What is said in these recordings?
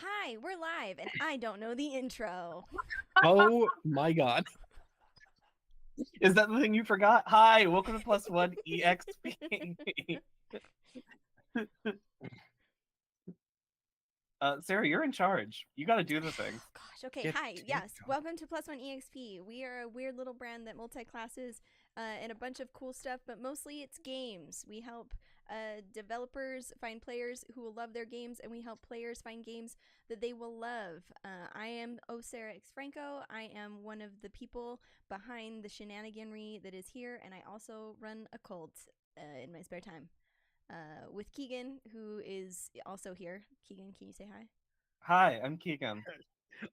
Hi, we're live, and I don't know the intro. Oh my god. Is that the thing you forgot? Hi, welcome to Plus One EXP. Sarah, you're in charge. You gotta do the thing. Gosh, okay, Get hi, to yes, welcome to Plus One EXP. We are a weird little brand that multi-classes and a bunch of cool stuff, but mostly it's games. We help developers find players who will love their games, and we help players find games that they will love. I am Sarah X Franco. I am one of the people behind the shenaniganry that is here, and I also run a cult in my spare time. With Keegan, who is also here. Keegan, can you say hi? Hi, I'm Keegan.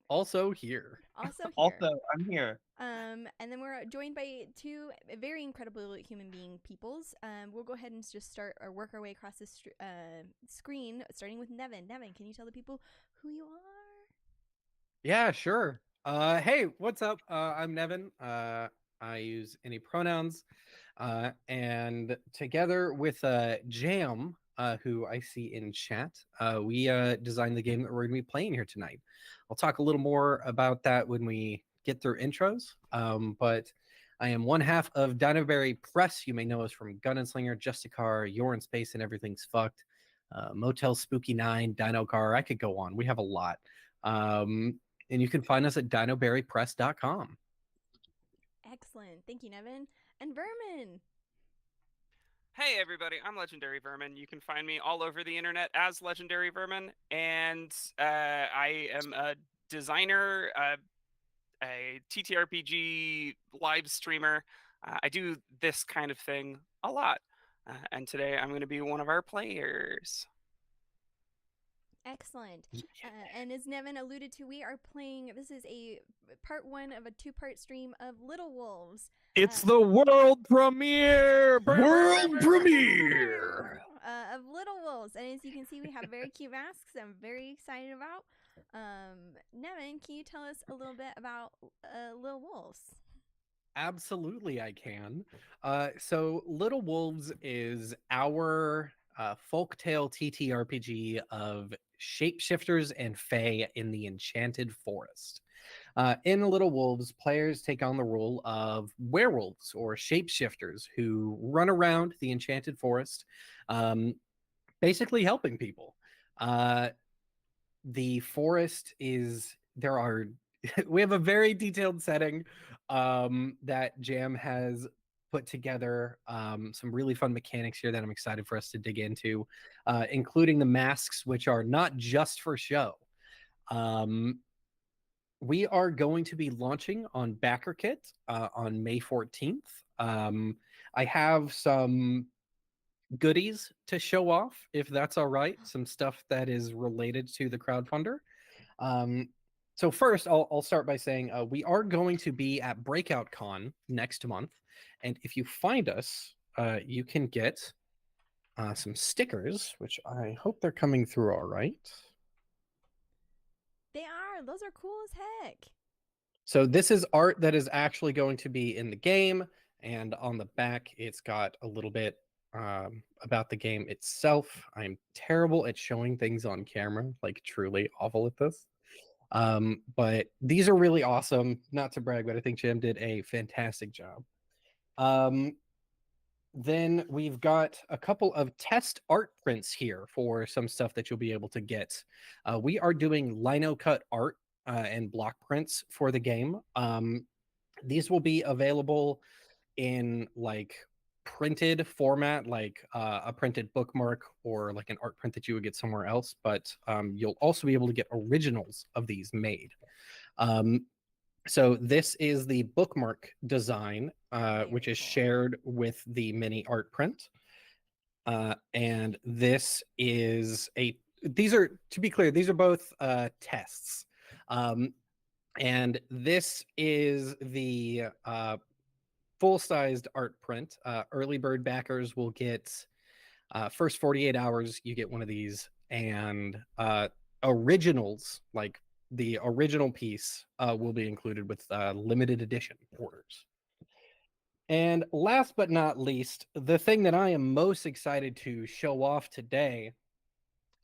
Also here. Also here. Also, I'm here. And then we're joined by two very incredible human being peoples. We'll go ahead and just start or work our way across this screen, starting with Nevyn. Nevyn, can you tell the people who you are? Yeah, sure. Hey, what's up? I'm Nevyn. I use any pronouns. And together with Jam, who I see in chat, we designed the game that we're going to be playing here tonight. I'll talk a little more about that when we get through intros. But I am one half of Dinoberry Press. You may know us from Gun and Slinger, Justicar, You're in Space and Everything's Fucked, Motel Spooky 9, Dino Car. I could go on. We have a lot. And you can find us at dinoberrypress.com. Excellent. Thank you, Nevyn. And Vermin. Hey everybody, I'm Legendary Vermin. You can find me all over the internet as Legendary Vermin, and I am a designer, a TTRPG live streamer. I do this kind of thing a lot, and today I'm going to be one of our players. Excellent. And as Nevyn alluded to, we are playing. This is a part one of a two-part stream of Little Wolves. It's the world premiere! World premiere! Of Little Wolves. And as you can see, we have very cute masks I'm very excited about. Nevyn, can you tell us a little bit about Little Wolves? Absolutely, I can. So Little Wolves is our folktale TTRPG of shapeshifters and fae in the Enchanted Forest. In Little Wolves, players take on the role of werewolves or shapeshifters who run around the Enchanted Forest, basically helping people. The forest is, there are, we have a very detailed setting that Jam has put together, some really fun mechanics here that I'm excited for us to dig into, including the masks, which are not just for show. We are going to be launching on BackerKit on May 14th. I have some goodies to show off, if that's all right, some stuff that is related to the crowdfunder. So first, I'll start by saying we are going to be at Breakout Con next month, and if you find us, you can get some stickers, which I hope they're coming through all right. They are. Those are cool as heck. So this is art that is actually going to be in the game, and on the back, it's got a little bit about the game itself. I'm terrible at showing things on camera, like truly awful at this. But these are really awesome. Not to brag, but I think Jim did a fantastic job. Then we've got a couple of test art prints here for some stuff that you'll be able to get. We are doing lino cut art and block prints for the game. These will be available in like printed format, like a printed bookmark or like an art print that you would get somewhere else, but you'll also be able to get originals of these made. So this is the bookmark design, which is cool. shared with the mini art print. And this is these are, to be clear, these are both tests. And this is the full-sized art print. Early bird backers will get first 48 hours, you get one of these, and originals, like the original piece, will be included with limited edition orders. And last but not least, the thing that I am most excited to show off today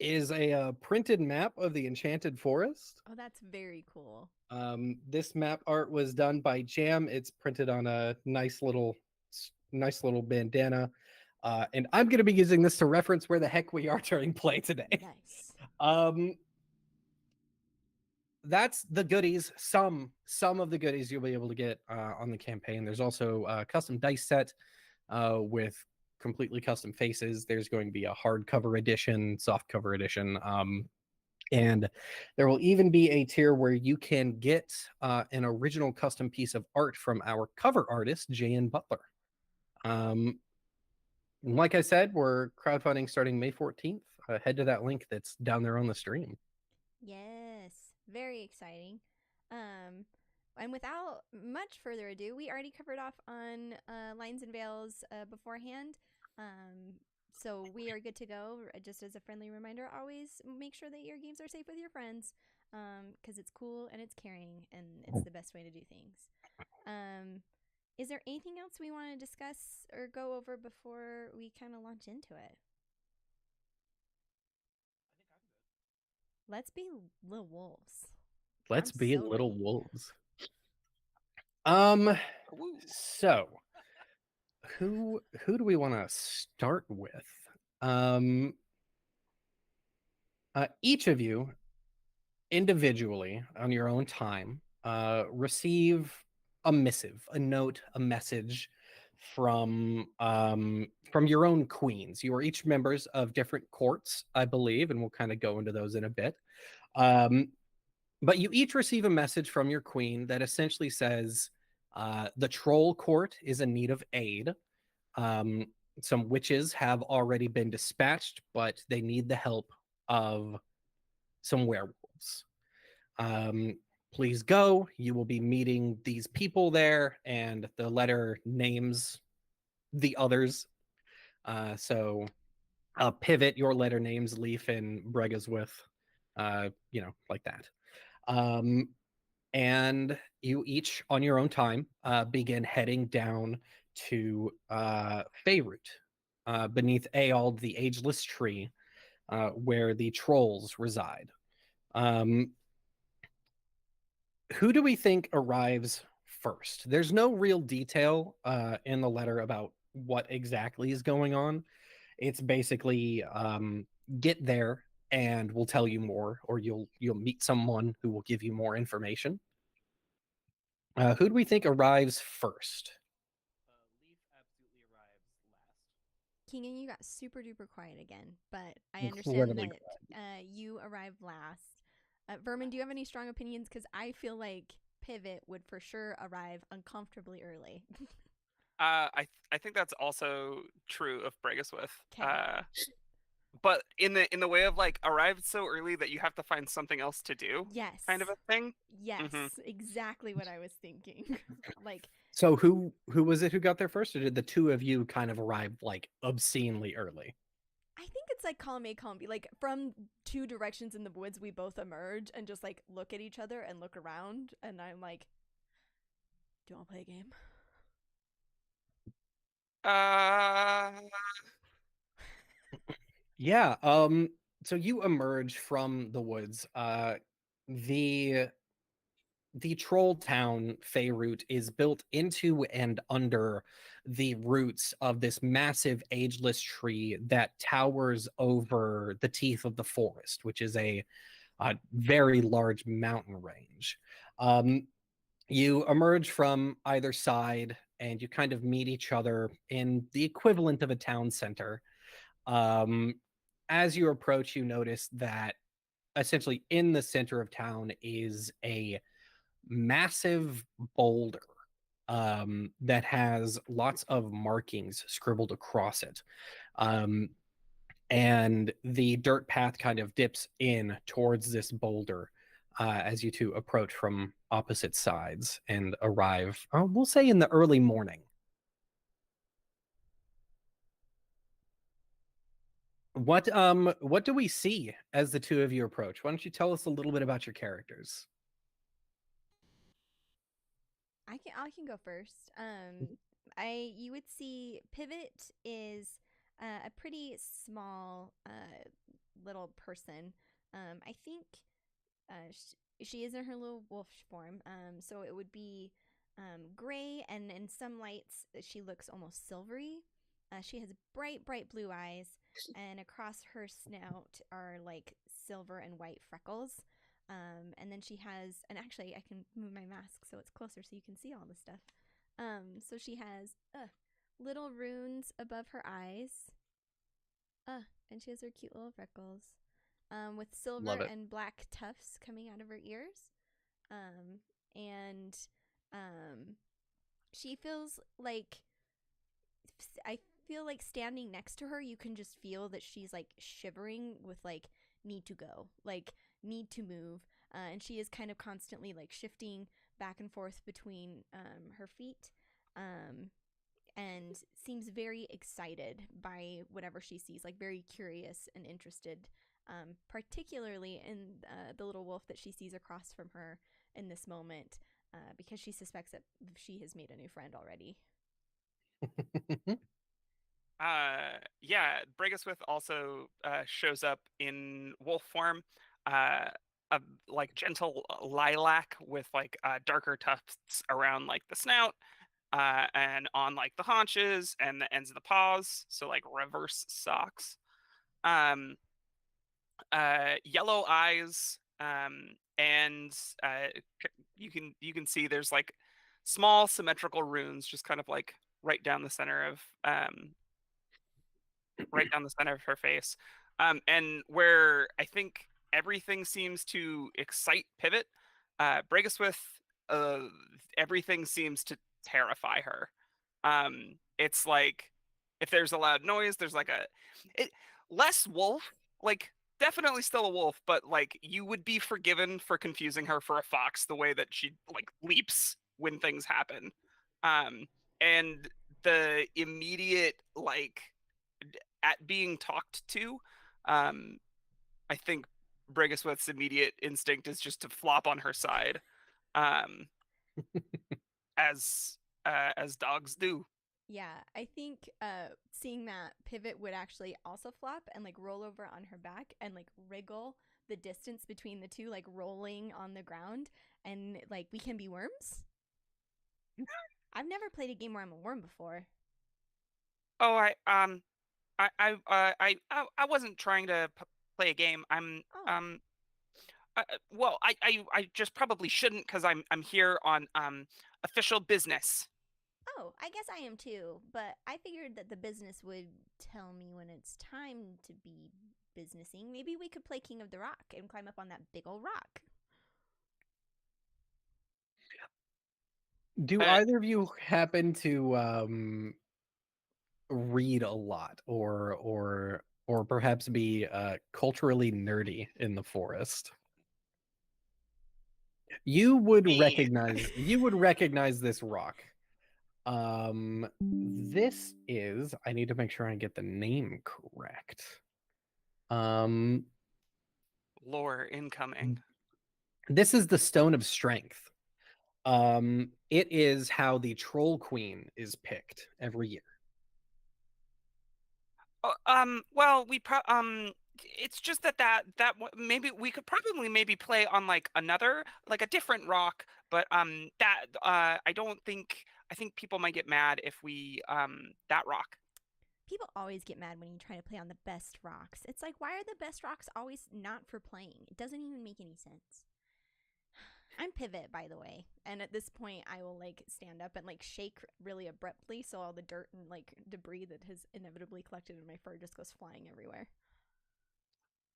is a printed map of the Enchanted Forest. Oh, that's very cool. This map art was done by Jam. It's printed on a nice little bandana. And I'm going to be using this to reference where the heck we are during play today. Nice. That's the goodies. Some of the goodies you'll be able to get on the campaign. There's also a custom dice set with completely custom faces. There's going to be a hardcover edition, softcover edition, and there will even be a tier where you can get an original custom piece of art from our cover artist, J.N. Butler. Like I said, we're crowdfunding starting May 14th. Head to that link that's down there on the stream. Yes, very exciting. And without much further ado, we already covered off on lines and veils beforehand. So we are good to go. Just as a friendly reminder, always make sure that your games are safe with your friends, because it's cool and it's caring and it's the best way to do things. Is there anything else we want to discuss or go over before we kind of launch into it? Let's be little wolves. Let's I'm be so little ready. wolves. Woo. So who do we want to start with? Each of you individually on your own time receive a missive, a note, a message from your own queens. You are each members of different courts, I believe, and we'll kind of go into those in a bit. But you each receive a message from your queen that essentially says the troll court is in need of aid. Some witches have already been dispatched, but they need the help of some werewolves. Please go. You will be meeting these people there, and the letter names the others. So Pivot, your letter names Leaf and Bregaswith, like that. And you each, on your own time, begin heading down to Feyroot, beneath Aald, the ageless tree, where the trolls reside. Who do we think arrives first? There's no real detail in the letter about what exactly is going on. It's basically get there and we'll tell you more, or you'll meet someone who will give you more information. Who do we think arrives first? Leaf absolutely arrives last. Keegan, you got super duper quiet again, but I Incredibly understand that you arrived last. Vermin, do you have any strong opinions? Because I feel like Pivot would for sure arrive uncomfortably early. I think that's also true of Bregaswith. 'Kay. But in the way of like arrived so early that you have to find something else to do, Yes. kind of a thing. Yes, exactly what I was thinking. Like, So who was it who got there first, or did the two of you kind of arrive like obscenely early? I think it's like column A, column B. Like from two directions in the woods, we both emerge and just like look at each other and look around. And I'm like, do you want to play a game? Yeah. So you emerge from the woods. The troll town Feyroot is built into and under the roots of this massive ageless tree that towers over the teeth of the forest, which is a very large mountain range. You emerge from either side and you kind of meet each other in the equivalent of a town center. As you approach, you notice that essentially in the center of town is a massive boulder that has lots of markings scribbled across it. And the dirt path kind of dips in towards this boulder as you two approach from opposite sides and arrive, we'll say, in the early morning. What do we see as the two of you approach? Why don't you tell us a little bit about your characters? I can go first. You would see Pivot is a pretty small little person. I think she is in her little wolf form. So it would be gray, and in some lights she looks almost silvery. She has bright, bright blue eyes, and across her snout are like silver and white freckles. And then she has, and actually I can move my mask so it's closer so you can see all the stuff. So she has little runes above her eyes. And she has her cute little freckles. With silver Love it. and black tufts coming out of her ears. And she feels like, I feel like standing next to her, you can just feel that she's like shivering with like need to go, like need to move. And she is kind of constantly like shifting back and forth between her feet. And seems very excited by whatever she sees, like very curious and interested, particularly in the little wolf that she sees across from her in this moment, because she suspects that she has made a new friend already. Yeah, Bregaswith also shows up in wolf form, uh, a like gentle lilac with like darker tufts around like the snout, and on like the haunches and the ends of the paws, so like reverse socks. Um, Yellow eyes, and you can see there's like small symmetrical runes just kind of like right down the center of right down the center of her face. And where I think everything seems to excite Pivot, Bregaswith, uh, everything seems to terrify her. It's like if there's a loud noise, there's like it, less wolf, like definitely still a wolf, but like you would be forgiven for confusing her for a fox the way that she like leaps when things happen. And the immediate like at being talked to, I think Bregaswith's immediate instinct is just to flop on her side, um, as dogs do. Yeah, I think seeing that, Pivot would actually also flop and like roll over on her back and like wriggle the distance between the two, like rolling on the ground. And like, we can be worms. I've never played a game where I'm a worm before. Oh, I wasn't trying to play a game. Oh, Well, I just probably shouldn't because I'm here on official business. oh, I guess I am too. But I figured that the business would tell me when it's time to be businessing. Maybe we could play King of the Rock and climb up on that big old rock. Do Uh, either of you happen to read a lot, or perhaps be culturally nerdy in the forest? You would Me. recognize this rock. This is, I need to make sure I get the name correct. Lore incoming. This is the Stone of Strength. It is how the Troll Queen is picked every year. Well, it's just maybe we could probably maybe play on like another, like a different rock, but I think people might get mad if we that rock. People always get mad when you try to play on the best rocks. It's like, why are the best rocks always not for playing? It doesn't even make any sense. I'm Pivot, by the way, and at this point, I will like stand up and like shake really abruptly, so all the dirt and like debris that has inevitably collected in my fur just goes flying everywhere.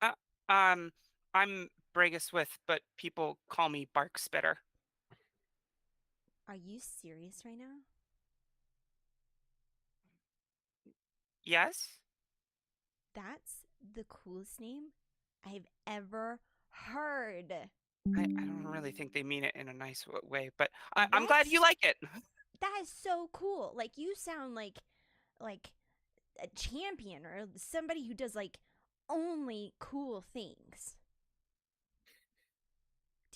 Uh, um, I'm Bregaswith, but people call me Bark Spitter. Are you serious right now? Yes. That's the coolest name I've ever heard. I don't really think they mean it in a nice way, but I'm glad What? you like it. That is so cool. Like, you sound like a champion or somebody who does like only cool things.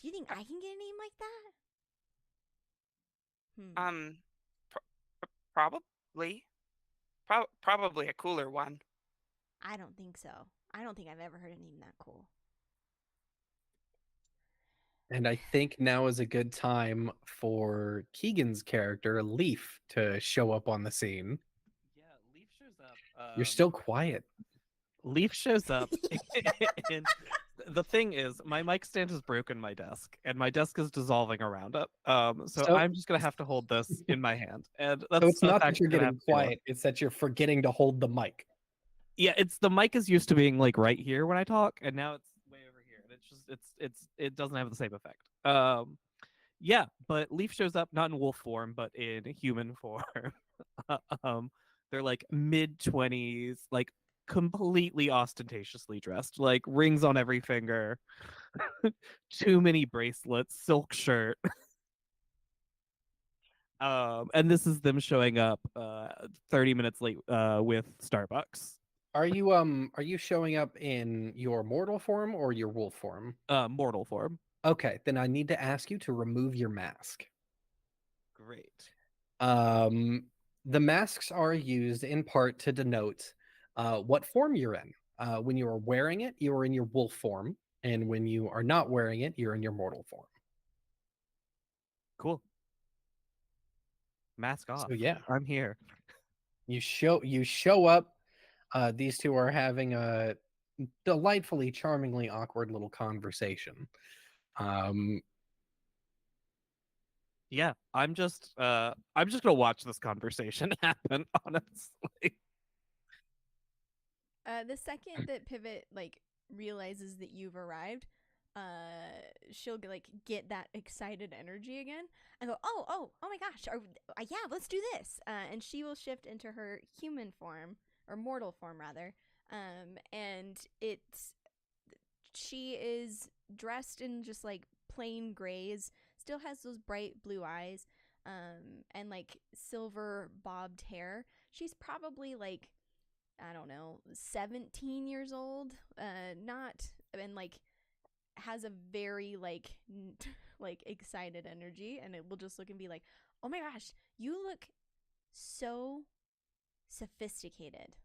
Do you think I can get a name like that? Um, probably, probably a cooler one. I don't think so. I don't think I've ever heard a name that cool. And I think now is a good time for Keegan's character, Leaf, to show up on the scene. Yeah, Leaf shows up. You're still quiet. Leaf shows up, and the thing is, my mic stand is broken my desk, and my desk is dissolving around it. So So- I'm just gonna have to hold this in my hand, and So that's it's not that actually you're gonna getting have to do it. quiet, it's that you're forgetting to hold the mic. Yeah, it's the mic is used to being like right here when I talk, and now it's way over here, and it's just it doesn't have the same effect. Yeah, but Leaf shows up not in wolf form, but in human form. um, they're like mid-20s, like completely ostentatiously dressed, like rings on every finger, too many bracelets, silk shirt. And this is them showing up 30 minutes late with Starbucks. Are you showing up in your mortal form or your wolf form? Mortal form. Okay, then I need to ask you to remove your mask. Great. The masks are used in part to denote what form you're in. When you are wearing it, you are in your wolf form, and when you are not wearing it, you're in your mortal form. Cool. Mask off. So yeah, I'm here. you show up. These two are having a delightfully, charmingly awkward little conversation. Yeah, I'm just gonna watch this conversation happen, honestly. The second that Pivot like realizes that you've arrived, she'll like get that excited energy again and go, oh my gosh, yeah, let's do this. And she will shift into her human form or mortal form rather. And she is dressed in just like plain grays, still has those bright blue eyes, and like silver bobbed hair. She's probably like, I don't know, 17 years old, not, and like has a very like like excited energy, and it will just look and be like, oh my gosh, you look so sophisticated.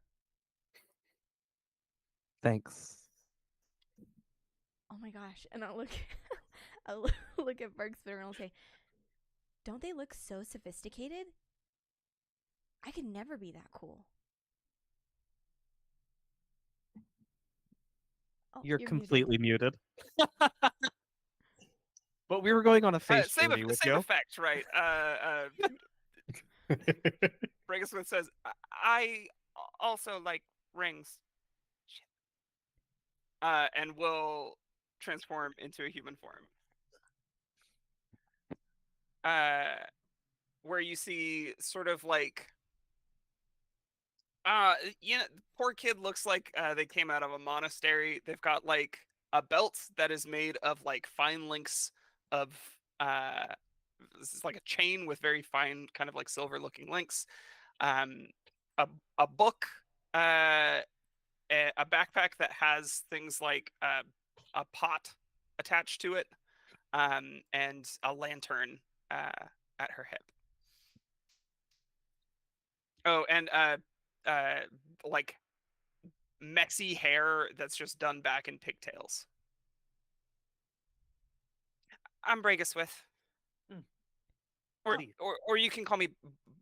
Thanks. Oh my gosh. And I'll look I'll look at Barksbitter and I'll say, don't they look so sophisticated? I could never be that cool. Oh, You're muted. completely muted. But we were going on a face Same, journey with same you. effect, right? Bregasmith says, I also like rings. Shit. And will transform into a human form. Where you see sort of like, poor kid looks like they came out of a monastery. They've got like a belt that is made of like fine links of this is like a chain with very fine kind of like silver looking links. A book, a backpack that has things like a pot attached to it, and a lantern at her hip. Oh, and like messy hair that's just done back in pigtails. I'm Bregaswith. Or you can call me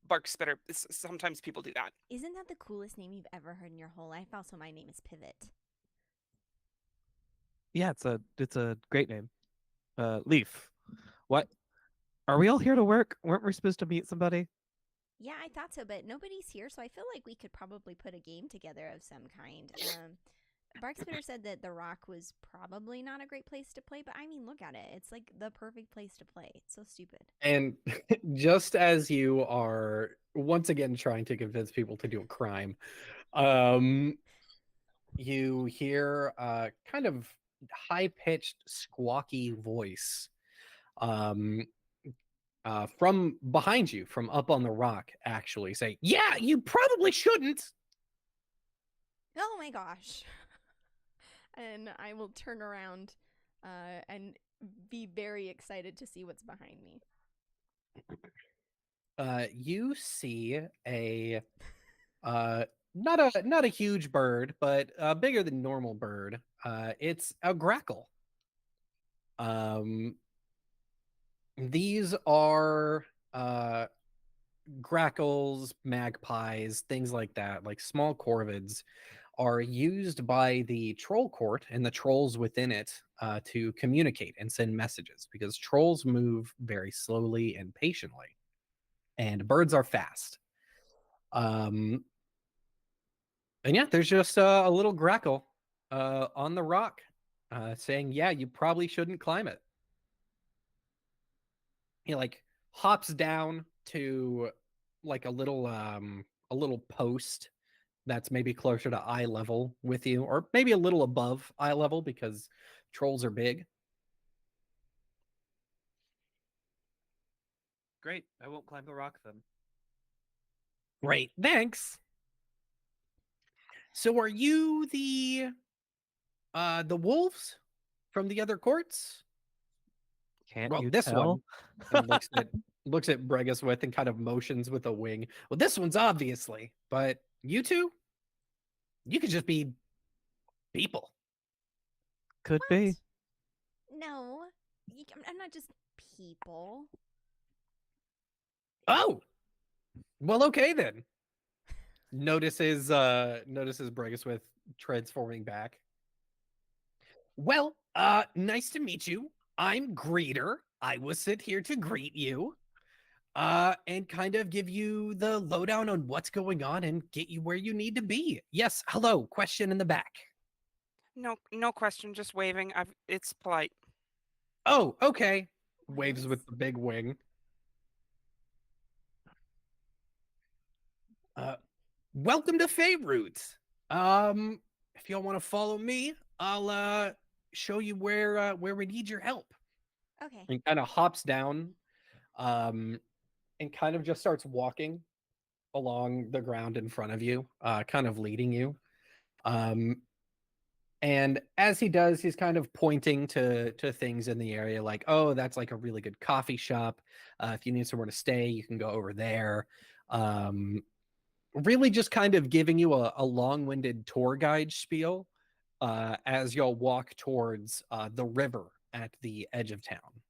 Barkspitter. Sometimes people do that. Isn't that the coolest name you've ever heard in your whole life? Also, my name is Pivot. Yeah, it's a great name. Leaf. What? Are we all here to work? Weren't we supposed to meet somebody? Yeah, I thought so, but nobody's here, so I feel like we could probably put a game together of some kind. Barkspitter said that the Rock was probably not a great place to play, but I mean, look at it. It's like the perfect place to play. It's so stupid. And just as you are once again trying to convince people to do a crime, you hear a kind of high-pitched, squawky voice from behind you, from up on the rock, actually say, "Yeah, you probably shouldn't." Oh my gosh. And I will turn around and be very excited to see what's behind me. You see a not a huge bird, but bigger than normal bird. It's a grackle. These are grackles, magpies, things like that, like small corvids, are used by the troll court and the trolls within it to communicate and send messages because trolls move very slowly and patiently, and birds are fast. And yeah, there's just a little grackle on the rock saying, "Yeah, you probably shouldn't climb it." He like hops down to like a little post that's maybe closer to eye level with you, or maybe a little above eye level because trolls are big. Great. I won't climb the rock then. Great, thanks. So are you the wolves from the other courts? Can't Well, you this tell? one, and looks at Bregaswith and kind of motions with a wing. Well, this one's obviously, but you two, you could just be people. Could What? be. No, I'm not just people. Oh, well, okay then. Notices Bregaswith transforming back. Well, nice to meet you. I'm Greeter. I will sit here to greet you. And kind of give you the lowdown on what's going on and get you where you need to be. Yes, hello, question in the back. No question. Just waving. It's polite. Oh, okay. Waves What? with the big wing. Welcome to Feyroot. If y'all want to follow me, I'll show you where we need your help. Okay. And kind of hops down, and kind of just starts walking along the ground in front of you, kind of leading you. And as he does, he's kind of pointing to things in the area, like, "Oh, that's like a really good coffee shop. If you need somewhere to stay, you can go over there." Really, just kind of giving you a long-winded tour guide spiel as y'all walk towards the river at the edge of town.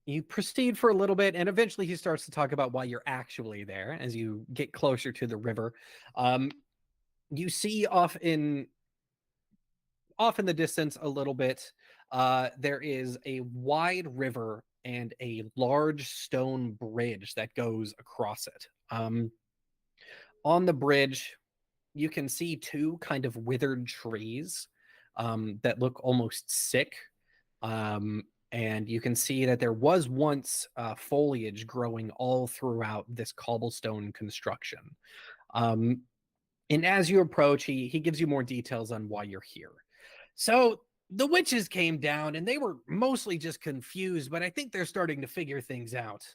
You proceed for a little bit, and eventually he starts to talk about why you're actually there as you get closer to the river. You see off in the distance a little bit, there is a wide river and a large stone bridge that goes across it. On the bridge, you can see two kind of withered trees that look almost sick. And you can see that there was once foliage growing all throughout this cobblestone construction. And as you approach, he gives you more details on why you're here. So the witches came down and they were mostly just confused, but I think they're starting to figure things out.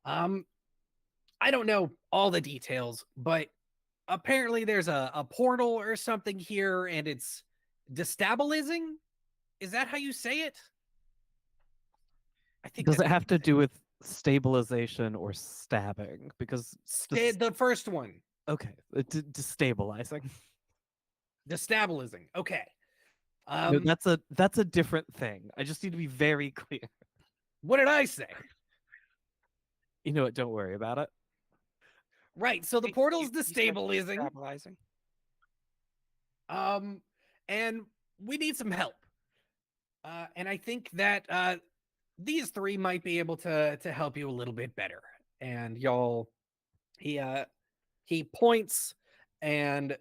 I don't know all the details, but apparently there's a portal or something here and it's destabilizing. Is that how you say it? I think Does it that's have to do with stabilization or stabbing? Because the first one. okay, destabilizing. Destabilizing. Okay. No, that's a different thing. I just need to be very clear. What did I say? You know what? Don't worry about it. Right. So the portal's destabilizing. Stabilizing. And we need some help. And I think that these three might be able to help you a little bit better. And y'all, he points, and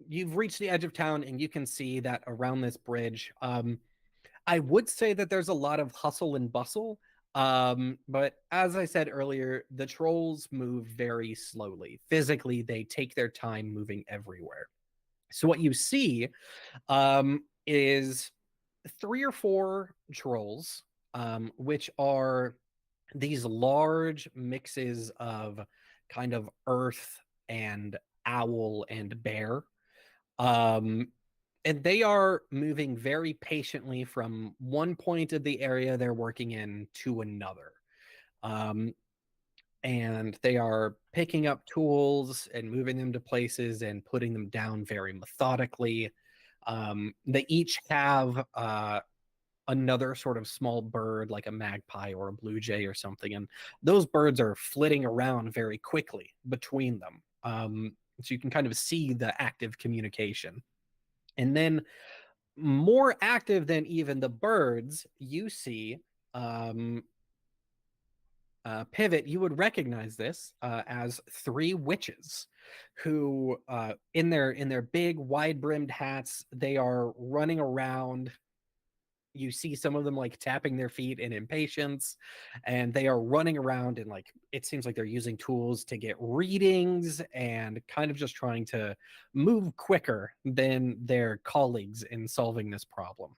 you've reached the edge of town, and you can see that around this bridge. I would say that there's a lot of hustle and bustle. But as I said earlier, the trolls move very slowly. Physically, they take their time moving everywhere. So what you see is 3 or 4 trolls, which are these large mixes of kind of earth and owl and bear. And they are moving very patiently from one point of the area they're working in to another. and they are picking up tools and moving them to places and putting them down very methodically. They each have another sort of small bird, like a magpie or a blue jay or something, and those birds are flitting around very quickly between them. So you can kind of see the active communication. And then, more active than even the birds, you see Pivot. You would recognize this as three witches who, in their big wide brimmed hats, they are running around. You see some of them like tapping their feet in impatience, and they are running around, and like it seems like they're using tools to get readings and kind of just trying to move quicker than their colleagues in solving this problem.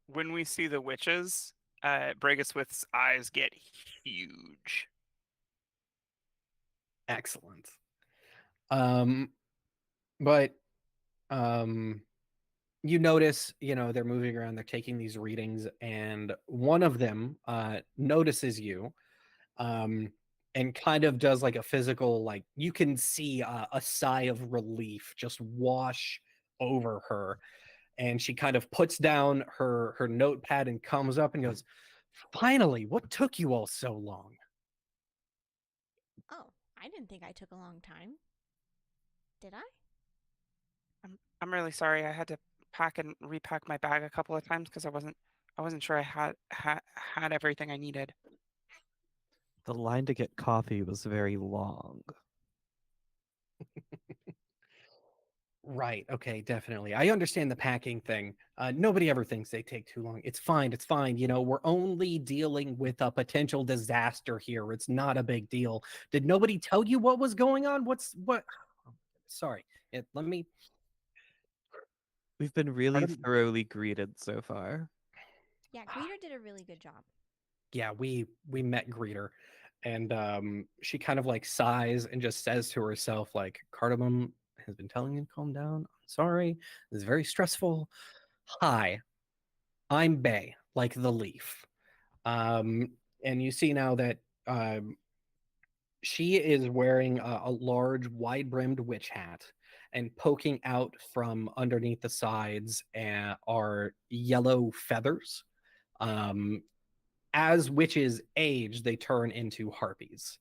When we see the witches, Bregaswith's eyes get huge. Excellent. But you notice, they're moving around, they're taking these readings, and one of them notices you, and kind of does like a physical, like you can see a sigh of relief just wash over her, and she kind of puts down her notepad and comes up and goes, "Finally, what took you all so long?" Oh, I didn't think I took a long time. Did I? I'm really sorry. I had to pack and repack my bag a couple of times because I wasn't sure I had everything I needed. The line to get coffee was very long. Right. Okay. Definitely. I understand the packing thing. Nobody ever thinks they take too long. It's fine. It's fine. We're only dealing with a potential disaster here. It's not a big deal. Did nobody tell you what was going on? What? Sorry. Let me. We've been really Pardon? thoroughly greeted so far. Yeah, Greeter did a really good job. Yeah, we met Greeter, and she kind of like sighs and just says to herself, like, "Cardamom has been telling you to calm down. I'm sorry. This is very stressful. Hi, I'm Bay, like the leaf." And you see now that she is wearing a large, wide-brimmed witch hat, and poking out from underneath the sides are yellow feathers. Um, as witches age, they turn into harpies.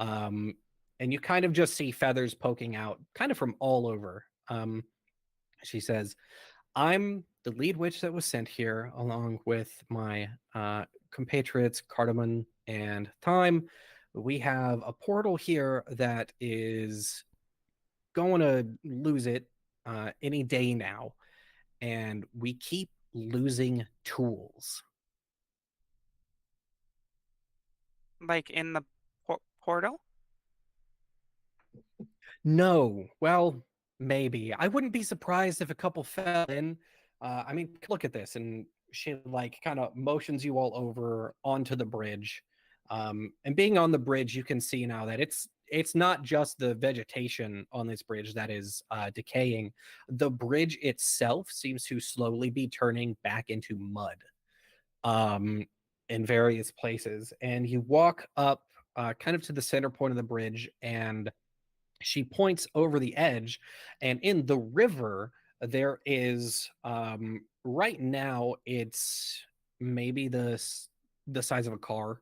Um, and you kind of just see feathers poking out kind of from all over. She says, "I'm the lead witch that was sent here, along with my compatriots, Cardamon and Thyme. We have a portal here that is going to lose it any day now, and we keep losing tools." Like in the portal? No, well, maybe. I wouldn't be surprised if a couple fell in. I mean, look at this, and she like kind of motions you all over onto the bridge. And being on the bridge, you can see now that it's not just the vegetation on this bridge that is decaying. The bridge itself seems to slowly be turning back into mud, um, in various places. And you walk up kind of to the center point of the bridge, and she points over the edge, and in the river there is, right now it's maybe the size of a car,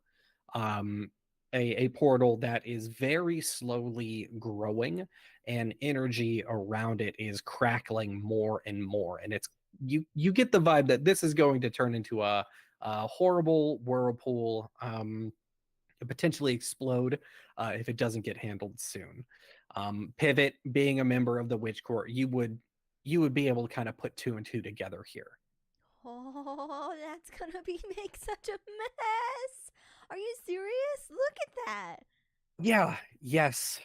um a portal that is very slowly growing, and energy around it is crackling more and more, and it's you get the vibe that this is going to turn into a horrible whirlpool, potentially explode if it doesn't get handled soon. Pivot, being a member of the Witch Court, you would be able to kind of put two and two together here. Oh, that's gonna make such a mess. Are you serious? Look at that. Yeah. Yes.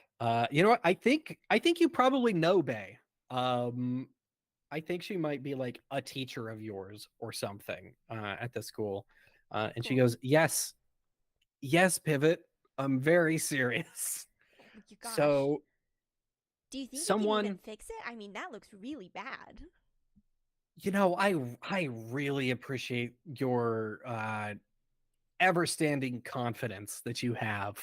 You know what? I think you probably know Bay. I think she might be like a teacher of yours or something at the school. And she Cool. goes, "Yes, yes, Pivot. I'm very serious." Oh, you gosh. So Do you think you can someone, even fix it? I mean, that looks really bad. I really appreciate your ever standing confidence that you have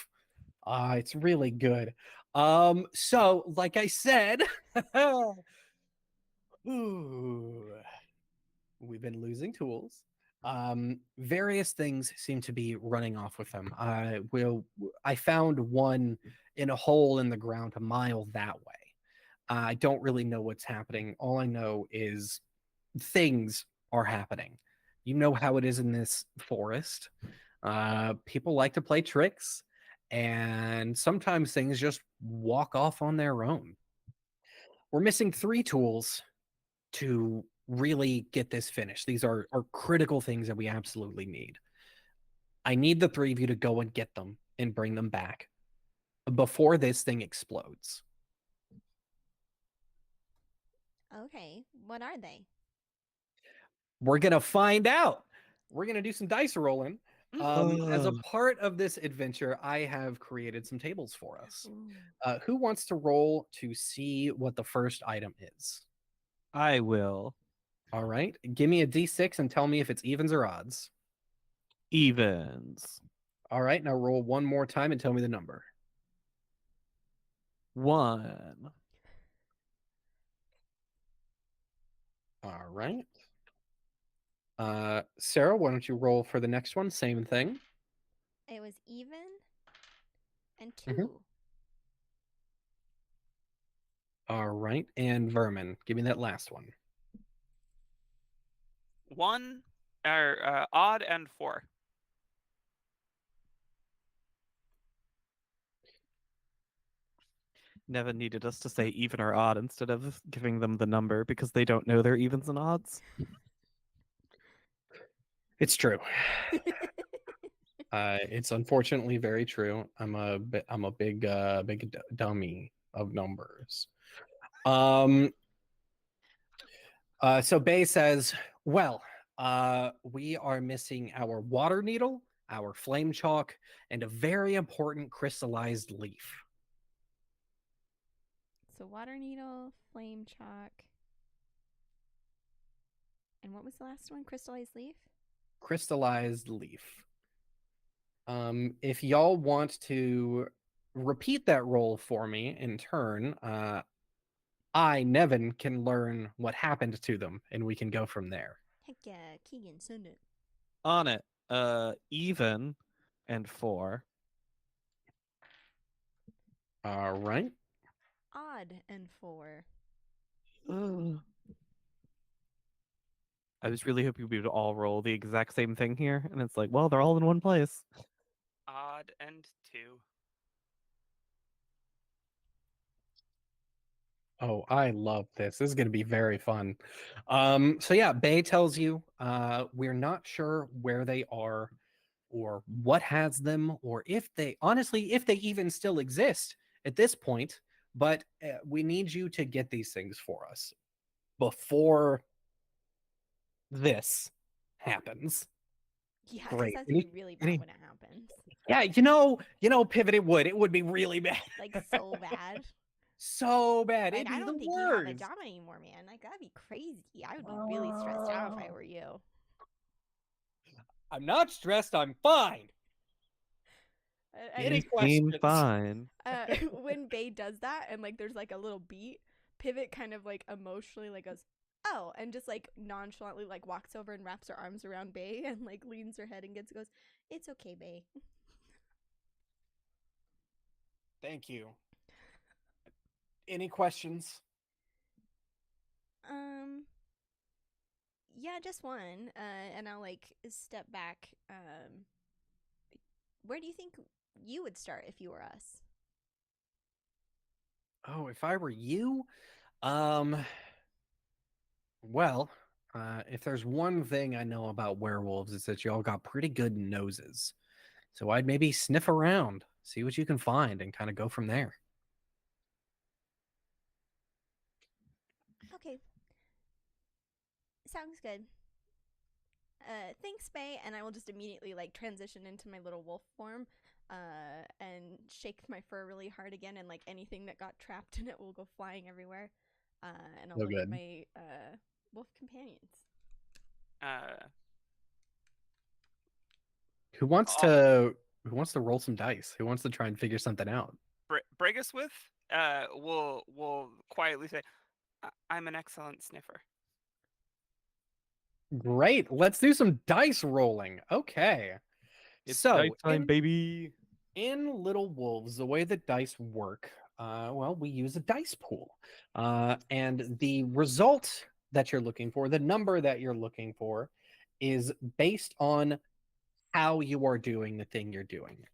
It's really good. So like I said, ooh, we've been losing tools. Various things seem to be running off with them. I found one in a hole in the ground a mile that way. I don't really know what's happening. All I know is things are happening. You know how it is in this forest. People like to play tricks, and sometimes things just walk off on their own. We're missing 3 tools to really get this finished. These are critical things that we absolutely need. I need the 3 of you to go and get them and bring them back before this thing explodes. Okay, what are they? We're going to find out. We're going to do some dice rolling. As a Ugh. part of this adventure, I have created some tables for us. Ooh. Who wants to roll to see what the first item is? I will. All right. Give me a d6 and tell me if it's evens or odds. Evens. All right. Now roll one more time and tell me the number. 1. All right. Sarah, why don't you roll for the next one? Same thing. It was even and 2. Mhm. All right. And Vermin, give me that last one. 1 or odd and 4. Nevyn needed us to say even or odd instead of giving them the number because they don't know their evens and odds. It's true. It's unfortunately very true. I'm a big dummy of numbers. So Bay says, well, we are missing our water needle, our flame chalk, and a very important crystallized leaf. So water needle, flame chalk. And what was the last one? Crystallized leaf? Crystallized leaf. If y'all want to repeat that roll for me in turn, I, Nevyn, can learn what happened to them, and we can go from there. Heck yeah, Keegan, send it. On it. Even and 4. All right. Odd and 4. Ugh. I was really hoping we would all roll the exact same thing here, and it's like, well, they're all in one place. Odd and 2. Oh, I love this. This is going to be very fun. So yeah, Bay tells you we're not sure where they are or what has them or if they honestly if they even still exist at this point, but we need you to get these things for us before this happens. Yeah, because Great. that's gonna be really bad any- when it happens. Yeah, Pivot, it would. It would be really bad. Like so bad. So bad. Like It'd be I the don't think you have a worst. job anymore, man. Like that'd be crazy. I would be really stressed out if I were you. I'm not stressed. I'm fine. Any You questions? seem fine. When Bay does that and like there's like a little beat, Pivot kind of like emotionally like goes, oh, and just like nonchalantly like walks over and wraps her arms around Bay and like leans her head and goes, it's okay, Bay. Thank you. Any questions? Yeah, just one. And I'll like step back. Where do you think you would start if you were us? Oh, if I were you, well, if there's one thing I know about werewolves, it's that y'all got pretty good noses. So I'd maybe sniff around, see what you can find, and kind of go from there. Okay. Sounds good. Thanks, Bay, and I will just immediately like transition into my little wolf form, and shake my fur really hard again, and like anything that got trapped in it will go flying everywhere. And I'll So look at good. my wolf companions. Who wants Oh. to Who wants to roll some dice? Who wants to try and figure something out? Bregaswith will quietly say, I'm an excellent sniffer. Great. Let's do some dice rolling. Okay. It's So, dice time, baby. in Little Wolves, the way that dice work, well, we use a dice pool. And the result that you're looking for, the number that you're looking for, is based on how you are doing the thing you're doing.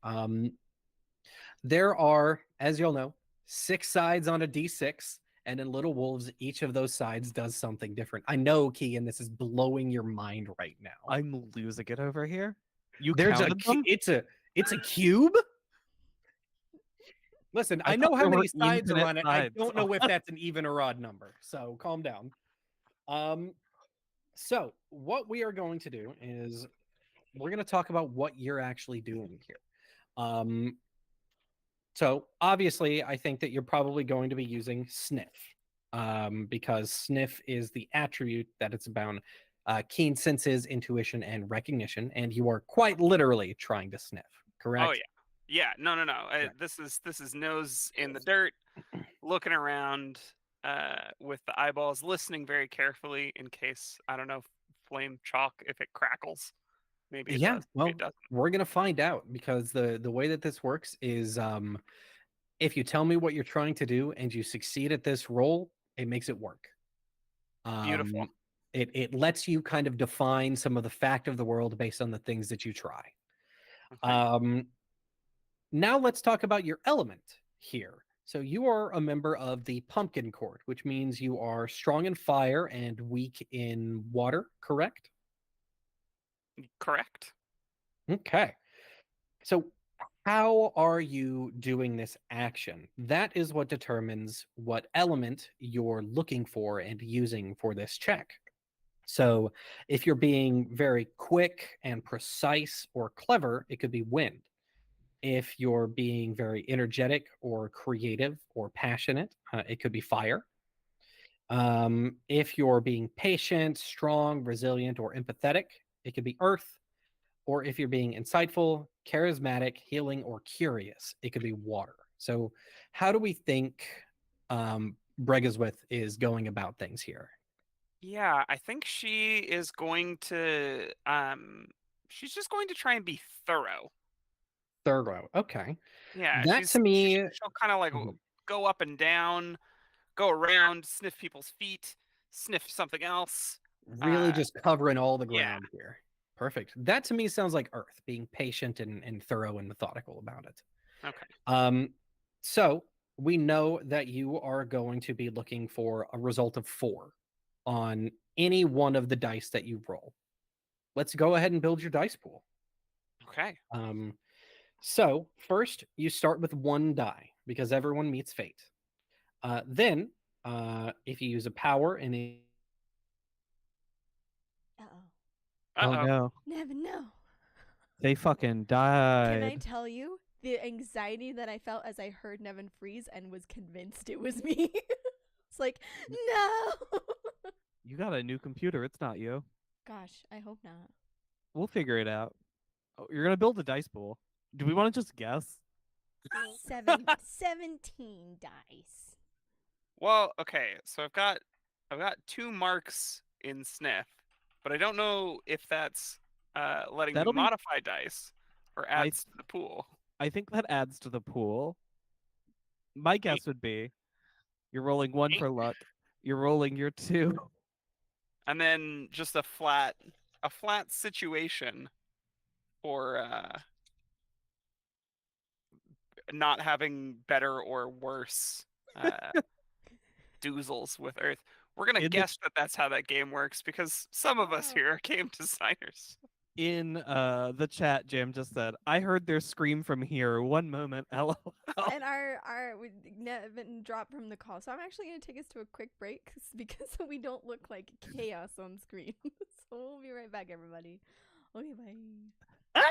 There are, as you'll know, 6 sides on a d6, and in Little Wolves, each of those sides does something different. I know, Keegan, this is blowing your mind right now. I'm losing it over here. You There's counted them? it's a cube. Listen, I know thought how there many were sides are infinite on it. I sides. don't know if that's an even or odd number. So calm down. So what we are going to do is we're going to talk about what you're actually doing here. So obviously, I think that you're probably going to be using sniff, because sniff is the attribute that it's about keen senses, intuition, and recognition, and you are quite literally trying to sniff. Correct? Oh yeah. No. Right. This is nose in the dirt, looking around with the eyeballs, listening very carefully in case, I don't know, flame chalk, if it crackles. Maybe it Yeah, does. well, Maybe it doesn't. we're gonna find out because the way that this works is if you tell me what you're trying to do and you succeed at this roll, it makes it work. Beautiful. It lets you kind of define some of the fact of the world based on the things that you try. Okay. Now let's talk about your element here. So you are a member of the pumpkin court, which means you are strong in fire and weak in water, correct? Correct. Okay. So how are you doing this action? That is what determines what element you're looking for and using for this check. So if you're being very quick and precise or clever, it could be wind. If you're being very energetic or creative or passionate, it could be fire. If you're being patient, strong, resilient, or empathetic, it could be earth. Or if you're being insightful, charismatic, healing, or curious, it could be water. So, how do we think Bregaswith is going about things here? Yeah, I think she is going to she's just going to try and be thorough. Thorough. Okay. Yeah, That to me, she'll kind of like Mhm. go up and down, go around, sniff people's feet, sniff something else. Really just covering all the Yeah. ground here. Perfect. That to me sounds like Earth, being patient and thorough and methodical about it. Okay. So we know that you are going to be looking for a result of 4 on any one of the dice that you roll. Let's go ahead and build your dice pool. Okay. So first, you start with 1 die because everyone meets fate. Then, if you use a power and Uh-oh. Oh Uh-oh. no. Nevyn, no. They fucking Can I died. tell you the anxiety that I felt as I heard Nevyn freeze and was convinced it was me? It's like, no. You got a new computer. It's not you. Gosh, I hope not. We'll figure it out. Oh, you're gonna build a dice pool. Do we want to just guess? 17 dice. Well, okay. So I've got 2 marks in sniff, but I don't know if that's letting me That'll be. modify dice or adds to the pool. I think that adds to the pool. My guess would be you're rolling 1 for luck. You're rolling your 2. And then just a flat situation for not having better or worse doozles with Earth. We're gonna In the guess that that's how that game works because some of us Oh. here are game designers. In the chat, Jam just said, "I heard their scream from here. One moment, lol." And we Nevyn dropped from the call. So I'm actually going to take us to a quick break because we don't look like chaos on screen. So we'll be right back, everybody. Okay, bye.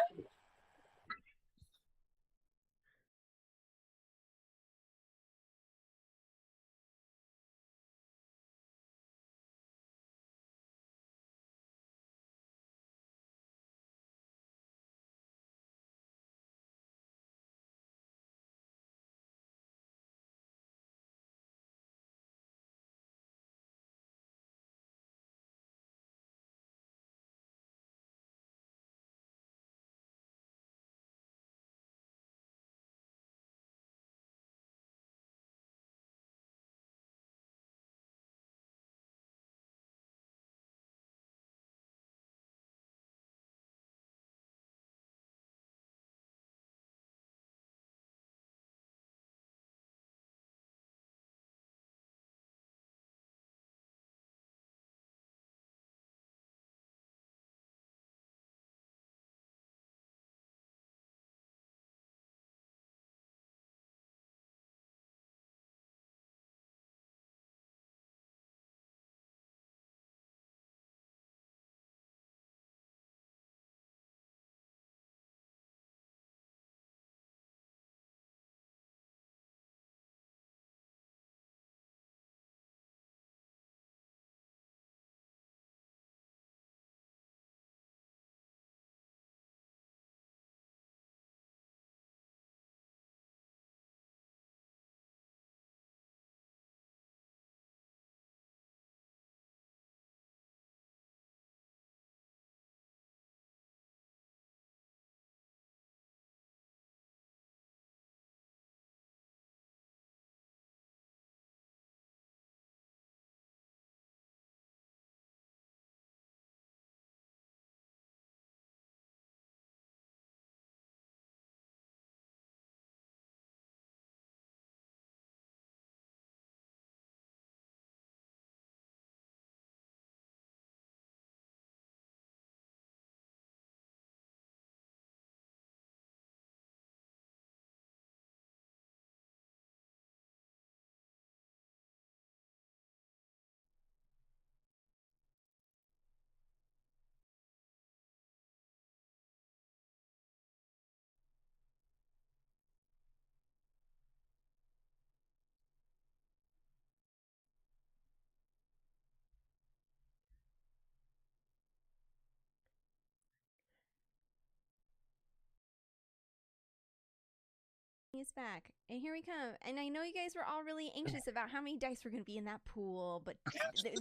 is back, and here we come. And I know you guys were all really anxious about how many dice were going to be in that pool, but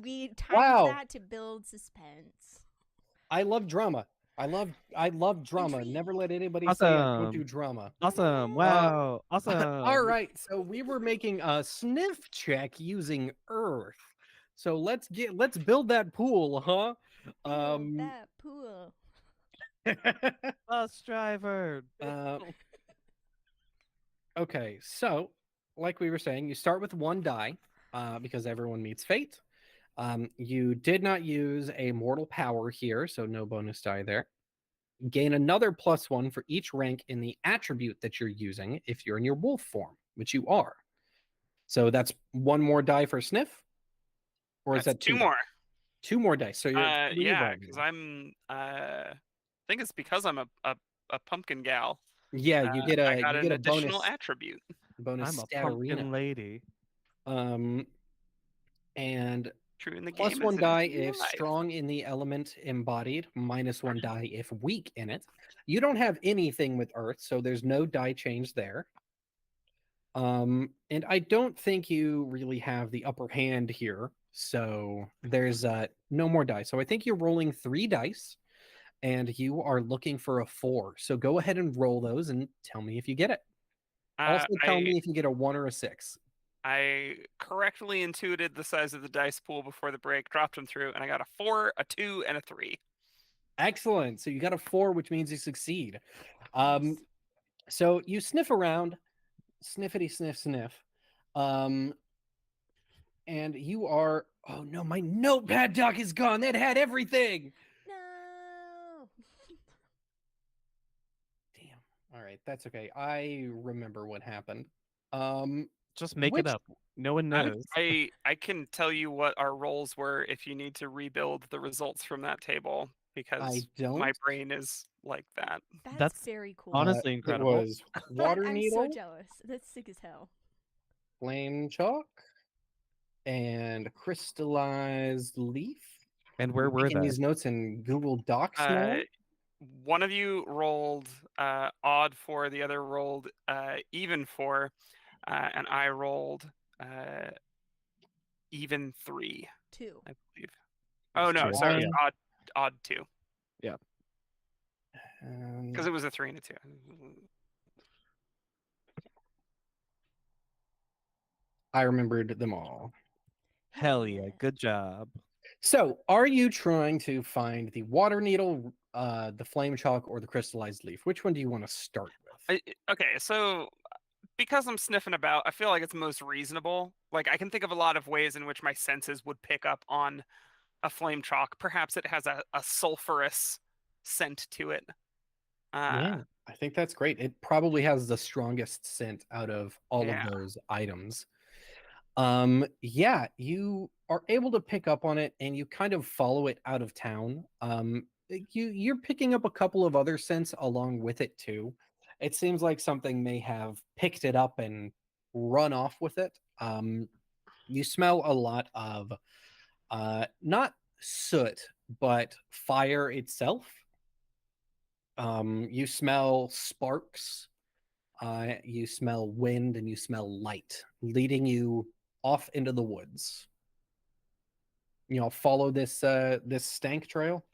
we timed Wow. that to build suspense. I love drama. I love drama. Intrigue. Never let anybody say I don't do Awesome. drama. Awesome. Yay. Wow. Awesome. All right, so we were making a sniff check using earth. So let's build that pool, huh? Build that pool. Bus driver. Okay, so like we were saying, you start with one die because everyone meets fate. You did not use a mortal power here, so no bonus die there. Gain another +1 for each rank in the attribute that you're using if you're in your wolf form, which you are. So that's one more die for sniff, or is That's that two more? 2 more dice. So you're at 3 Yeah, right because now. I think it's because I'm a pumpkin gal. Yeah, you get I a got you an get a additional bonus attribute. bonus I'm a statarina. pumpkin lady. And True in the game +1 as it die is in real if life. strong in the element embodied, -1 die if weak in it. You don't have anything with earth, so there's no die change there. And I don't think you really have the upper hand here, so there's no more die. So I think you're rolling 3 dice, and you are looking for a 4. So go ahead and roll those and tell me if you get it. Also tell me if you get a 1 or a 6. I correctly intuited the size of the dice pool before the break, dropped them through, and I got a 4, a 2, and a 3. Excellent. So you got a 4, which means you succeed. Nice. So you sniff around, sniffity sniff sniff. And you are, oh no, my notepad doc is gone. That had everything. No. Damn. All right, that's okay. I remember what happened. Just make Which- it up. No one knows. I can tell you what our rolls were if you need to rebuild the results from that table because don't. my brain is like that. That's very cool. honestly incredible. It was water I'm needle, so jealous. That's sick as hell. flame chalk, and crystallized leaf. And where were Making they? these notes in Google Docs now. One of you rolled odd 4, the other rolled even 4, and I rolled even 3, 2. I believe. Oh no, True. sorry, it Yeah. was odd 2. Um, Because it was a 3 and a 2. I remembered them all. Hell yeah. Good job. So, are you trying to find the water needle, the flame chalk, or the crystallized leaf? Which one do you want to start with? Okay, so because I'm sniffing about, I feel like it's most reasonable. Like I can think of a lot of ways in which my senses would pick up on a flame chalk. Perhaps it has a sulfurous scent to it. Yeah, I think that's great. It probably has the strongest scent out of all Yeah. of those items. Yeah, you are able to pick up on it and you kind of follow it out of town. You're picking up a couple of other scents along with it too. It seems like something may have picked it up and run off with it. You smell a lot of not soot, but fire itself. You smell sparks, you smell wind, and you smell light, leading you off into the woods. You know, follow this this stank trail.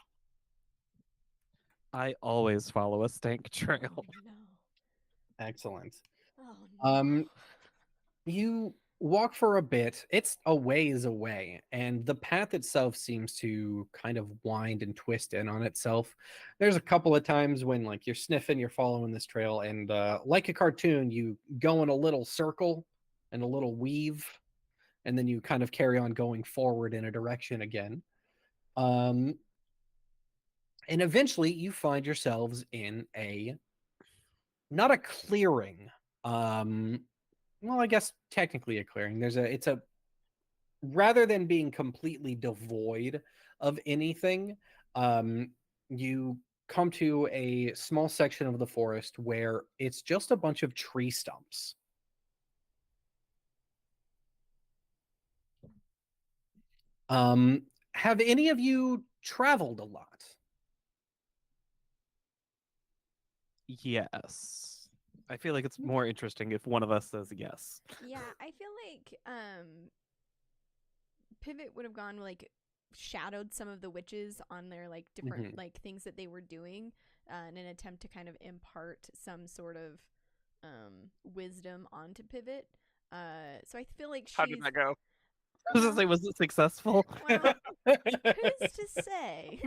I always follow a stank trail. Oh no. Excellent. Oh no. You walk for a bit. It's a ways away, and the path itself seems to kind of wind and twist in on itself. There's a couple of times when like you're sniffing, you're following this trail, and like a cartoon, you go in a little circle and a little weave, and then you kind of carry on going forward in a direction again. And eventually you find yourselves in a not a clearing. Well, I guess technically a clearing. It's a rather than being completely devoid of anything, you come to a small section of the forest where it's just a bunch of tree stumps. Have any of you traveled a lot? Yes. I feel like it's more interesting if one of us says yes. Yeah, I feel like Pivot would have gone like shadowed some of the witches on their like different like things that they were doing in an attempt to kind of impart some sort of wisdom onto Pivot. So I feel like How did she's that go? I was gonna say, was it successful? well, who's to say?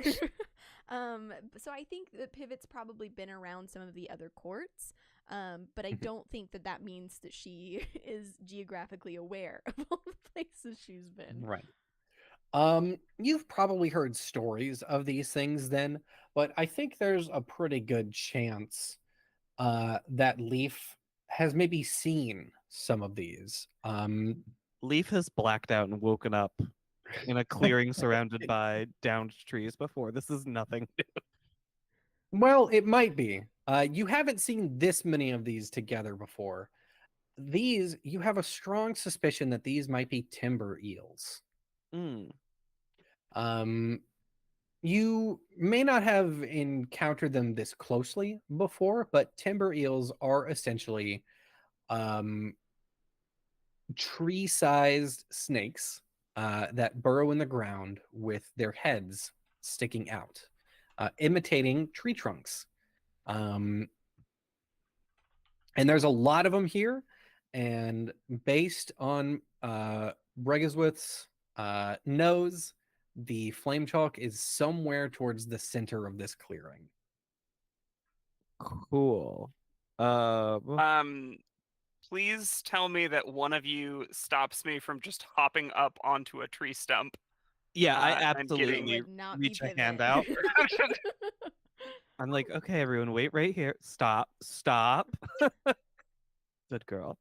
So I think that Pivot's probably been around some of the other courts, but I don't think that that means that she is geographically aware of all the places she's been. Right. You've probably heard stories of these things then, but I think there's a pretty good chance that Leaf has maybe seen some of these. Leaf has blacked out and woken up in a clearing surrounded by downed trees before. This is nothing new. Well, it might be. You haven't seen this many of these together before. These, you have a strong suspicion that these might be timber eels. Mm. You may not have encountered them this closely before, but timber eels are essentially tree-sized snakes that burrow in the ground with their heads sticking out, imitating tree trunks. And there's a lot of them here, and based on Bregaswith's nose, the flame chalk is somewhere towards the center of this clearing. Cool. Please tell me that one of you stops me from just hopping up onto a tree stump. Yeah, I and getting- absolutely Would not reach be a hand Pivot. out. I'm like, okay, everyone, wait right here. Stop. Good girl.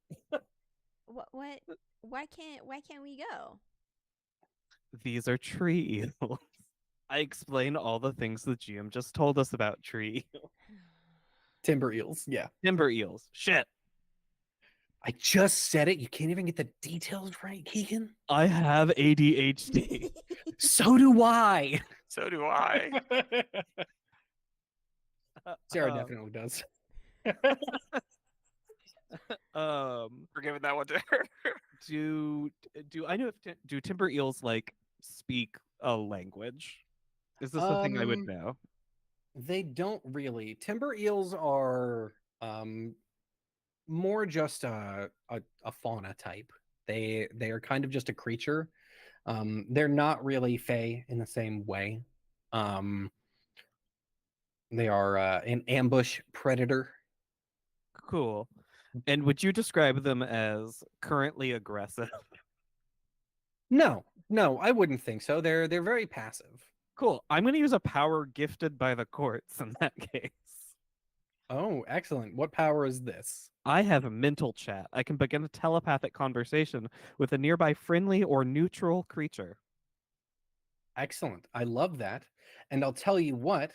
What? Why can't we go? These are tree eels. I explained all the things the GM just told us about tree Timber eels, yeah. timber eels. Shit. I just said it. You can't even get the details right, Keegan. I have ADHD. So do I. So do I. Sarah definitely does. We're giving that one to her. Do I know if do timber eels like speak a language? Is this a thing I would know? They don't really. Timber eels are more just a fauna type. They are kind of just a creature. They're not really fey in the same way. They are an ambush predator. Cool. And would you describe them as currently aggressive? No, I wouldn't think so. They're very passive. Cool. I'm going to use a power gifted by the courts in that case. Oh, excellent. What power is this? I have a mental chat. I can begin a telepathic conversation with a nearby friendly or neutral creature. Excellent. I love that. And I'll tell you what,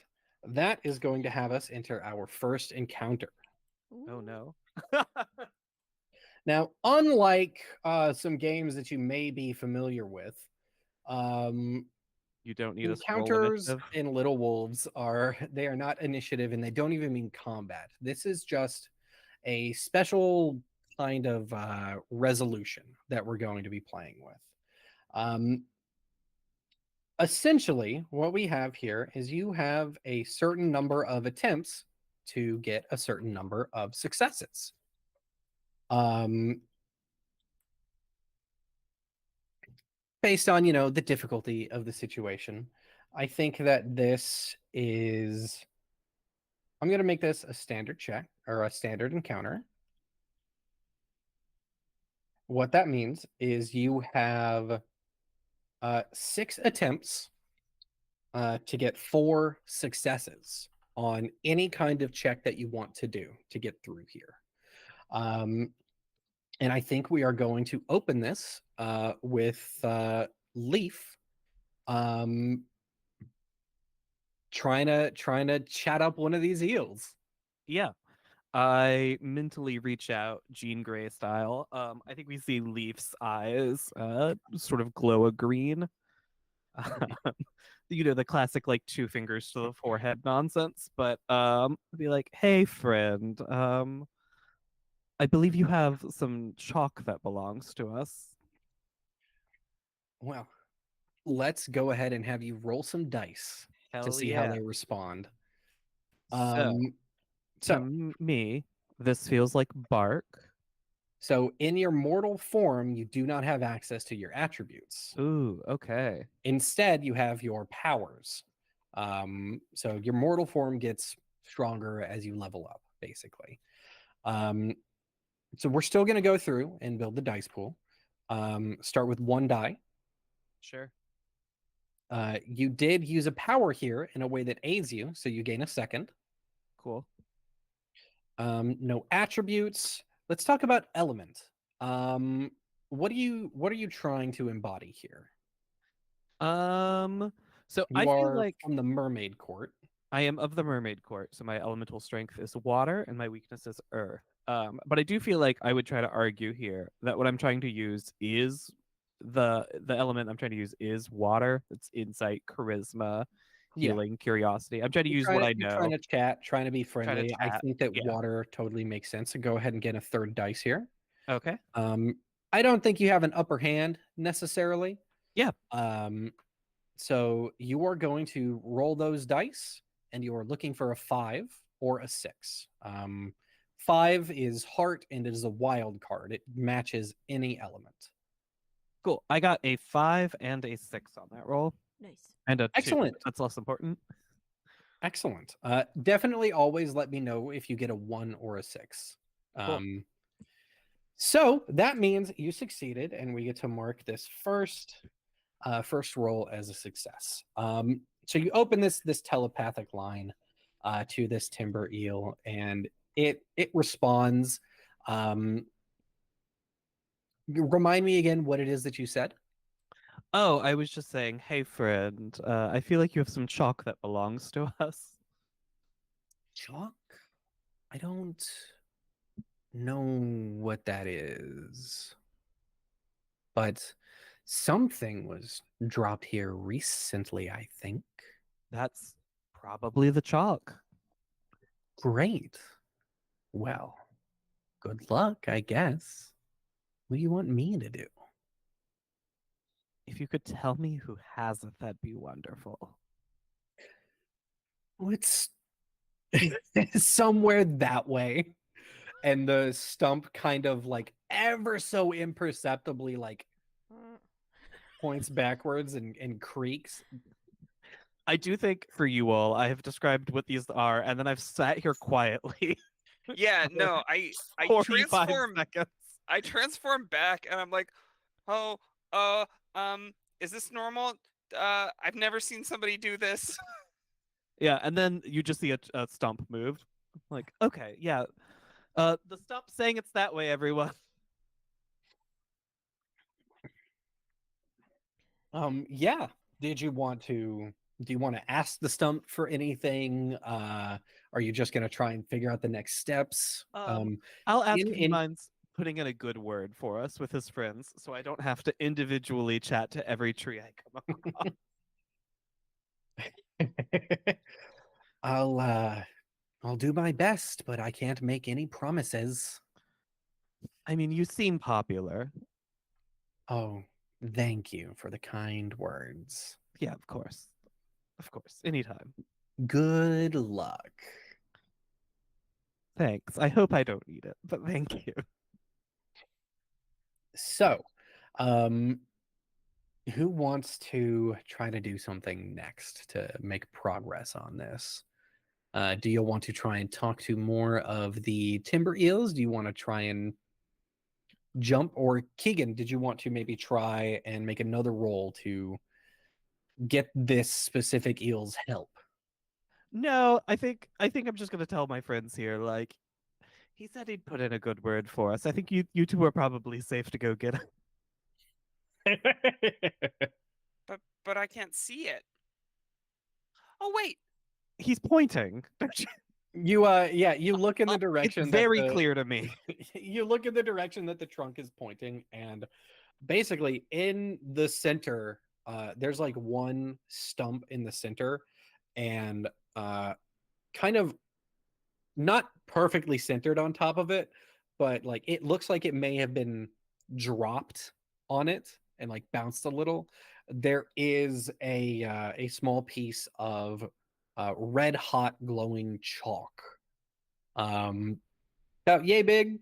that is going to have us enter our first encounter. Oh no. Now, unlike some games that you may be familiar with, You don't need a scroll encounters initiative. in Little Wolves are not initiative, and they don't even mean combat. This is just a special kind of resolution that we're going to be playing with. Essentially, what we have here is you have a certain number of attempts to get a certain number of successes. Based on, the difficulty of the situation, I think that this is, I'm going to make this a standard check or a standard encounter. What that means is you have 6 attempts to get 4 successes on any kind of check that you want to do to get through here. And I think we are going to open this with Leaf trying to chat up one of these eels. Yeah. I mentally reach out Jean Grey style. I think we see Leaf's eyes sort of glow a green. The classic like 2 fingers to the forehead nonsense, but be like, hey friend, I believe you have some chalk that belongs to us. Well, let's go ahead and have you roll some dice to Hell see how yeah. they respond. So, to So, me, this feels like bark. so in your mortal form, you do not have access to your attributes. Ooh, okay. Instead, you have your powers. So your mortal form gets stronger as you level up, basically. So we're still going to go through and build the dice pool. Start with 1 die. Sure. You did use a power here in a way that aids you, so you gain a second. Cool. No attributes. Let's talk about element. What are you trying to embody here? So You I feel are like from the mermaid court. I am of the mermaid court, so my elemental strength is water and my weakness is earth. But I do feel like I would try to argue here that what I'm trying to use is the element I'm trying to use is water. It's insight, charisma, Yeah. healing, curiosity. I'm trying to use what I You're trying know. to chat, trying to be Trying to friendly. I chat. think that Yeah. water totally makes sense. So go ahead and get a third dice here. Okay. I don't think you have an upper hand necessarily. Yeah. So you are going to roll those dice, and you are looking for a 5 or a 6. 5 is heart, and it is a wild card. It matches any element. Cool. I got a 5 and a 6 on that roll. Nice. And a 2. Excellent. That's less important. Excellent. Definitely always let me know if you get a 1 or a 6. Cool. So that means you succeeded, and we get to mark this first roll as a success. So you open this telepathic line to this timber eel, and it responds. Remind me again what it is that you said. Oh, I was just saying, hey friend, I feel like you have some chalk that belongs to us. Chalk? I don't know what that is, but something was dropped here recently, I think. That's probably the chalk. Great. Well, good luck, I guess. What do you want me to do? If you could tell me who has it, that'd be wonderful. It's somewhere that way. And the stump kind of like ever so imperceptibly like points backwards and creaks. I do think for you all, I have described what these are, and then I've sat here quietly. Yeah, for no, I 45 transform seconds. I transform back and I'm like, oh, is this normal? I've never seen somebody do this. Yeah, and then you just see a stump move. Like, okay, yeah. The stump saying it's that way, everyone. Yeah. Do you want to ask the stump for anything? Are you just gonna try and figure out the next steps? I'll ask if he minds putting in a good word for us with his friends, so I don't have to individually chat to every tree I come across. I'll do my best, but I can't make any promises. I mean, you seem popular. Oh, thank you for the kind words. Yeah, of course. Of course. Anytime. Good luck. Thanks. I hope I don't need it, but thank you. So, who wants to try to do something next to make progress on this? Do you want to try and talk to more of the timber eels? Do you want to try and jump? Or Keegan, did you want to maybe try and make another roll to get this specific eel's help? No, I think I'm just gonna tell my friends here, like, he said he'd put in a good word for us. I think you two are probably safe to go get him. But I can't see it. Oh wait. He's pointing. You look in the direction It's very clear to me. You look in the direction that the trunk is pointing, and basically in the center, there's like one stump in the center, and kind of not perfectly centered on top of it, but like it looks like it may have been dropped on it and like bounced a little. There is a small piece of red hot glowing chalk, about yay big,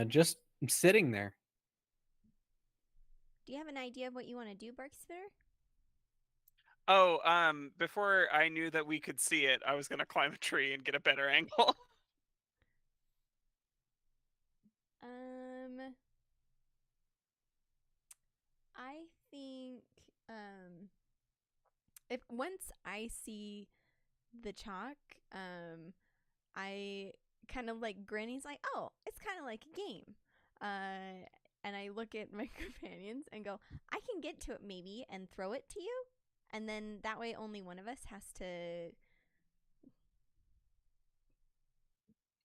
just sitting there. Do you have an idea of what you want to do, Barkspitter? Oh, before I knew that we could see it, I was gonna climb a tree and get a better angle. I think if once I see the chalk, I kind of like grin. He's like, "Oh, it's kind of like a game." And I look at my companions and go, "I can get to it maybe and throw it to you, and then that way only one of us has to."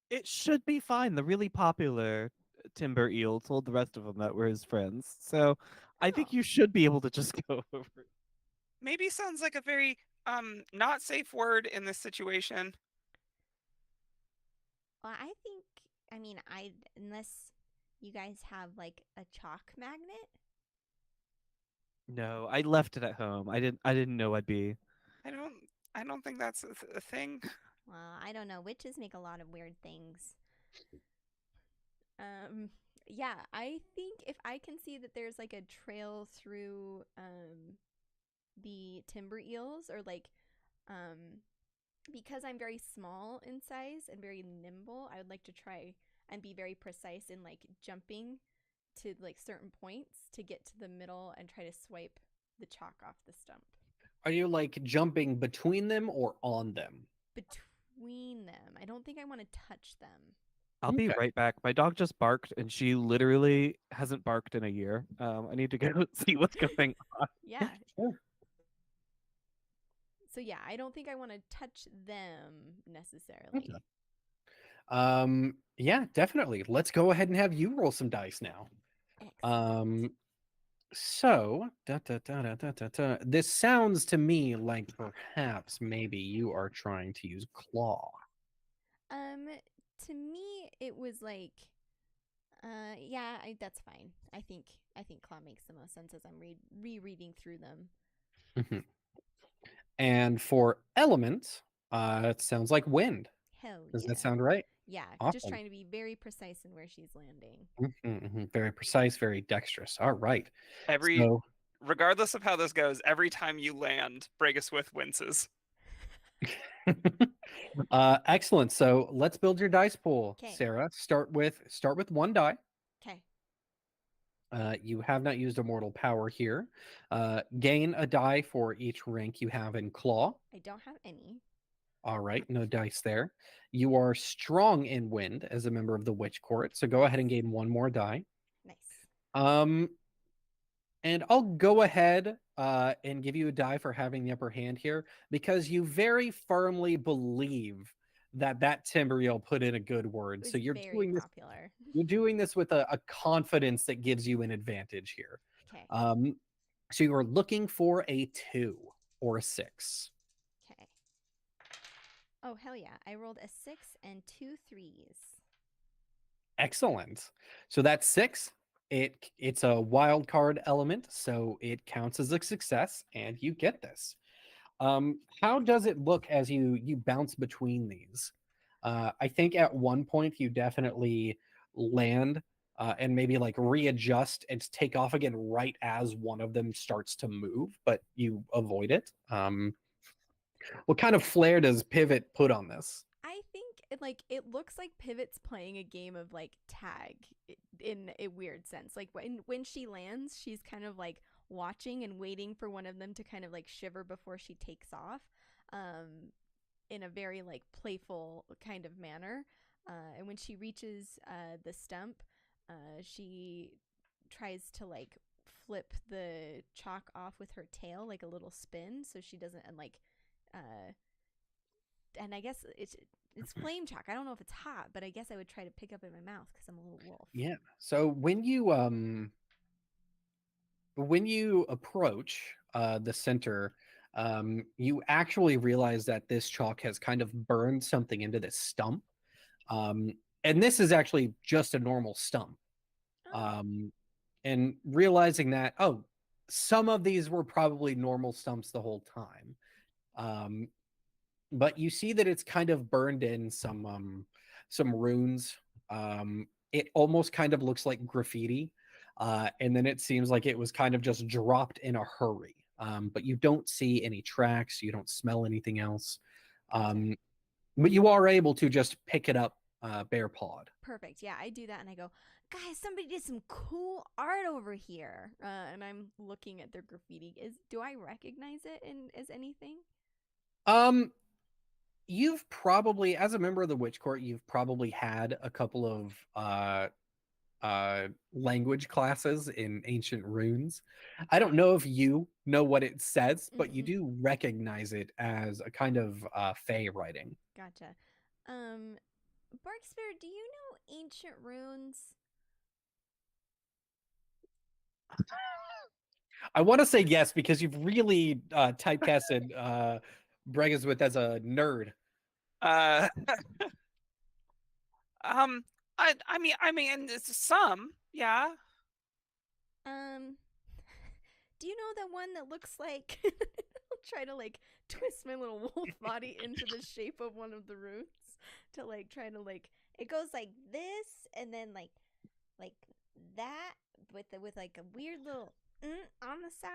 It should be fine. The really popular timber eel told the rest of them that we're his friends. So I think Oh. you should be able to just go over it. Maybe sounds like a very not safe word in this situation. Well, I think. I mean, I unless you guys have like a chalk magnet. No, I left it at home. I didn't know I'd be. I don't think that's a thing. Well, I don't know. Witches make a lot of weird things. Yeah, I think if I can see that there's like a trail through the timber eels, or like because I'm very small in size and very nimble, I would like to try and be very precise in like jumping to like certain points to get to the middle and try to swipe the chalk off the stump. Are you like jumping between them or on them? Between them. I don't think I want to touch them. I'll be Okay. right back. My dog just barked, and she literally hasn't barked in a year. I need to go see what's going on. Yeah. Sure. So yeah, I don't think I want to touch them necessarily. Okay. Yeah, definitely. Let's go ahead and have you roll some dice now. Excellent. So this sounds to me like perhaps maybe you are trying to use claw. To me it was like yeah, that's fine. I think claw makes the most sense as I'm rereading through them. And for element, it sounds like wind. Hell Does yeah. that sound right? Yeah, just Awesome. trying to be very precise in where she's landing. Very precise, very dexterous. All right. Every So regardless of how this goes, every time you land, Bregaswith winces. excellent. So let's build your dice pool, 'Kay. Sarah. Start with one die. Okay. You have not used Immortal Power here. Gain a die for each rank you have in Claw. I don't have any. All right, no dice there. You are strong in Wind as a member of the Witch Court, so go ahead and gain one more die. Nice. And I'll go ahead and give you a die for having the upper hand here because you very firmly believe that timber eel put in a good word. So you're very doing this. popular. You're doing this with a confidence that gives you an advantage here. Okay. So you are looking for a 2 or a 6. Okay. Oh hell yeah! I rolled a 6 and 2 3s. Excellent. So that 6, it's a wild card element, so it counts as a success, and you get this. How does it look as you bounce between these? I think at one point you definitely land and maybe like readjust and take off again right as one of them starts to move, but you avoid it. What kind of flair does Pivot put on this? I think it looks like Pivot's playing a game of like tag in a weird sense. Like when she lands, she's kind of like watching and waiting for one of them to kind of like shiver before she takes off, in a very like playful kind of manner. And when she reaches the stump, she tries to like flip the chalk off with her tail, like a little spin, so she doesn't and I guess it's flame chalk. I don't know if it's hot, but I guess I would try to pick up in my mouth because I'm a little wolf. Yeah. So when you approach the center, you actually realize that this chalk has kind of burned something into this stump. and this is actually just a normal stump. Oh, And realizing that, oh, some of these were probably normal stumps the whole time. But you see that it's kind of burned in some runes. It almost kind of looks like graffiti. And then it seems like it was kind of just dropped in a hurry. But you don't see any tracks, you don't smell anything else. gotcha. But you are able to just pick it up bare pawed. Perfect. Yeah, I do that and I go, guys, somebody did some cool art over here. And I'm looking at their graffiti. Do I recognize it as anything? Um, you've probably, as a member of the Witch Court, you've probably had a couple of language classes in ancient runes. I don't know if you know what it says, but you Mm-mm. do recognize it as a kind of Fey writing. Gotcha. Barkspear, do you know ancient runes? I want to say yes because you've really typecasted Bregaswith as a nerd. Uh, I mean, it's some, yeah. Um, do you know the one that looks like? I'll try to like twist my little wolf body into the shape of one of the runes to like try to like it goes like this and then like that with like a weird little on the side.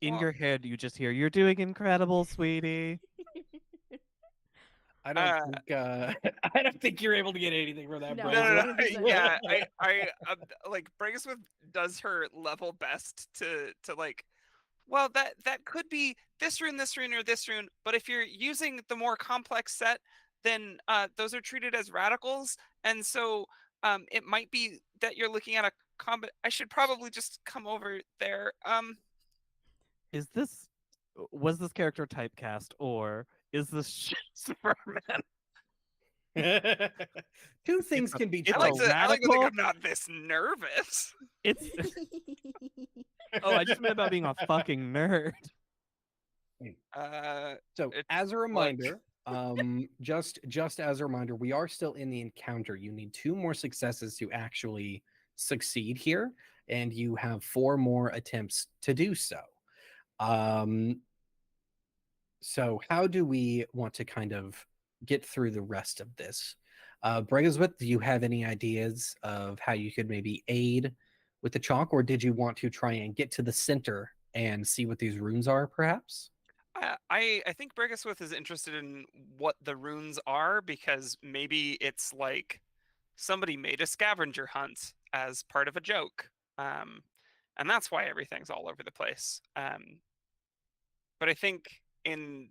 In Well, your head, you just hear, "You're doing incredible, sweetie." I don't uh, think I don't think you're able to get anything from that, No, no, no, no. no, 100% Yeah, not. I like Bregasmith does her level best to like. Well, that could be this rune, or this rune. But if you're using the more complex set, then those are treated as radicals, and so it might be that you're looking at a combat. I should probably just come over there. Is this was this character typecast, or is this just Vermin? Two things a- can be it's true. I like to think radical. I'm not this nervous. It's oh, I just meant about being a fucking nerd. So It's as a like reminder, just as a reminder, we are still in the encounter. You need 2 more successes to actually succeed here, and you have 4 more attempts to do so. Um, so how do we want to kind of get through the rest of this? Bregaswith, do you have any ideas of how you could maybe aid with the chalk, or did you want to try and get to the center and see what these runes are, perhaps? I think Bregasmith is interested in what the runes are because maybe it's like somebody made a scavenger hunt as part of a joke, and that's why everything's all over the place. But I think in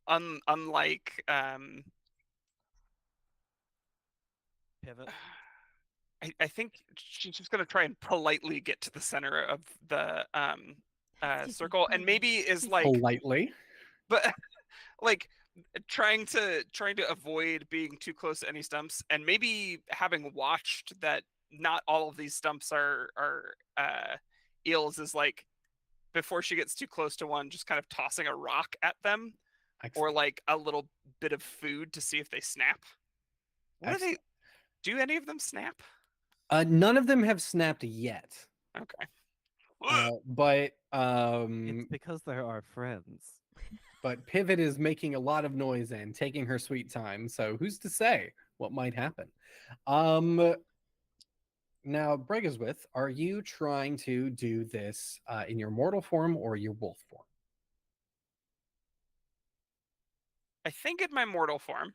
unlike Pivot. I think she's just gonna try and politely get to the center of the Excuse me, circle, and pardon me. maybe is Excuse me. like, Politely. but like trying to avoid being too close to any stumps, and maybe having watched that not all of these stumps are eels is like before she gets too close to one, just kind of tossing a rock at them or Excellent. like a little bit of food to see if they snap. What do they? Excellent. Do any of them snap? None of them have snapped yet. Okay. But It's because they're our friends. but Pivot is making a lot of noise and taking her sweet time. So who's to say what might happen? Now, Bregaswith, are you trying to do this in your mortal form or your wolf form? I think in my mortal form.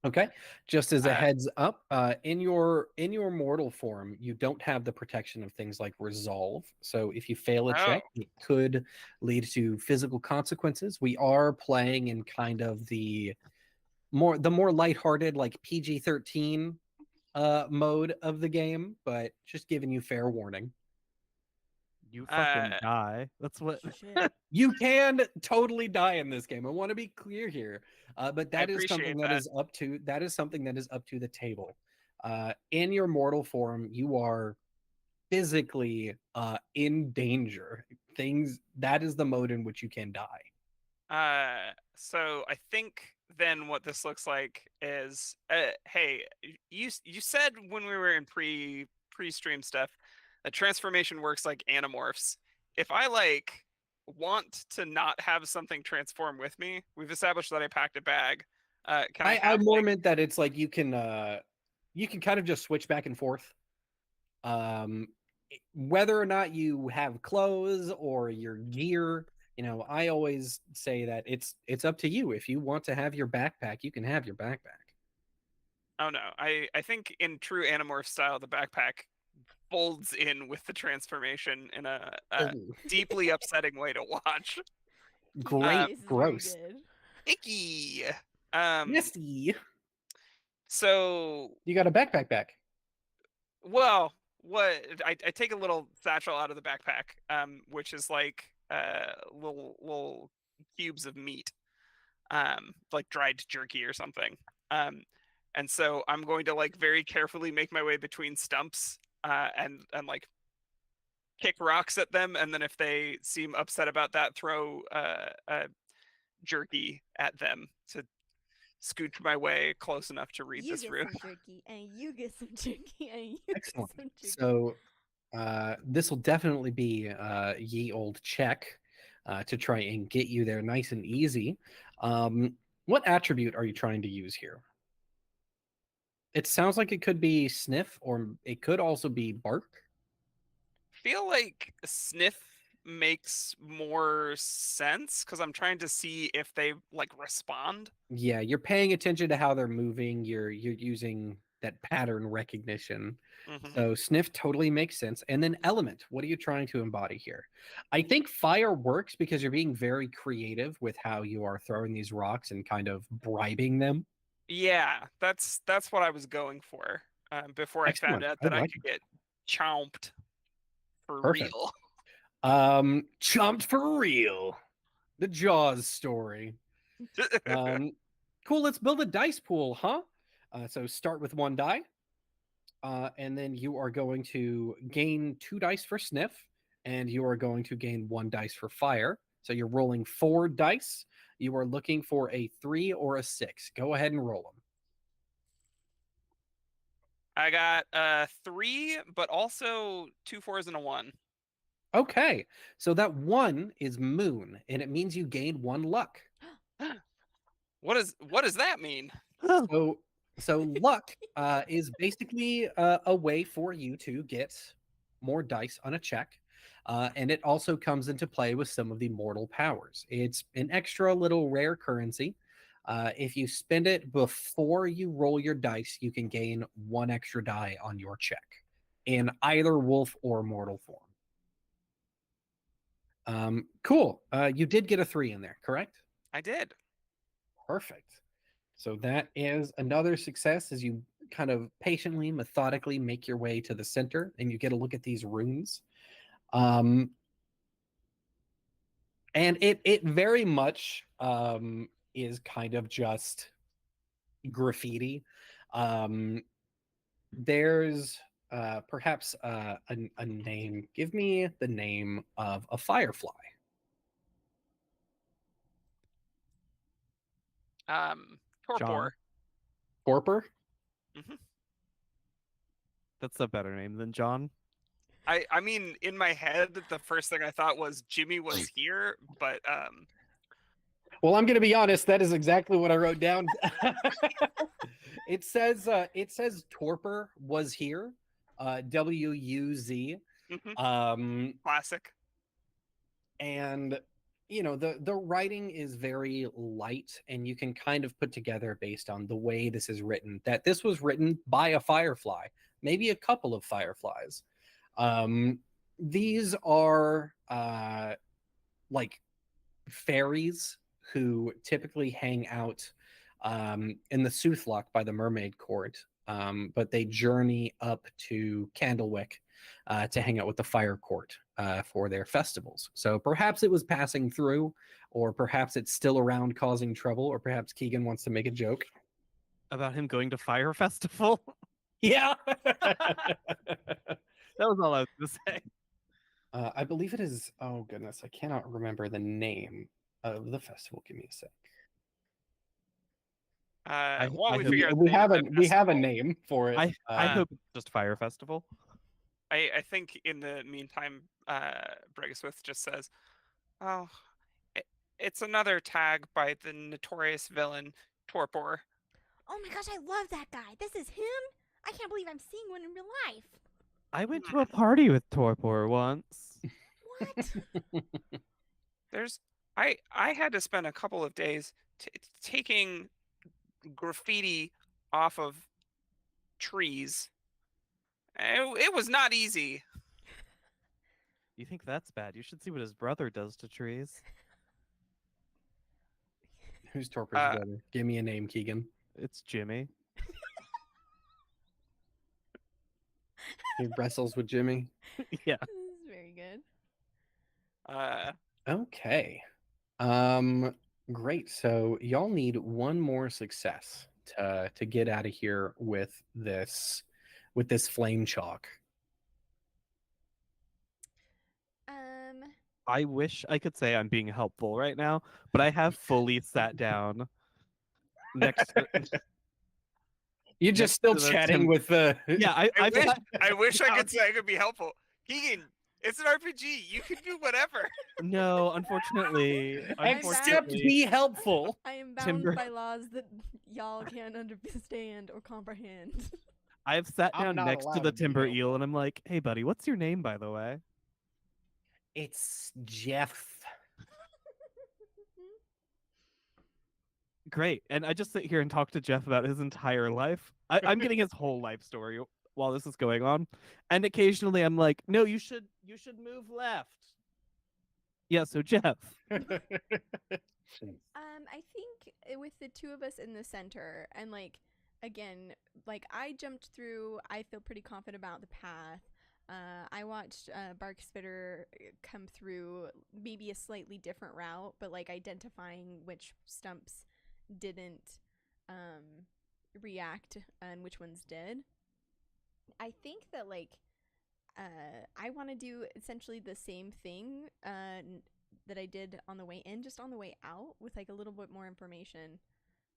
Okay, just as a Uh, heads up, in your mortal form, you don't have the protection of things like resolve. So if you fail a check, Oh. it could lead to physical consequences. We are playing in kind of the more lighthearted, like PG-13 mode of the game, but just giving you fair warning. You fucking Uh, die. That's what. Shit. You can totally die in this game. I want to be clear here, but I that is something appreciate that that. is up to the table. In your mortal form, you are physically in danger. Things that is the mode in which you can die. So I think then what this looks like is, hey, you said when we were in pre-stream stuff that transformation works like animorphs. If I like want to not have something transform with me, we've established that I packed a bag. Can I I have more like meant that it's like you can kind of just switch back and forth. Whether or not you have clothes or your gear, I always say that it's up to you. If you want to have your backpack, you can have your backpack. Oh no, I think in true Animorph style, the backpack folds in with the transformation in a Oh, deeply upsetting way to watch. great, This is very gross. good. Icky. Nasty. So, You got a backpack back. well, what I take a little satchel out of the backpack, which is like little cubes of meat, like dried jerky or something. And so I'm going to like very carefully make my way between stumps, and like kick rocks at them, and then if they seem upset about that, throw jerky at them to scooch my way close enough to read You this get room. some jerky, and you get some jerky, and you Excellent. get some jerky. So this will definitely be ye old check to try and get you there nice and easy. What attribute are you trying to use here? It sounds like it could be sniff, or it could also be bark. Feel like sniff makes more sense because I'm trying to see if they like respond. Yeah, you're paying attention to how they're moving. You're using that pattern recognition. Mhm. So sniff totally makes sense. And then element, what are you trying to embody here? I think fire works because you're being very creative with how you are throwing these rocks and kind of bribing them. Yeah, that's what I was going for, before I found Excellent. out I that I like could it. get chomped for Perfect. real. Chomped for real. The Jaws story. Cool. Let's build a dice pool, huh? So start with 1 die. And then you are going to gain 2 dice for sniff, and you are going to gain 1 dice for fire. So you're rolling 4 dice. You are looking for a 3 or a 6. Go ahead and roll them. I got 3, but also 2 4s and a 1. Okay. So that 1 is moon, and it means you gain 1 luck. What does that mean? So luck is basically a way for you to get more dice on a check. And it also comes into play with some of the mortal powers. It's an extra little rare currency. If you spend it before you roll your dice, you can gain 1 extra die on your check in either wolf or mortal form. Cool. You did get a 3 in there, correct? I did. Perfect. So that is another success as you kind of patiently, methodically make your way to the center and you get a look at these runes. And it very much is kind of just graffiti. There's perhaps a name. Give me the name of a firefly. Torpor. John. Torpor? Mhm. That's a better name than John. I mean, in my head, the first thing I thought was Jimmy was here, but Well, I'm going to be honest. That is exactly what I wrote down. It says Torpor was here, WUZ, mhm, classic. and the writing is very light, and you can kind of put together based on the way this is written that this was written by a firefly, maybe a couple of fireflies. These are like fairies who typically hang out in the Soothlock by the Mermaid Court, but they journey up to Candlewick to hang out with the Fire Court for their festivals. So perhaps it was passing through, or perhaps it's still around causing trouble, or perhaps Keegan wants to make a joke. About him going to Fire Festival? Yeah. That was all I was going to say. I believe it is. Oh, goodness. I cannot remember the name of the festival. Give me a sec. while I we hope- figure out the we name of that we have a festival, name for it. I hope it's just Fire Festival. I think in the meantime, Bregaswith just says, "Oh, it, it's another tag by the notorious villain Torpor." Oh my gosh, I love that guy. This is him? I can't believe I'm seeing one in real life. I went to a party with Torpor once. What? I had to spend a couple of days taking graffiti off of trees. It was not easy. You think that's bad? You should see what his brother does to trees. Who's Torpor's brother? Give me a name, Keegan. It's Jimmy. He wrestles with Jimmy. Yeah. This is very good. Okay. Great. So y'all need one more success to get out of here with this flame chalk. I wish I could say I'm being helpful right now, but I have fully sat down next to You're Next just still to the chatting with the Yeah, I wish I could say I could be helpful. Keegan, it's an RPG. You can do whatever. No, unfortunately. Except Unfortunately, be helpful. I am bound Timber- by laws that y'all can't understand or comprehend. I've sat I'm down not next to allowed the to be timber helpful. eel and I'm like, hey buddy, what's your name by the way? It's Jeff. Great. And I just sit here and talk to Jeff about his entire life. I'm getting his whole life story while this is going on. And occasionally I'm like, no, you should move left. Yeah, so Jeff. I think with the two of us in the center, and like again, like I jumped through. I feel pretty confident about the path. I watched Bark Spitter come through maybe a slightly different route, but like identifying which stumps didn't react and which ones did. I think that like I want to do essentially the same thing that I did on the way in, just on the way out, with like a little bit more information,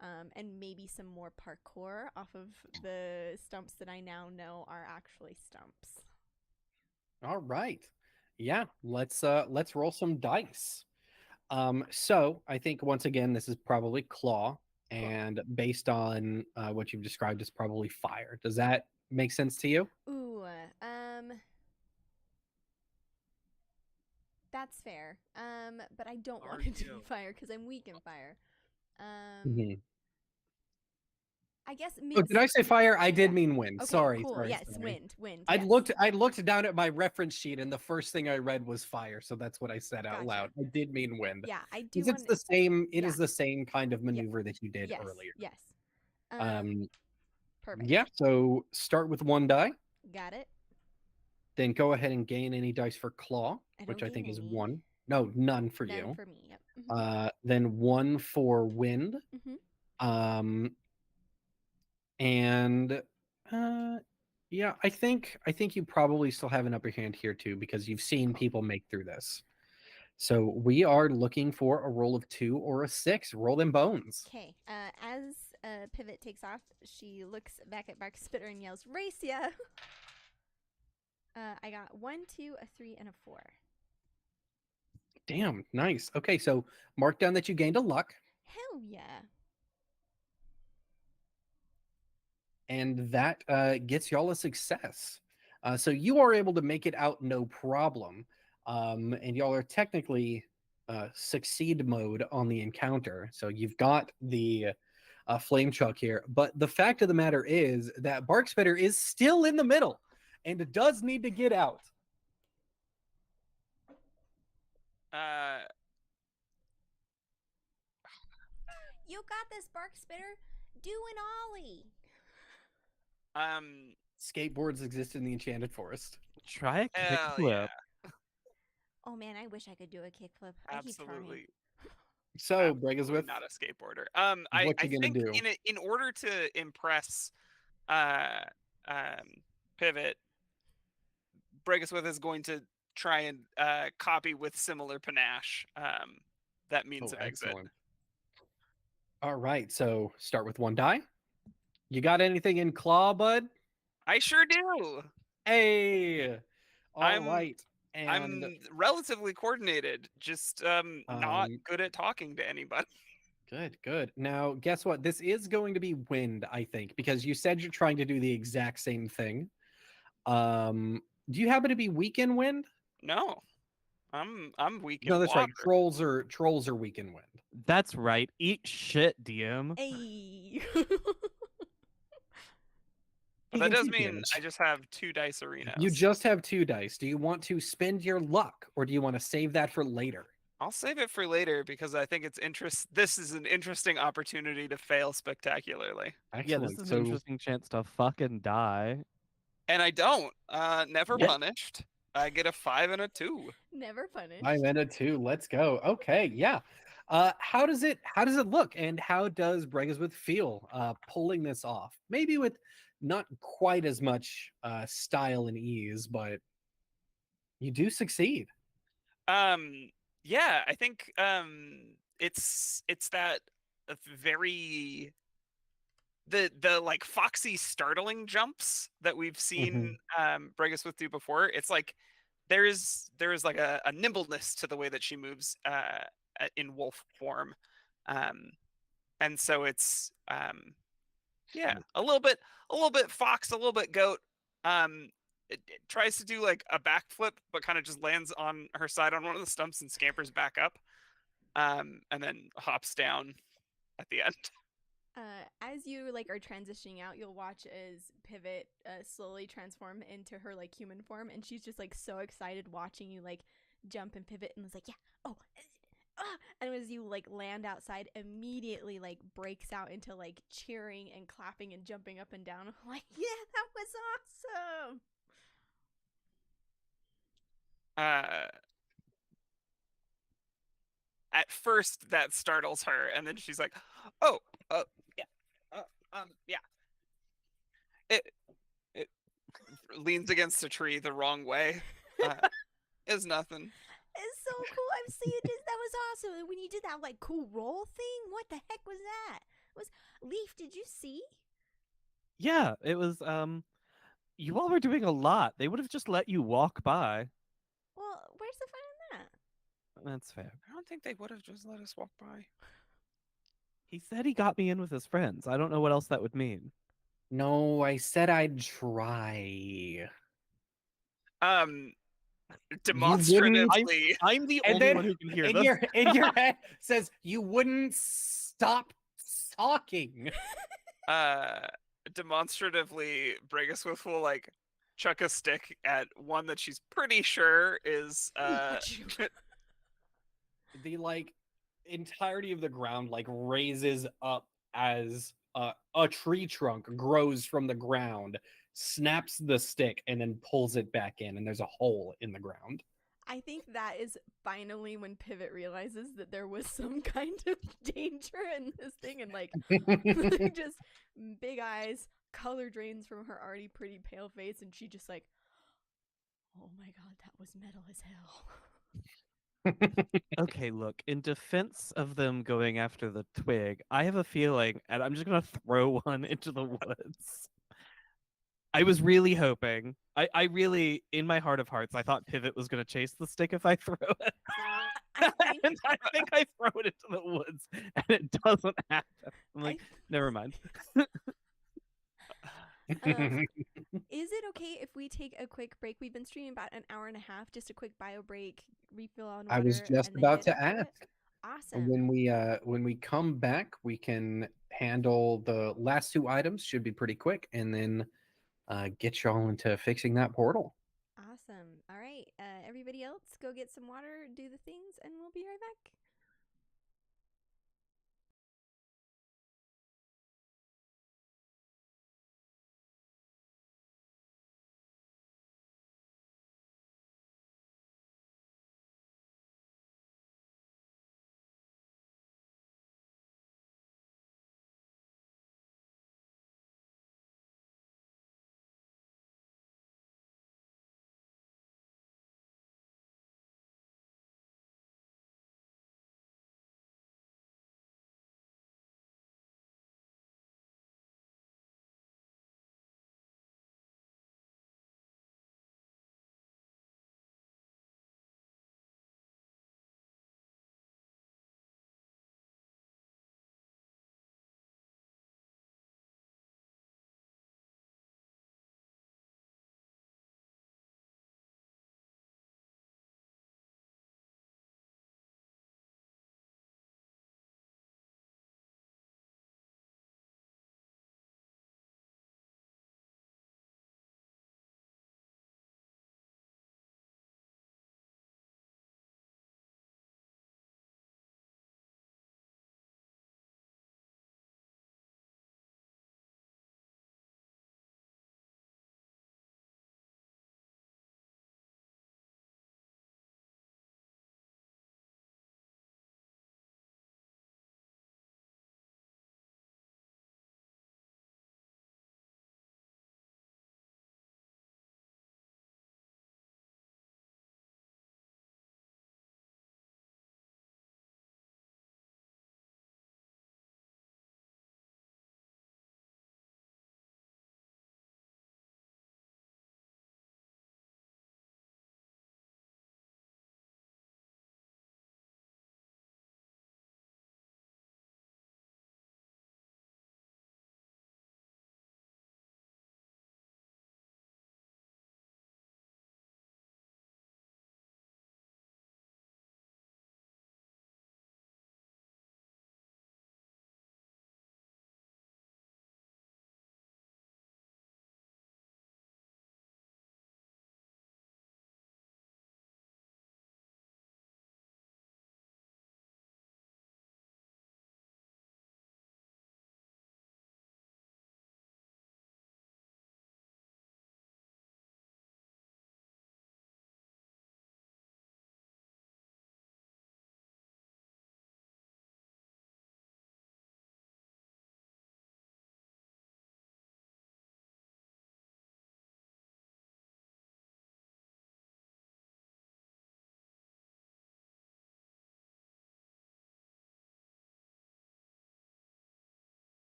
and maybe some more parkour off of the stumps that I now know are actually stumps. All right. Yeah, let's roll some dice. So I think once again this is probably claw, and based on what you've described, it's probably fire. Does that make sense to you? Ooh, that's fair. But I don't want it to be fire because I'm weak in fire. Mhm. I guess Oh, did I say fire? I did Yeah. mean wind. Okay, Sorry. cool. Sorry, Yes, sorry. wind. I yes. looked down at my reference sheet, and the first thing I read was fire, so that's what I said out Gotcha. loud. I did mean wind. Yeah, I do Because want. it's the same. It yeah. is the same kind of maneuver that you did Yes. earlier. Yes. Perfect. Yeah. So start with one die, Got it. then go ahead and gain any dice for claw, I don't which I gain think is any. one. No, none for None you. for me. Yep. Mhm. Then one for wind. Mhm. And yeah, I think you probably still have an upper hand here too, because you've seen people make through this. So we are looking for a roll of 2 or a 6. Roll them bones. Okay. As Pivot takes off, she looks back at Bark Spitter and yells, "Race ya!" I got 1, 2, a 3, and a 4. Damn, nice. Okay, so mark down that you gained a luck, Hell yeah. and that gets y'all a success. So you are able to make it out no problem, and y'all are technically succeed mode on the encounter. So you've got the flame chuck here, but the fact of the matter is that Bark Spitter is still in the middle and does need to get out. You got this, Bark Spitter. Do an ollie. Skateboards exist in the Enchanted Forest. Try a Hell kickflip. yeah. Oh man, I wish I could do a kickflip. I keep trying. Absolutely. So, Absolutely Bregaswith, not a skateboarder. what I you gonna think do? in order to impress Pivot, Bregaswith is going to try and copy with similar panache that means of exit. Excellent. All right, so start with 1 die. You got anything in claw, bud? I sure do. Hey, all I'm right, and I'm relatively coordinated, just not um, good at talking to anybody. good, good. Now, guess what? This is going to be wind, I think, because you said you're trying to do the exact same thing. Do you happen to be weak in wind? No, I'm weak No, in that's right. water. Trolls are weak in wind. That's right. Eat shit, DM. Hey. But He that can does teach mean I you. just have 2 dice You arenas. just have 2 dice. Do you want to spend your luck, or do you want to save that for later? I'll save it for later because I think this is an interesting opportunity to fail spectacularly. Yeah, this Excellent. is an So interesting chance to fucking die. And I don't. Never Yeah. punished. I get a 5 and a 2. Never punished. 5 and a 2. Let's go. Okay, yeah. How does it look, and how does Bregasmith feel pulling this off? Maybe with not quite as much style and ease, but you do succeed. Um, yeah, I think it's that very the like foxy startling jumps that we've seen Bregasmith do before. It's like there is like a nimbleness to the way that she moves in wolf form. Um, and so it's yeah, a little bit fox, a little bit goat. It tries to do like a backflip, but kind of just lands on her side on one of the stumps and scampers back up, and then hops down at the end. As you like are transitioning out, you'll watch as Pivot slowly transform into her like human form, and she's just like so excited watching you like jump and pivot, and was like, "Yeah, oh, and as you like land outside, immediately like breaks out into like cheering and clapping and jumping up and down, like, "Yeah, that was awesome!" Uh, at first, that startles her, and then she's like, "Oh, yeah, yeah." It it leans against a tree the wrong way. Is nothing. It's so cool. I'm seeing this. That was awesome. And when you did that like cool roll thing, what the heck was that? It was Leaf? Did you see? Yeah, it was you all were doing a lot. They would have just let you walk by. Well, where's the fun in that? That's fair. I don't think they would have just let us walk by. He said he got me in with his friends. I don't know what else that would mean. No, I said I'd try. Um, You wouldn't, demonstratively, I'm the and only then one who can hear in this. your head says you wouldn't stop talking. uh, demonstratively, Bregasmith will like chuck a stick at one that she's pretty sure is Achoo. The like entirety of the ground like raises up as a tree trunk grows from the ground, snaps the stick, and then pulls it back in, and there's a hole in the ground. I think that is finally when Pivot realizes that there was some kind of danger in this thing, and like just big eyes, color drains from her already pretty pale face, and she just like, oh my god, that was metal as hell. Okay, look, in defense of them going after the twig, I have a feeling, and I'm just gonna throw one into the woods. I was really hoping. I really, in my heart of hearts, I thought Pivot was gonna chase the stick if I throw it. I think And I think I throw it into the woods, and it doesn't happen. I'm like, never mind. Is it okay if we take a quick break? We've been streaming about an hour and a half, just a quick bio break, refill on water. I was just and then about get to into it? ask. Awesome. When we come back, we can handle the last 2 items. Should be pretty quick, and then get y'all into fixing that portal. Awesome. All right. Everybody else, go get some water, do the things, and we'll be right back.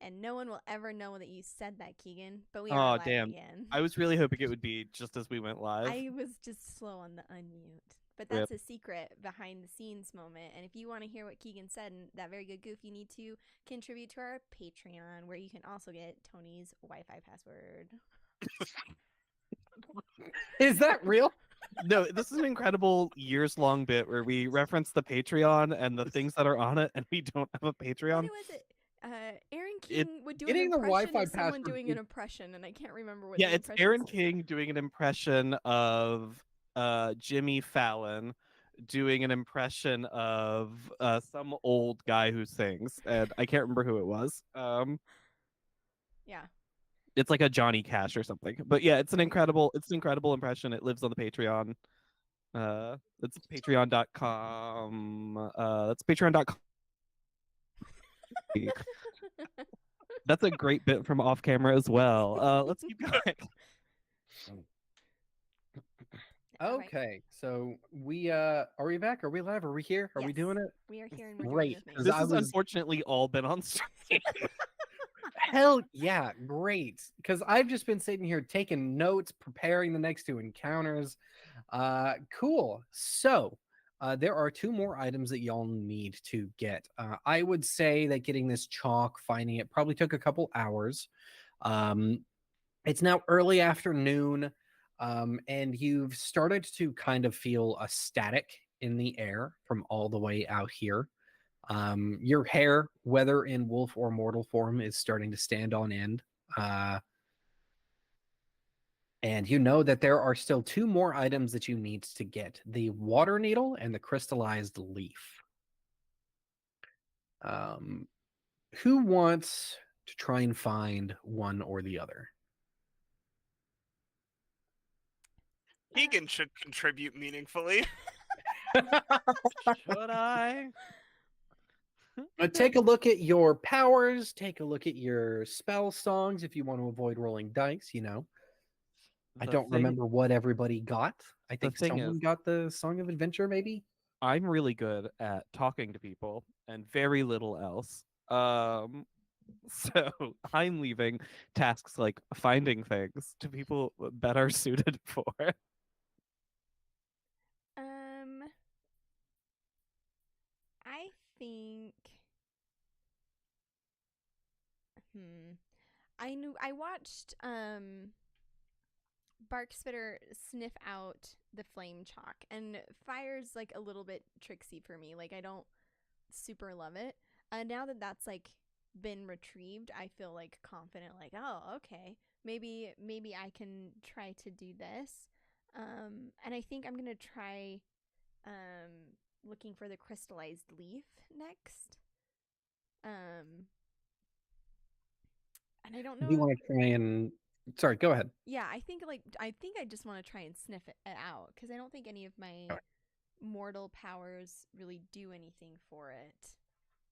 and no one will ever know that you said that, Keegan. But we Oh, are live damn. again. I was really hoping it would be just as we went live. I was just slow on the unmute. But Rip. that's a secret behind the scenes moment. And if you want to hear what Keegan said in that very good goof, you need to contribute to our Patreon, where you can also get Tony's Wi-Fi password. Is that real? No, this is an incredible years-long bit where we reference the Patreon and the things that are on it, and we don't have a Patreon. What was it? Aaron King would do an getting the impression Wi-Fi of someone password doing is- an impression, and I can't remember what. Yeah, the it's impression Aaron was. King doing an impression of Jimmy Fallon doing an impression of some old guy who sings, and I can't remember who it was. Yeah. It's like a Johnny Cash or something. But yeah, it's an incredible impression. It lives on the Patreon. It's patreon.com. That's patreon.com. That's a great bit from off camera as well. Let's keep going. Alright. Okay, so we are we back? Are we live? Are we here? Are we Yes, doing it? We are here and we're Great, doing the 'cause thing. This I has was- unfortunately all been on stream. Hell yeah, great. Because I've just been sitting here taking notes, preparing the next two encounters. Cool. So there are two more items that y'all need to get. I would say that getting this chalk, finding it, probably took a couple hours. It's now early afternoon, and you've started to kind of feel a static in the air from all the way out here. Your hair, whether in wolf or mortal form, is starting to stand on end. And you know that there are still two more items that you need to get: the water needle and the crystallized leaf. Who wants to try and find one or the other? Keegan should contribute meaningfully. Should I? Take a look at your powers, take a look at your spell songs if you want to avoid rolling dice, you know. I don't remember what everybody got. I think thing someone is- got the Song of Adventure, maybe? I'm really good at talking to people and very little else. So I'm leaving tasks like finding things to people better suited for it. I think. I watched Barkspitter sniff out the flame chalk, and fire's like a little bit tricksy for me. Like I don't super love it. Now that that's like been retrieved, I feel like confident. Like, oh, okay, maybe I can try to do this. And I think I'm gonna try looking for the crystallized leaf next. And I don't know. You want to try and... Sorry, go ahead. Yeah, I think I just want to try and sniff it out because I don't think any of my mortal powers really do anything for it.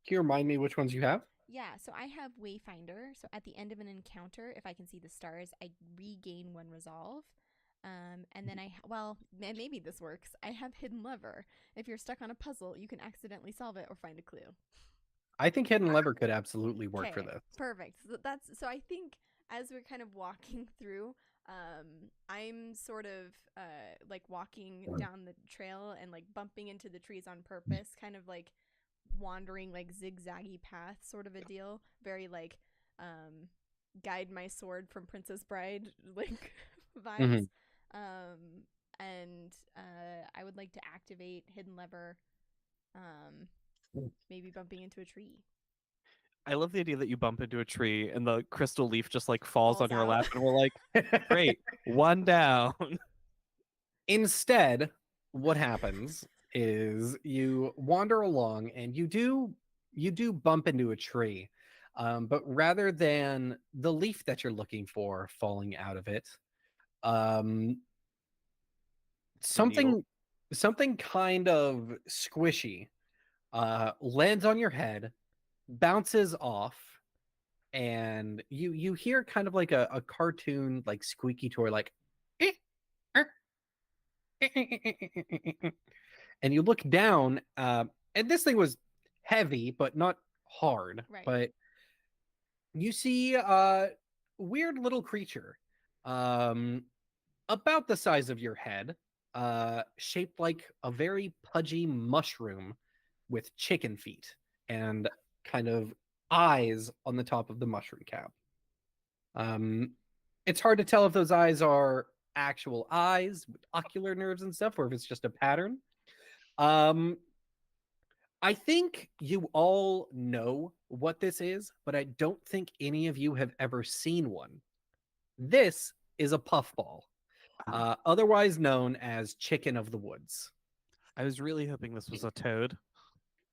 Can you remind me which ones you have? Yeah, so I have Wayfinder. So at the end of an encounter, if I can see the stars, I regain one resolve. And then maybe this works. I have Hidden Lever. If you're stuck on a puzzle, you can accidentally solve it or find a clue. I think Hidden Lever could absolutely work for Okay, this. perfect. So I think as we're kind of walking through, I'm sort of like walking down the trail and like bumping into the trees on purpose, kind of like wandering like zigzaggy path sort of a deal. Very like guide my sword from Princess Bride like vibes. And I would like to activate Hidden Lever, maybe bumping into a tree. I love the idea that you bump into a tree and the crystal leaf just like falls on Falls your out. lap, and we're like, great, one down. Instead, what happens is you wander along and you do bump into a tree. But rather than the leaf that you're looking for falling out of it, something kind of squishy lands on your head, bounces off, and you hear kind of like a cartoon like squeaky toy, like and you look down, and this thing was heavy but not hard. Right. But you see a weird little creature, about the size of your head, shaped like a very pudgy mushroom with chicken feet and kind of eyes on the top of the mushroom cap. Um, it's hard to tell if those eyes are actual eyes with ocular nerves and stuff, or if it's just a pattern. Um, I think you all know what this is, but I don't think any of you have ever seen one. This is a puffball, otherwise known as chicken of the woods. I was really hoping this was a toad.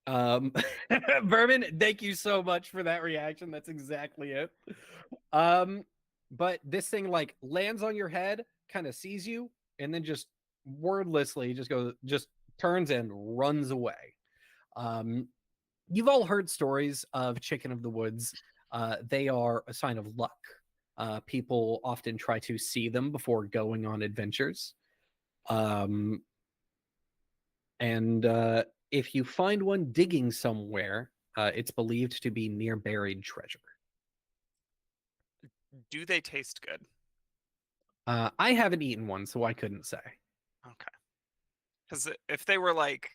Um, Vermin, thank you so much for that reaction. That's exactly it. But this thing like lands on your head, kind of sees you, and then just wordlessly just turns and runs away. You've all heard stories of chicken of the woods. They are a sign of luck. People often try to see them before going on adventures. And if you find one digging somewhere, it's believed to be near buried treasure. Do they taste good? I haven't eaten one, so I couldn't say. Okay. Because if they were like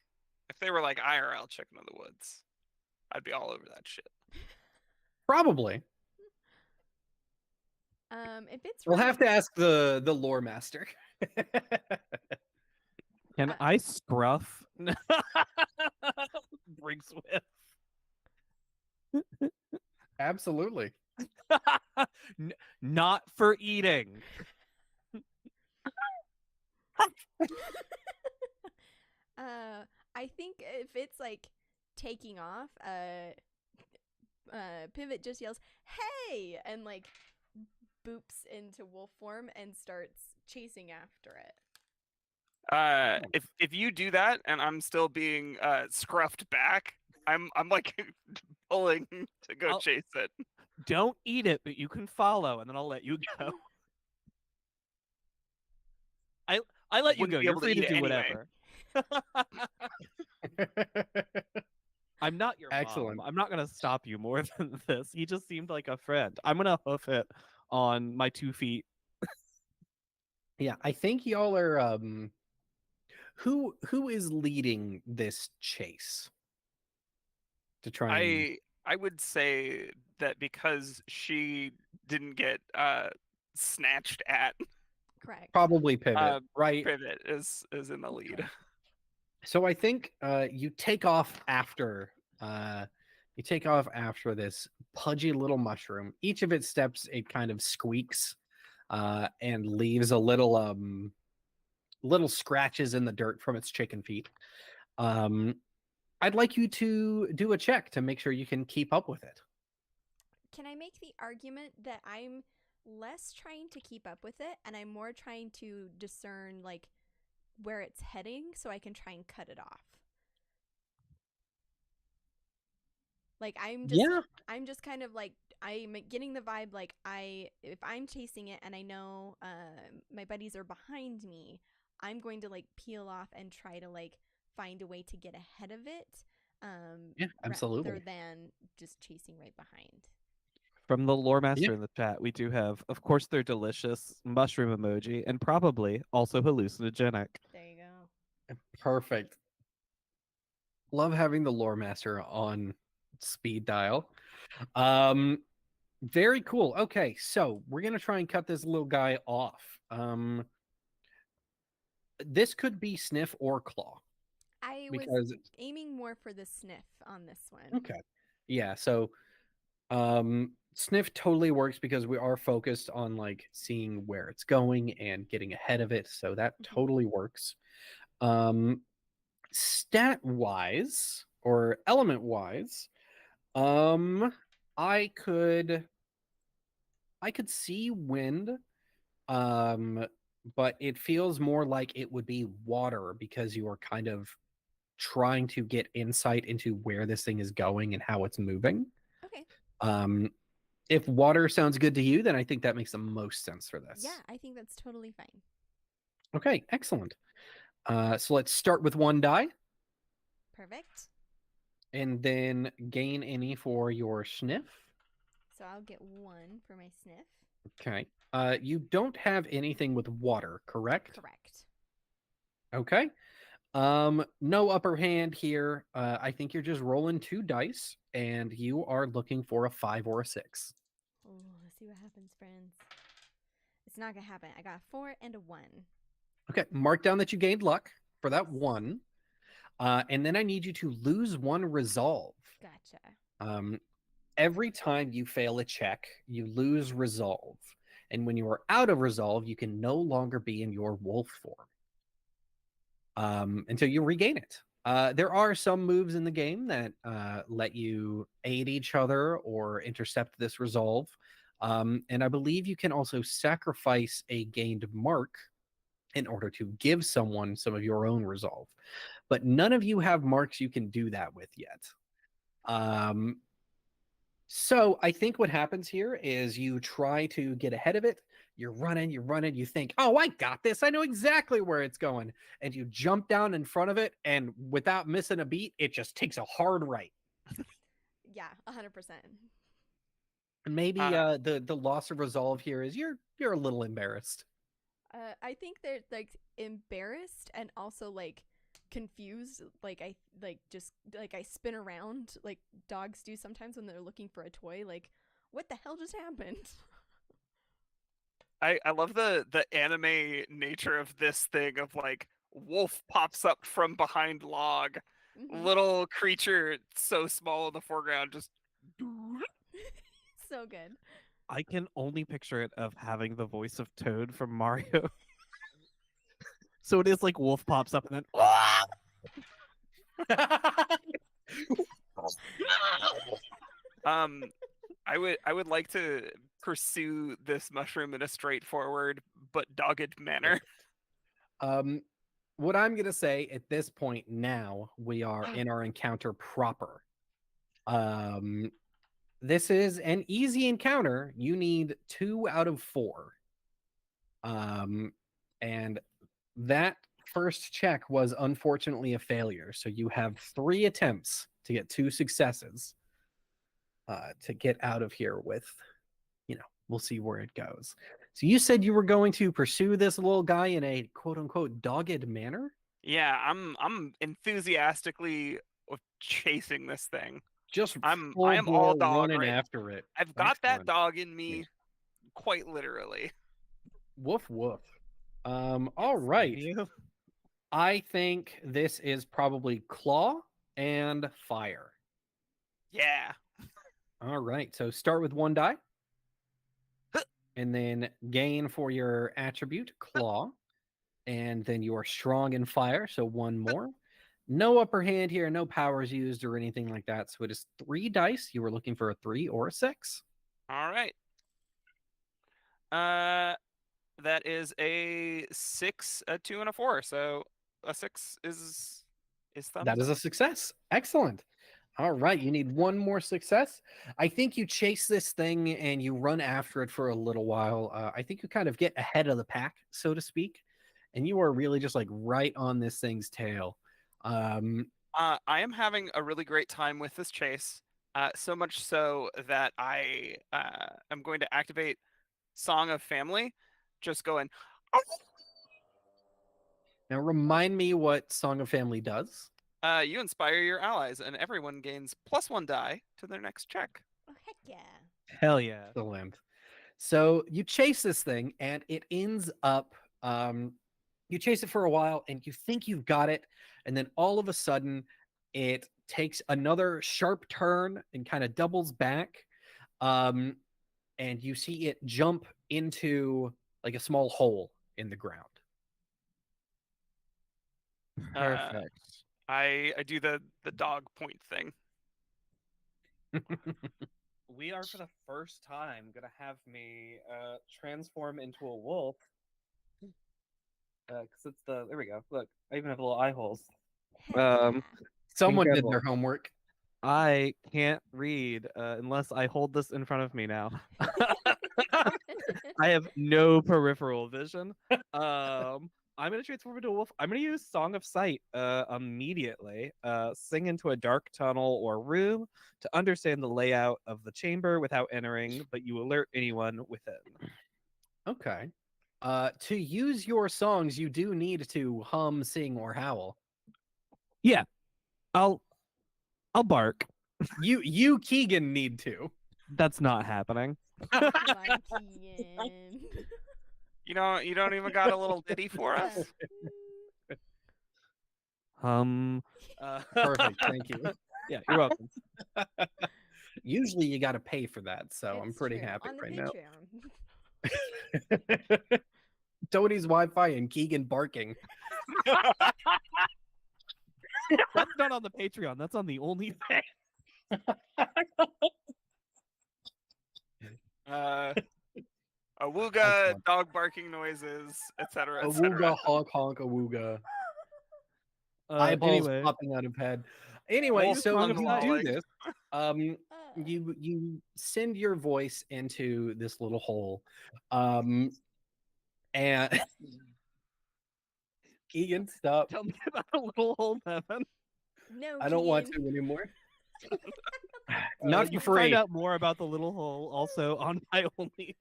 IRL chicken of the woods, I'd be all over that shit. Probably. If it's We'll from have to ask the lore master. Can I scruff? Bring Swift. Absolutely. Not for eating. I think if it's like taking off, Pivot just yells, "Hey!" and like boops into wolf form and starts chasing after it. If you do that and I'm still being scruffed back, I'm like pulling to go chase it. Don't eat it, but you can follow, and then I'll let you go. I let you Wouldn't go. be You're able to free to eat do it anyway. whatever. I'm not your Excellent. mom. I'm not gonna stop you more than this. He just seemed like a friend. I'm gonna hoof it on my 2 feet. Yeah, I think y'all are who is leading this chase to try and I would say that because she didn't get snatched at, Correct. probably Pivot, right? Pivot is in the lead. So I think you take off after this pudgy little mushroom. Each of its steps, it kind of squeaks and leaves a little scratches in the dirt from its chicken feet. I'd like you to do a check to make sure you can keep up with it. Can I make the argument that I'm less trying to keep up with it and I'm more trying to discern like where it's heading so I can try and cut it off? Like I'm just kind of like I'm getting the vibe like if I'm chasing it and I know my buddies are behind me, I'm going to like peel off and try to like find a way to get ahead of it. Yeah, absolutely. Rather than just chasing right behind. From the lore master in the chat, we do have, of course, they're delicious mushroom emoji, and probably also hallucinogenic. There you go. Perfect. Love having the lore master on speed dial. Very cool. Okay, so we're gonna try and cut this little guy off. This could be sniff or claw. I because was aiming more for the sniff on this one. Okay. Yeah, so sniff totally works because we are focused on like seeing where it's going and getting ahead of it, so that totally works. Stat wise or element wise, I could see wind, but it feels more like it would be water because you are kind of trying to get insight into where this thing is going and how it's moving. Okay. If water sounds good to you, then I think that makes the most sense for this. Yeah, I think that's totally fine. Okay, excellent. So let's start with 1 die. Perfect. And then gain any for your sniff. So I'll get 1 for my sniff. Okay. You don't have anything with water, correct? Correct. Okay. No upper hand here. I think you're just rolling 2 dice, and you are looking for a 5 or a 6. Oh, let's see what happens, friends. It's not gonna happen. I got a 4 and a 1. Okay, mark down that you gained luck for that 1. And then I need you to lose 1 resolve. Gotcha. Every time you fail a check, you lose resolve. And when you are out of resolve, you can no longer be in your wolf form until you regain it. There are some moves in the game that let you aid each other or intercept this resolve. And I believe you can also sacrifice a gained mark in order to give someone some of your own resolve. But none of you have marks you can do that with yet. So I think what happens here is you try to get ahead of it. You're running, you think, oh, I got this. I know exactly where it's going. And you jump down in front of it, and without missing a beat, it just takes a hard right. Yeah, 100%. And maybe the loss of resolve here is you're a little embarrassed. I think they're like embarrassed and also like confused. I spin around like dogs do sometimes when they're looking for a toy. Like, what the hell just happened? I love the anime nature of this thing of like wolf pops up from behind log, little creature so small in the foreground just So good. I can only picture it of having the voice of Toad from Mario. So it is like wolf pops up and then I would like to pursue this mushroom in a straightforward but dogged manner. What I'm gonna say at this point now, we are in our encounter proper. This is an easy encounter. You need 2 out of 4. And that first check was unfortunately a failure. So you have 3 attempts to get 2 successes to get out of here with, we'll see where it goes. So you said you were going to pursue this little guy in a quote unquote dogged manner? Yeah, I'm enthusiastically chasing this thing. Just I am all dog running right. after it. I've got that Excellent. dog in me, quite literally. Woof woof. All right. I think this is probably claw and fire. Yeah. All right. So start with 1 die. And then gain for your attribute, claw. And then you are strong in fire, so 1 more. No upper hand here, no powers used or anything like that. So it is 3 dice. You were looking for a 3 or a 6. All right. That is a 6, a 2, and a 4. So a 6 is thumbs That is a success. Excellent. All right, you need 1 more success. I think you chase this thing and you run after it for a little while. I think you kind of get ahead of the pack, so to speak, and you are really just like right on this thing's tail. I am having a really great time with this chase, so much so that I am going to activate Song of Family, just going. Now remind me what Song of Family does. You inspire your allies, and everyone gains +1 die to their next check. Oh, heck yeah. hell yeah. Excellent. So you chase this thing, and it ends up. You chase it for a while, and you think you've got it, and then all of a sudden, it takes another sharp turn and kind of doubles back, and you see it jump into like a small hole in the ground. Perfect. I do the dog point thing. We are for the first time gonna have me transform into a wolf. Because it's there we go. Look, I even have little eye holes. Someone Incredible. did their homework. I can't read unless I hold this in front of me now. I have no peripheral vision. I'm gonna transform into a wolf. I'm gonna use Song of Sight immediately. Sing into a dark tunnel or room to understand the layout of the chamber without entering, but you alert anyone within. Okay. To use your songs, you do need to hum, sing, or howl. Yeah, I'll bark. You Keegan need to. That's not happening. Come on, Keegan. You don't even got a little ditty for us? Perfect. Thank you. Yeah, you're welcome. Usually you got to pay for that, so I'm It's pretty true. happy On the right Patreon. now. Tony's Wi-Fi and Keegan barking. That's not on the Patreon. That's on the OnlyFans. Awooga, Excellent. dog barking noises, etc. Awooga, honk, honk, awooga. Eyeballs Anyway, popping out of head. Anyway, Wolf so tongue you do lolling. this. You send your voice into this little hole, and Keegan, stop. tell me about a little hole, Nevyn. No, I don't want Keegan. to anymore. You Not can for free. find out more about the little hole also on my Only.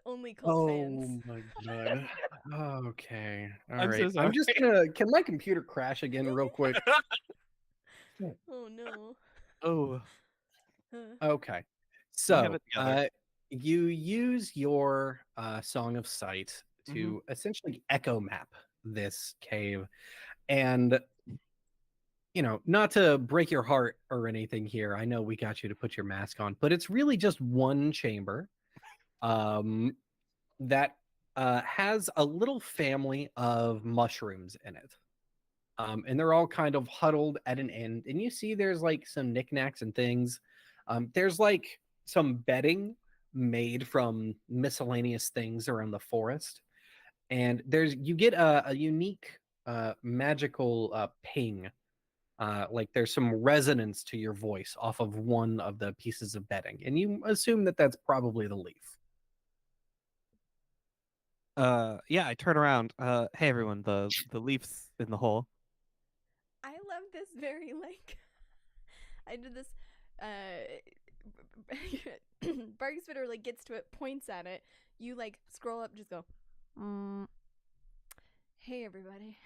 Only cult fans. Oh my god. Okay. All I'm right. so I'm sorry. just gonna. Can my computer crash again real quick? Oh no. Oh, Okay. have So, it together. you use your Song of Sight to essentially echo map this cave, and not to break your heart or anything here. I know we got you to put your mask on, but it's really just one chamber that has a little family of mushrooms in it. And they're all kind of huddled at an end. And you see there's like some knickknacks and things. There's like some bedding made from miscellaneous things around the forest. And you get a unique magical ping. Like there's some resonance to your voice off of one of the pieces of bedding. And you assume that that's probably the leaf. Yeah, I turn around. Hey everyone, the leaf's in the hole. I love this very I did this Bark Spitter like gets to it, points at it, you like scroll up, just go hey everybody.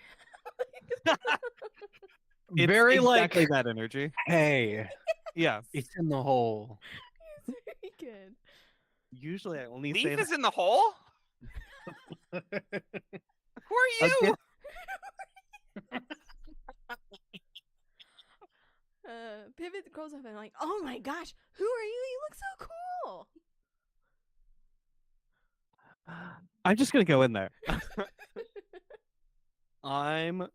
It's Very exactly like, that energy. hey, Yeah. it's in the hole. It's very good. Usually I only say Leaf that. is in the hole? Who are you? Okay. Pivot scrolls up and like, oh my gosh, who are you? You look so cool. I'm just gonna go in there. I'm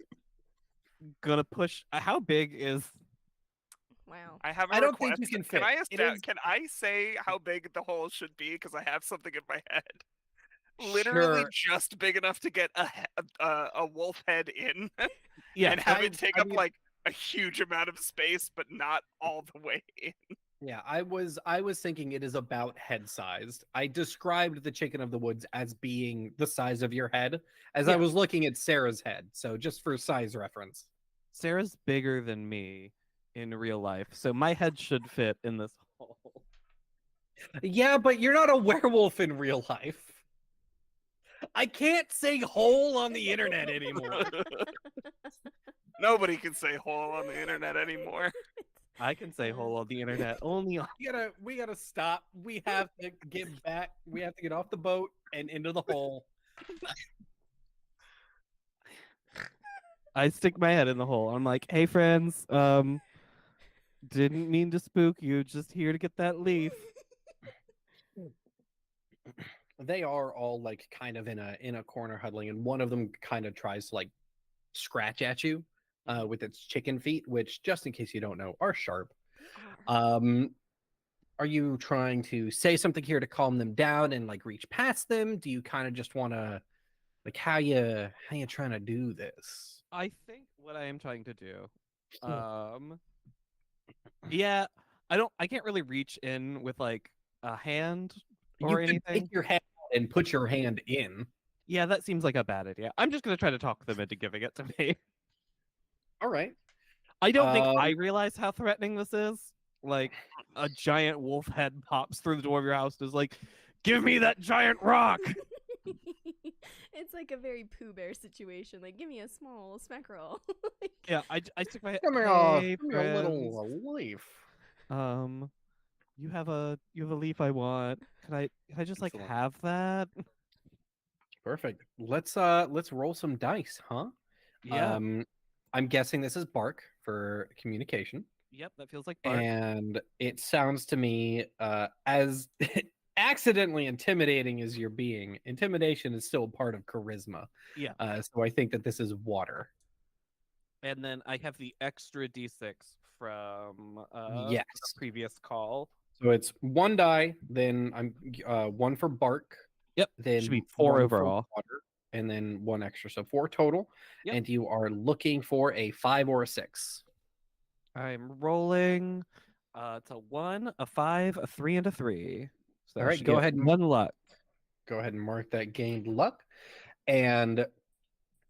gonna push. How big is? Wow. I have a I don't request. think you can Can fit. I It is- can I say how big the hole should be? Because I have something in my head. Literally Sure. just big enough to get a wolf head in, Yeah. and have I it take I up mean- like a huge amount of space, but not all the way in. Yeah, I was thinking it is about head sized. I described the chicken of the woods as being the size of your head as I Yeah. was looking at Sarah's head. So just for size reference. Sarah's bigger than me in real life, so my head should fit in this hole. Yeah, but you're not a werewolf in real life. I can't say hole on the internet anymore. Nobody can say hole on the internet anymore. I can say hole on the internet only on. We gotta stop. We have to get back. We have to get off the boat and into the hole. I stick my head in the hole. I'm like, hey friends, didn't mean to spook you. Just here to get that leaf. They are all like kind of in a corner huddling, and one of them kind of tries to like scratch at you with its chicken feet, which, just in case you don't know, are sharp. Are you trying to say something here to calm them down and like reach past them? Do you kind of just want to like how you trying to do this? I think what I am trying to do, yeah, I can't really reach in with like a hand or You could anything. take your hand and put your hand in. Yeah, that seems like a bad idea. I'm just gonna try to talk them into giving it to me. All right. I don't think I Um, realize how threatening this is. Like a giant wolf head pops through the door of your house and is like, "Give me that giant rock." It's like a very Pooh Bear situation. Like, give me a small smackerel. Like, Yeah, I stick my head. Give me Hey, give me a friends. little leaf. You have a leaf I want. Can I just like Excellent. have that? Perfect. Let's roll some dice, huh? Yeah. I'm guessing this is bark for communication. Yep, that feels like bark. And it sounds to me as accidentally intimidating as you're being, intimidation is still part of charisma. Yeah. So I think that this is water. And then I have the extra d6 from Yes. the previous call. So it's one die, then I'm one for bark. Yep. Then Should be 4 one for overall. water, and then one extra. So 4 total. Yep. And you are looking for a 5 or a 6. I'm rolling. It's a 1, a 5, a 3, and a 3. So All I right, should go get ahead and 1 luck. go ahead and mark that gained luck. And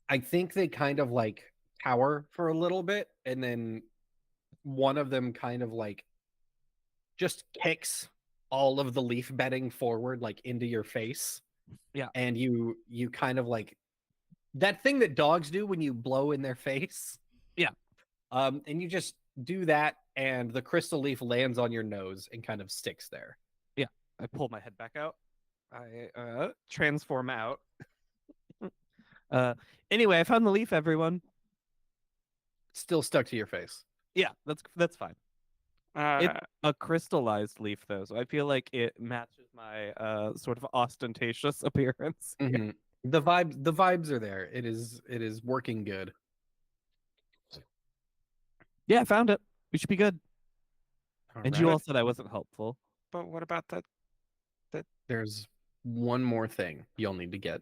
I think they kind of like cower for a little bit, and then one of them kind of like just kicks all of the leaf bedding forward, like into your face. Yeah. And you kind of like that thing that dogs do when you blow in their face. Yeah. And you just do that, and the crystal leaf lands on your nose and kind of sticks there. Yeah. I pull my head back out. I transform out. Anyway, I found the leaf, everyone. Still stuck to your face. Yeah, that's fine. Uh, It's a crystallized leaf, though, so I feel like it matches my sort of ostentatious appearance. Mhm. The vibes are there. It is working good. Yeah, I found it. We should be good. And you right. all said I wasn't helpful. but what about that? There's one more thing you'll need to get.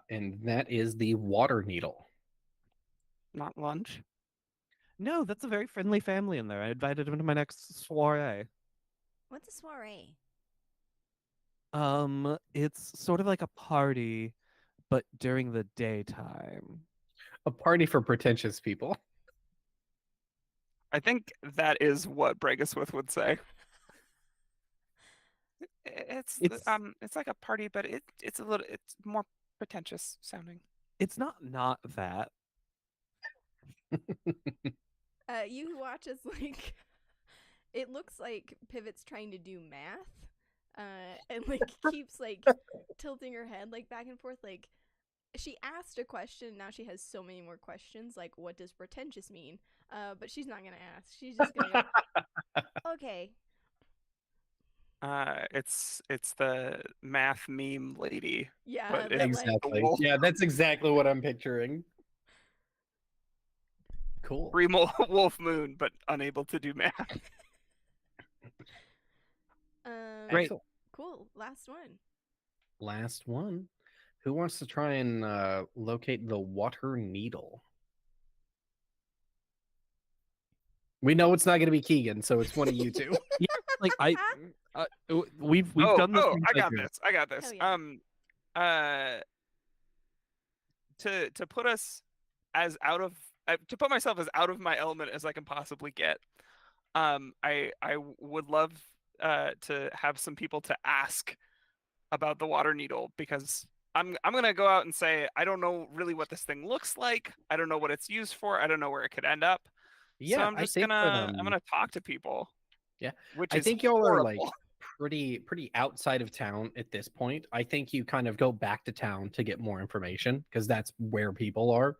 And that is the water needle. Not lunch. No, that's a very friendly family in there. I invited them to my next soiree. what's a soiree? It's sort of like a party, but during the daytime. A party for pretentious people. I think that is what Bregaswith would say. It's It's like a party, but it's more pretentious sounding. it's not that. You who watch as like it looks like Pivot's trying to do math. And like keeps like tilting her head like back and forth. Like she asked a question, now she has so many more questions. Like, what does pretentious mean? But she's not gonna ask. She's just gonna go, okay. It's the math meme lady. Yeah, But but it's like Exactly. wolf. Yeah, that's exactly what I'm picturing. Cool. Wolf Moon, but unable to do math. Great. Excellent. Cool. Last one. Last one. Who wants to try and locate the water needle? We know it's not going to be Keegan, so it's one of you two. Like we've done this. I got this. I got this. Hell To put us as out of to put myself as out of my element as I can possibly get. I would love to have some people to ask about the water needle, because I'm gonna go out and say I don't know really what this thing looks like. I don't know what it's used for. I don't know where it could end up. Yeah, so I'm just I'm gonna talk to people. Yeah, which I is think y'all are like horrible. pretty outside of town at this point. I think you kind of go back to town to get more information because that's where people are.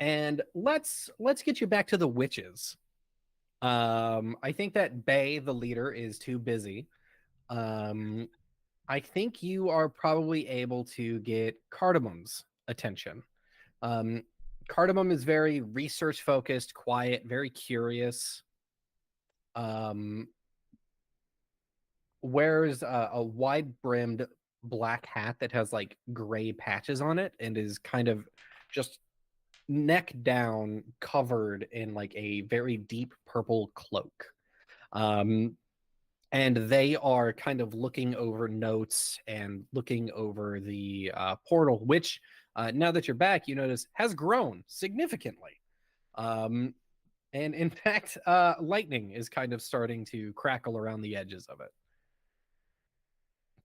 And let's get you back to the witches. I think that Bay, the leader, is too busy. I think you are probably able to get Cardamom's attention. Cardamom is very research focused, quiet, very curious. Wears a wide brimmed black hat that has like gray patches on it and is kind of just neck down covered in like a very deep purple cloak. and they are kind of looking over notes and looking over the portal, which now that you're back, you notice has grown significantly. And in fact, lightning is kind of starting to crackle around the edges of it.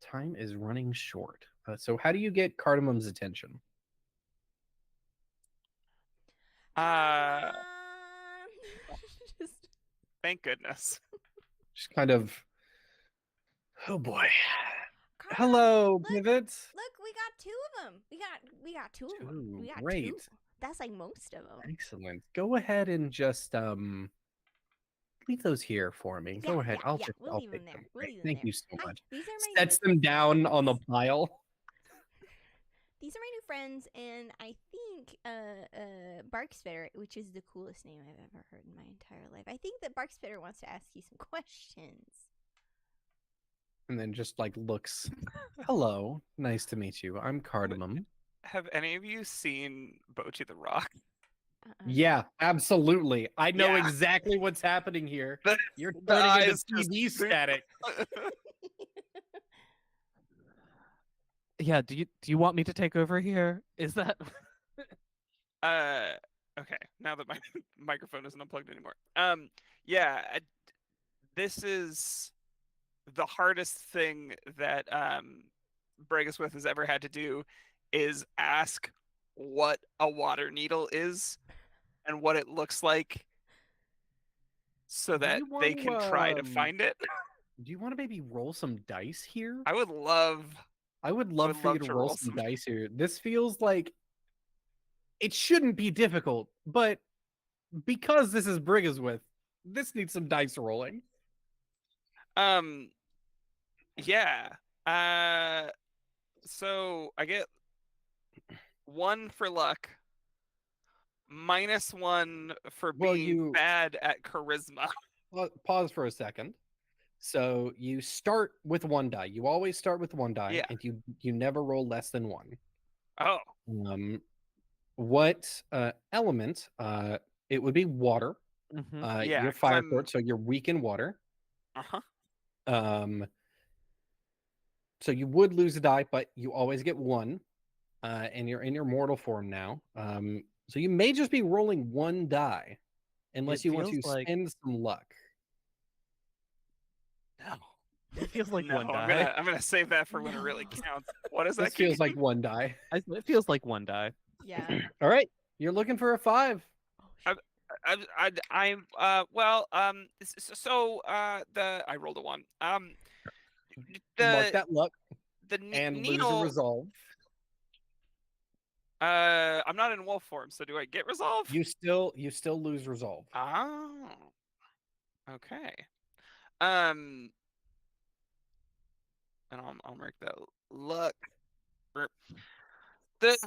Time is running short. So how do you get Cardamom's attention? Uh, Come on. Just- thank goodness. Just kind of, oh boy. Come on, Hello, look, Pivot. Look, we got two of them. We got two of them. Two, We got great. two. That's like most of them. Excellent. Go ahead and just leave those here for me. Go ahead. I'll We'll I'll leave take them there. them. We'll Great. leave them Thank there. you so Hi, much. these are my Sets them down on the friends. pile. These are my new friends, and I think Barkspitter, which is the coolest name I've ever heard in my entire life. I think that Barkspitter wants to ask you some questions. And then just like looks. Hello, nice to meet you. I'm Cardamom. Have any of you seen Bochi the Rock? Yeah, absolutely. I know Yeah. exactly what's happening here. The, You're the turning into eyes just TV zoom. static. Yeah, do you want me to take over here? Is that Okay. Now that my microphone isn't unplugged anymore. Yeah. This is the hardest thing that Bregaswith has ever had to do is ask what a water needle is and what it looks like so Do that you they want can to, try to find it. Do you want to maybe roll some dice here? I would love I would love for you to roll some dice. dice here. This feels like it shouldn't be difficult, but because this is Briggswith, this needs some dice rolling. Yeah. So I get 1 for luck, -1 for being bad at charisma. Pause for a second. So you start with 1 die. You always start with 1 die, Yeah. and you never roll less than 1. Oh. What element? It would be water. Mhm. Yeah, You're 'cause fire I'm- court, so you're weak in water. Uh-huh. So you would lose a die, but you always get 1. And you're in your mortal form now. So you may just be rolling 1 die, unless It you want to feels like- spend some luck. No. It feels like No, 1 die. I'm gonna save that for when it really No. counts. What is that? This feels like 1 die. It feels like 1 die. Yeah. All right, you're looking for a 5. I rolled a 1. Mark that luck the and lose a needle. resolve. I'm not in wolf form, so do I get resolve? You still lose resolve. Oh. Okay. And I'll mark that luck. The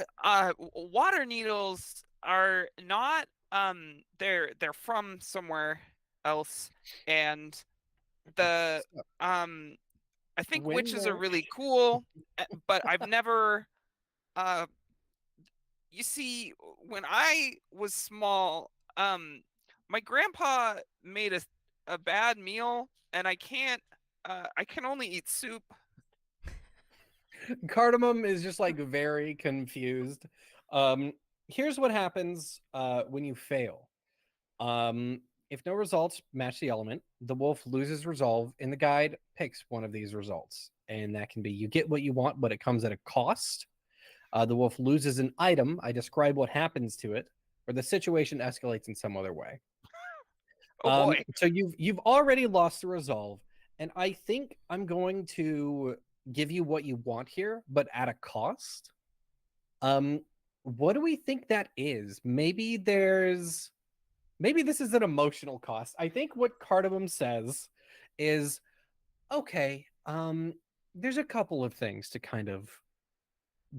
water needles are not they're from somewhere else, and the I think When witches are they're- really cool, but I've never you see, when I was small, my grandpa made a bad meal, and I can only eat soup. Cardamom is just like very confused. Here's what happens when you fail. If no results match the element, the wolf loses resolve, and the guide picks one of these results. And that can be you get what you want, but it comes at a cost. The wolf loses an item. I describe what happens to it, or the situation escalates in some other way. Oh boy. So you've already lost the resolve, and I think I'm going to give you what you want here, but at a cost. What do we think that is? Maybe this is an emotional cost. I think what Cardamom says is, okay, there's a couple of things to kind of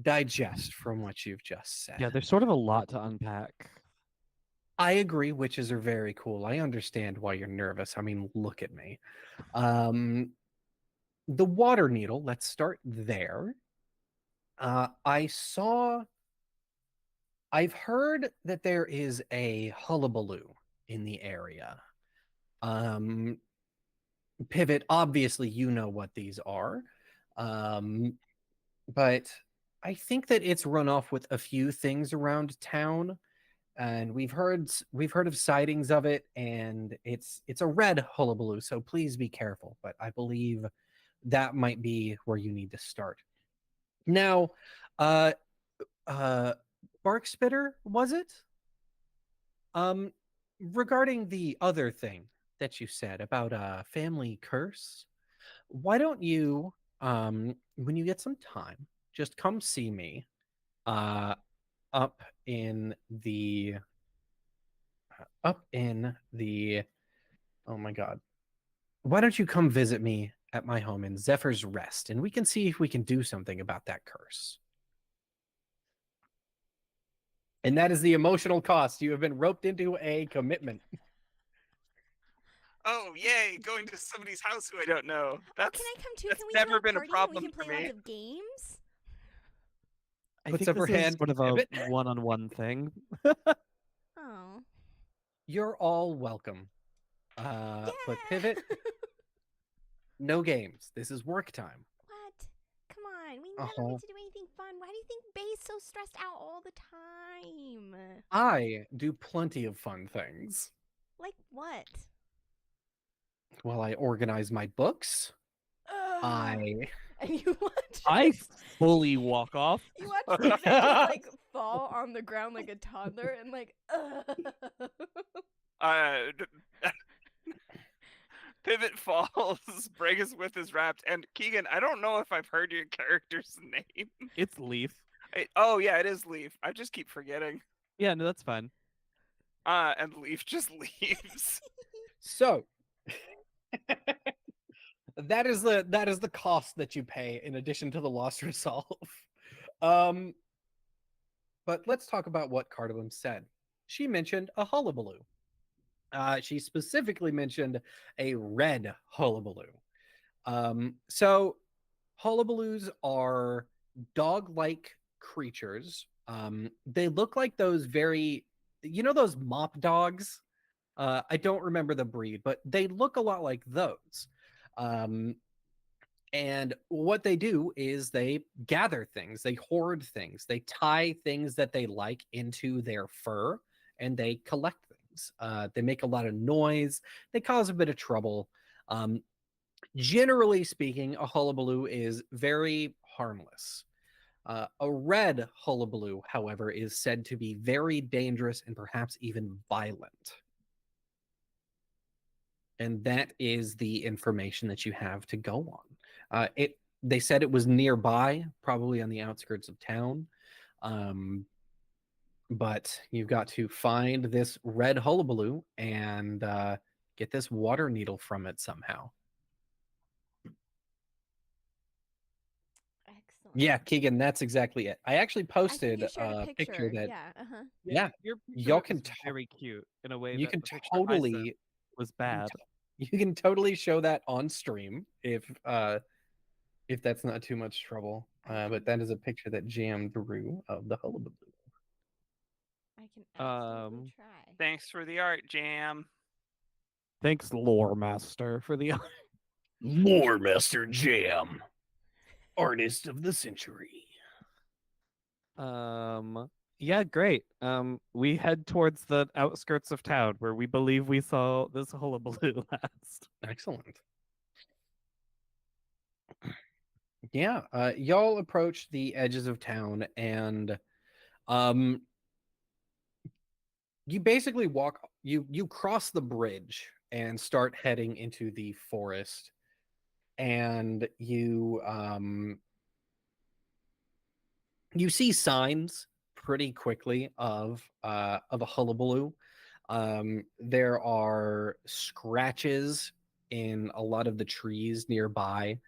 digest from what you've just said. Yeah, there's sort of a lot to unpack. I agree, witches are very cool. I understand why you're nervous. I mean, look at me. The water needle, let's start there. I've heard that there is a hullabaloo in the area. Pivot, obviously, you know what these are. But I think that it's run off with a few things around town, and we've heard of sightings of it, and it's a red hullabaloo, so please be careful. But I believe that might be where you need to start. Now, uh, Bark Spitter, was it? Regarding the other thing that you said about a family curse, why don't you, when you get some time, just come see me, uh, up in the, up in the, oh my God, why don't you come visit me at my home in Zephyr's Rest, and we can see if we can do something about that curse. And that is the emotional cost. You have been roped into a commitment. Oh, yay! Going to somebody's house who I don't know. Oh, can I come too? That's Can we never have a been a party? problem We can for play lots me. of games. I Puts think up her this is hand, sort of a pivot. one-on-one thing. Oh. You're all welcome. Yeah. But Pivot, no games. This is work time. What? Come on. We never get to do anything fun. Why do you think Bay's so stressed out all the time? I do plenty of fun things. Like what? While I organize my books, Ugh. And you watch I fully walk off. you watch David just like fall on the ground like a toddler and like Pivot falls, Bregus with is wrapped, and Keegan, I don't know if I've heard your character's name. It's Leaf. Oh yeah, it is Leaf. I just keep forgetting. Yeah, no, that's fine. And Leaf just leaves. So that is the cost that you pay in addition to the loss resolve. But let's talk about what Cardamom said. She mentioned a hullabaloo. She specifically mentioned a red hullabaloo. So hullabaloos are dog-like creatures. They look like those those mop dogs. I don't remember the breed, but they look a lot like those. And what they do is they gather things, they hoard things, they tie things that they like into their fur, and they collect things. They make a lot of noise, they cause a bit of trouble. Generally speaking, a hullabaloo is very harmless. A red hullabaloo, however, is said to be very dangerous and perhaps even violent. And that is the information that you have to go on. They said it was nearby, probably on the outskirts of town. But you've got to find this red hullabaloo and get this water needle from it somehow. Excellent. Yeah, Keegan, that's exactly it. I actually I think posted you shared a picture that Yeah, uh-huh. Yeah, your picture y'all was can very cute in a way you that can the picture I sent totally was bad. you can totally show that on stream if that's not too much trouble. But that is a picture that Jam drew of the hullabaloo. I can absolutely try. Thanks for the art, Jam. Thanks, Lore Master, for the Lore Master Jam, artist of the century. Yeah, great. We head towards the outskirts of town where we believe we saw this hullabaloo last. Excellent. Yeah, y'all approach the edges of town, and you basically you cross the bridge and start heading into the forest, and you see signs pretty quickly of a hullabaloo. There are scratches in a lot of the trees nearby,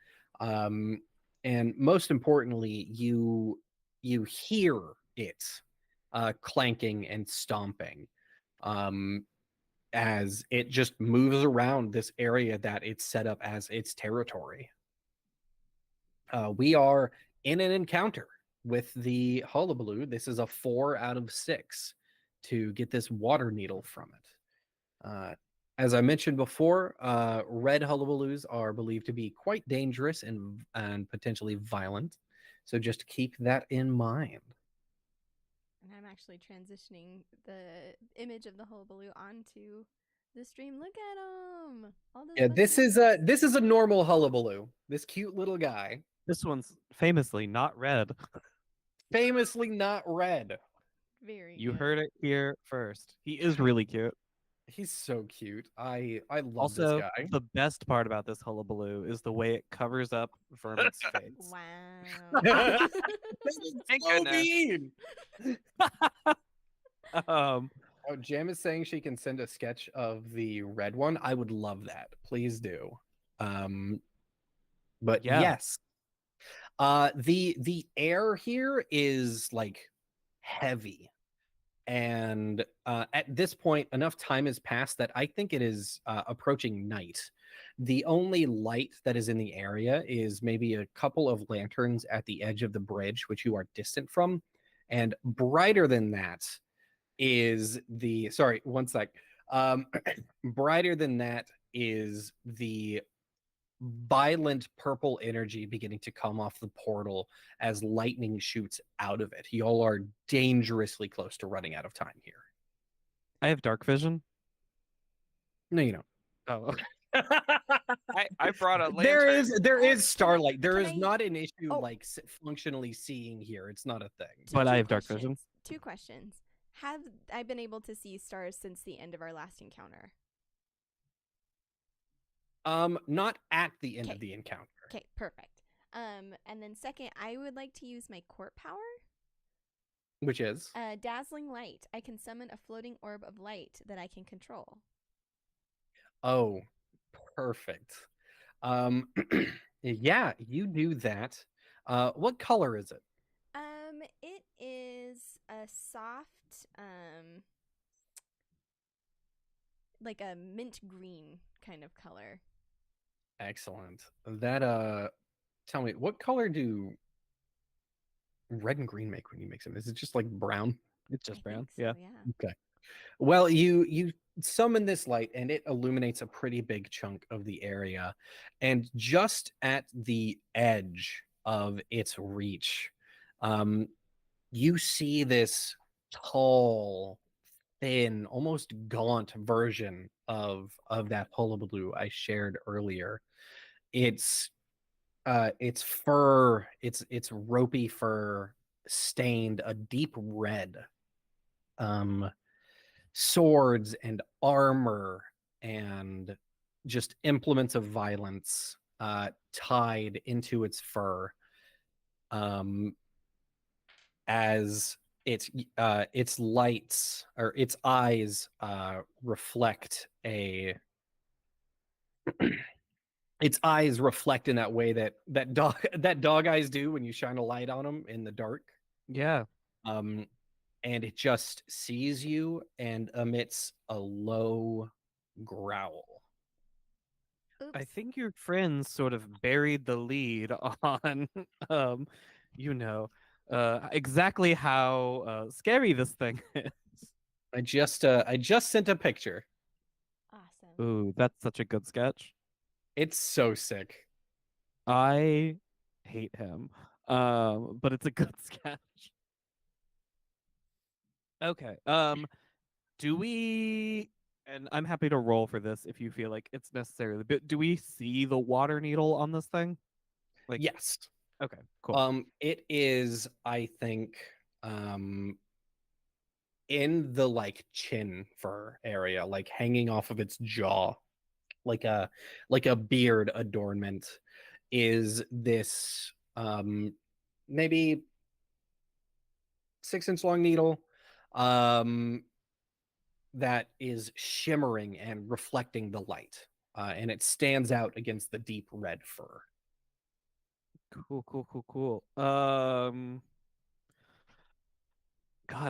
and most importantly, you hear it clanking and stomping as it just moves around this area that it's set up as its territory. We are in an encounter with the hullabaloo. This is a 4 out of 6 to get this water needle from it. As I mentioned before, red hullabaloos are believed to be quite dangerous and potentially violent. So just keep that in mind. And I'm actually transitioning the image of the hullabaloo onto the stream. Look at him! All those Yeah, this is bunnies. a normal hullabaloo. This cute little guy, This one's famously not red. famously not red. Very You good. heard it here first. He is really cute. He's so cute. I love Also, this guy. the best part about this hullabaloo is the way it covers up Vermin's face. Wow. This is Thank so goodness. mean. um, Oh, Jam is saying she can send a sketch of the red one. I would love that. Please do. But Yeah. yes. The air here is like heavy. And at this point, enough time has passed that I think it is approaching night. The only light that is in the area is maybe a couple of lanterns at the edge of the bridge, which you are distant from. And brighter than that is the sorry, one sec. Brighter than that is the violent purple energy beginning to come off the portal as lightning shoots out of it. Y'all are dangerously close to running out of time here. I have dark vision. No, you don't. Oh, I brought a lantern. There Uh, is starlight. There can is I- not an issue oh. like functionally seeing here. It's not a thing. So But I two have dark vision. questions. 2 questions. Have I been able to see stars since the end of our last encounter? Not at the end of Okay. the encounter. Okay, perfect. And then second, I would like to use my court power. Which is Dazzling light. I can summon a floating orb of light that I can control. oh, perfect. Yeah, you do that. What color is it? It is a soft, like a mint green kind of color. Excellent. That tell me, what color do red and green make when you mix them? Is it just like brown? it's just I brown. think so, Yeah. yeah. Okay. Well, you summon this light and it illuminates a pretty big chunk of the area. And just at the edge of its reach, you see this tall, thin, almost gaunt version of that hullabaloo I shared earlier. Its fur, its ropey fur stained a deep red. Swords and armor and just implements of violence tied into its fur, as its lights or its eyes reflect a its eyes reflect in that way that dog eyes do when you shine a light on them in the dark. Yeah. And it just sees you and emits a low growl. Oops. I think your friends sort of buried the lead on, you know, exactly how scary this thing is. I just sent a picture. Awesome. Ooh, that's such a good sketch. It's so sick. I hate him, but it's a good sketch. Okay. Do we? And I'm happy to roll for this if you feel like it's necessary. But do we see the water needle on this thing? Like, Yes. okay, cool. It is, I think, in the like chin fur area, like hanging off of its jaw, like a beard adornment, is this maybe 6-inch long needle that is shimmering and reflecting the light, and it stands out against the deep red fur. Cool. God,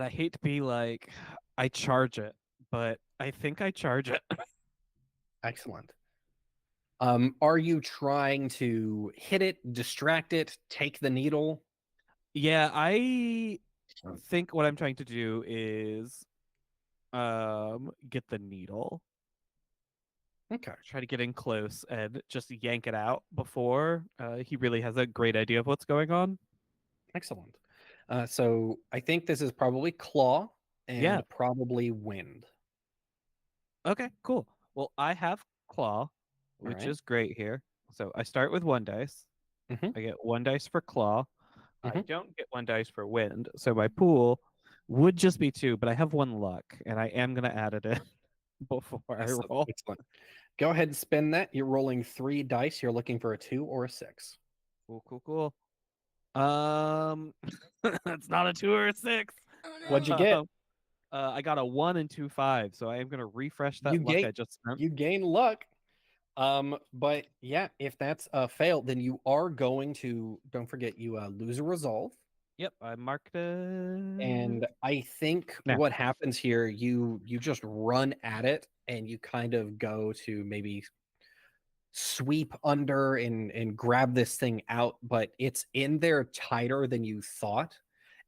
I hate to be like, I charge it, but I think I charge it. Excellent. Are you trying to hit it, distract it, take the needle? Yeah, I think what I'm trying to do is get the needle. Okay. Try to get in close and just yank it out before he really has a great idea of what's going on. Excellent. So I think this is probably claw Yeah. and probably wind. Okay, cool. Well, I have claw, which right. is great here. So I start with 1 dice. Mhm. I get 1 dice for claw. I Mhm. don't get 1 dice for wind. So my pool would just be 2, but I have 1 luck, and I am gonna add it in before I Excellent. roll. Excellent. Go ahead and spin that. You're rolling 3 dice. You're looking for a 2 or a 6. Cool, cool, cool. It's not a 2 or a 6. Oh What'd you no. get? I got a 1 and 2 5, so I am gonna refresh that You luck gain I just spent. you gain luck. But yeah, if that's a fail, then you are going to, don't forget, you lose a resolve. Yep, I marked it. And I think Now. what happens here, you just run at it and you kind of go to maybe sweep under and grab this thing out, but it's in there tighter than you thought.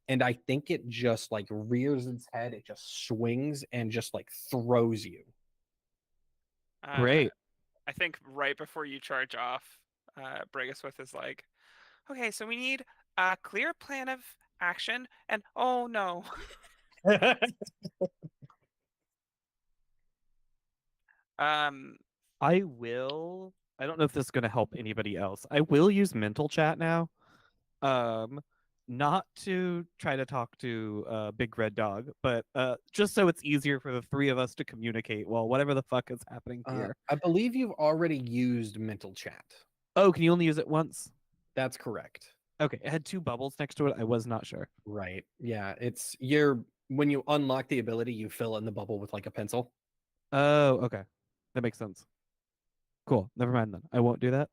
And I think it just like rears its head, it just swings and just like throws you. Great. I think right before you charge off, Bregaswith is like, okay, so we need a clear plan of action, and oh no. Um, I don't know if this is going to help anybody else. I will use mental chat now. Not to try to talk to Big Red Dog, but just so it's easier for the 3 of us to communicate while whatever the fuck is happening here. I believe you've already used mental chat. Oh, can you only use it once? That's correct. Okay, it had 2 bubbles next to it. I was not sure. Right. Yeah, when you unlock the ability, you fill in the bubble with like a pencil. Oh, okay. That makes sense. Cool. Never mind then. I won't do that.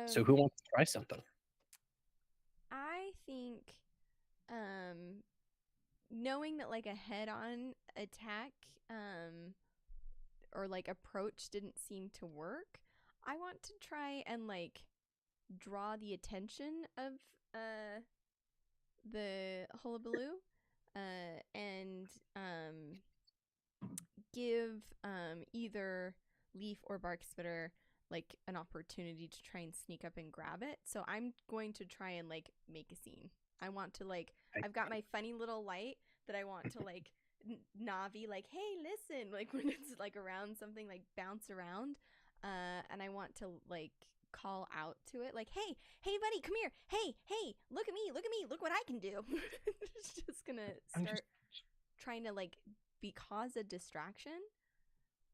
So who wants to try something? I think knowing that like a head-on attack or like approach didn't seem to work, I want to try and like draw the attention of the hullabaloo and give either Leaf or Bark Spitter like an opportunity to try and sneak up and grab it. So I'm going to try and like make a scene. I want to like I've got my funny little light that I want to like Navi like, hey, listen, like when it's like around something, like bounce around, and I want to like call out to it like, hey buddy, come here, hey, look at me, look what I can do. It's just gonna start trying to like cause a distraction.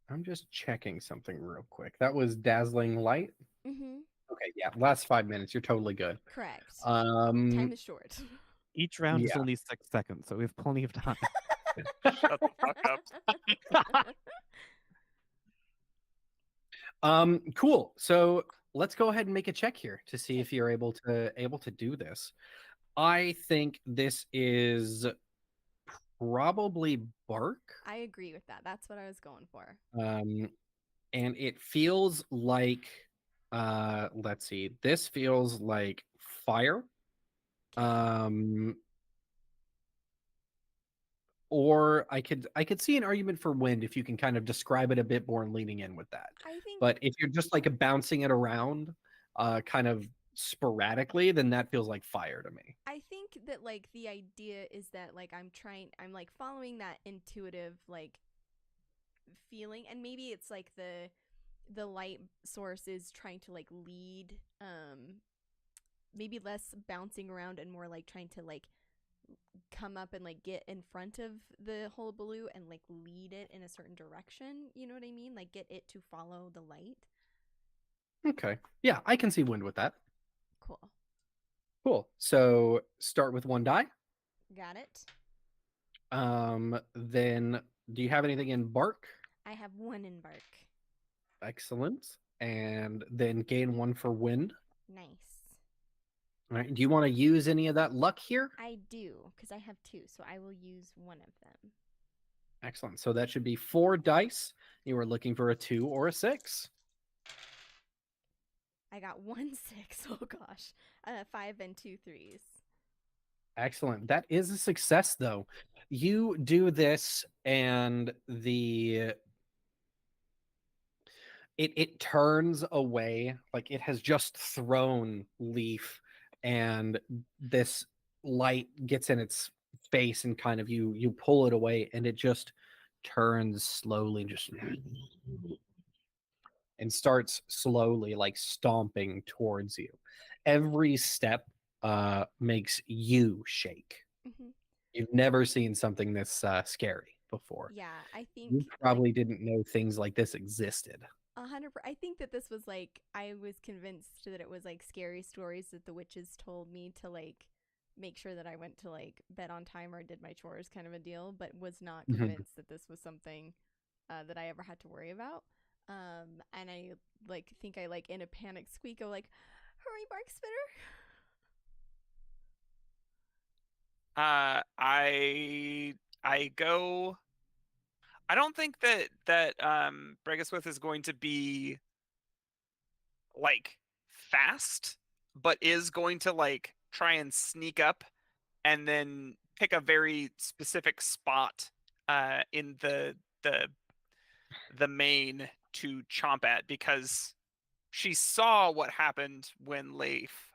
I'm just checking something real quick. That was dazzling light. Mm-hmm. Okay, yeah, last 5 minutes. You're totally good. Correct. Time is short. Each round is Yeah. only 6 seconds, so we have plenty of time. shut the fuck up. Cool. So let's go ahead and make a check here to see if you're able to do this. I think this is probably Bark. I agree with that. That's what I was going for. And it feels like let's see, this feels like fire. Or I could see an argument for wind if you can kind of describe it a bit more and leaning in with that. I think, But if you're just like bouncing it around kind of sporadically, then that feels like fire to me. I think that like the idea is that like I'm like following that intuitive like feeling, and maybe it's like the light source is trying to like lead, maybe less bouncing around and more like trying to like come up and like get in front of the hullabaloo and like lead it in a certain direction. You know what I mean? Like get it to follow the light. Okay. Yeah, I can see wind with that. Cool. Cool. So start with 1 die. Got it. Then do you have anything in Bark? I have 1 in Bark. Excellent. And then gain 1 for wind. Nice. All right. Do you want to use any of that luck here? I do, because I have 2, so I will use 1 of them. Excellent. So that should be 4 dice. You were looking for a 2 or a 6. I got 1 6. Oh gosh. 5 and 2 3s. Excellent. That is a success, though. you do this, and it turns away, like it has just thrown Leaf, and this light gets in its face, and kind of you pull it away, and it just turns slowly, just and starts slowly like stomping towards you. Every step makes you shake. Hmm. You've never seen something this scary before. Yeah, I think You probably didn't know things like this existed. 100. I think that this was like I was convinced that it was like scary stories that the witches told me to like make sure that I went to like bed on time or did my chores, kind of a deal, but was not Mhm. convinced that this was something that I ever had to worry about. And I like think I like in a panic squeak go like, "Hurry, bark spitter!" I go. I don't think that Bregaswith is going to be like fast, but is going to like try and sneak up and then pick a very specific spot in the main to chomp at, because she saw what happened when Leif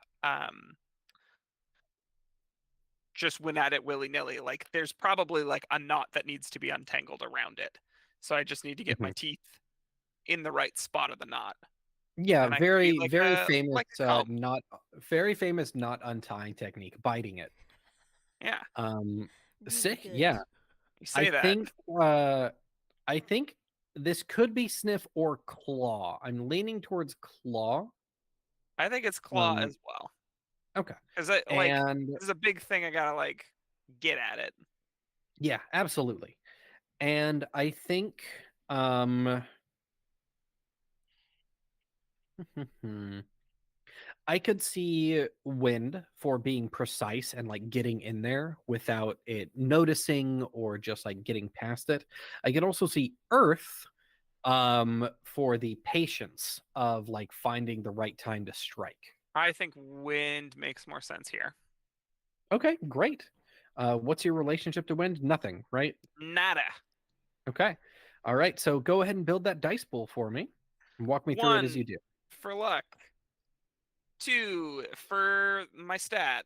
just went at it willy-nilly. Like there's probably like a knot that needs to be untangled around it. So I just need to get my Mhm. teeth in the right spot of the knot. Yeah, And I can be very famous, like a comb. not very famous not untying technique, biting it. Yeah. Really Sick. good. Yeah, You I say that. think uh, I think this could be sniff or claw. I'm leaning towards claw. I think it's claw Um, as well. okay, Because I like and this is a big thing I gotta like get at it. yeah, absolutely. And I think um I could see wind for being precise and like getting in there without it noticing or just like getting past it. I could also see earth for the patience of like finding the right time to strike. I think wind makes more sense here. Okay, great. What's your relationship to wind? Nothing, right? Nada. Okay. All right. So go ahead and build that dice pool for me and walk me through it as you 1 do. for luck. 2 for my stat.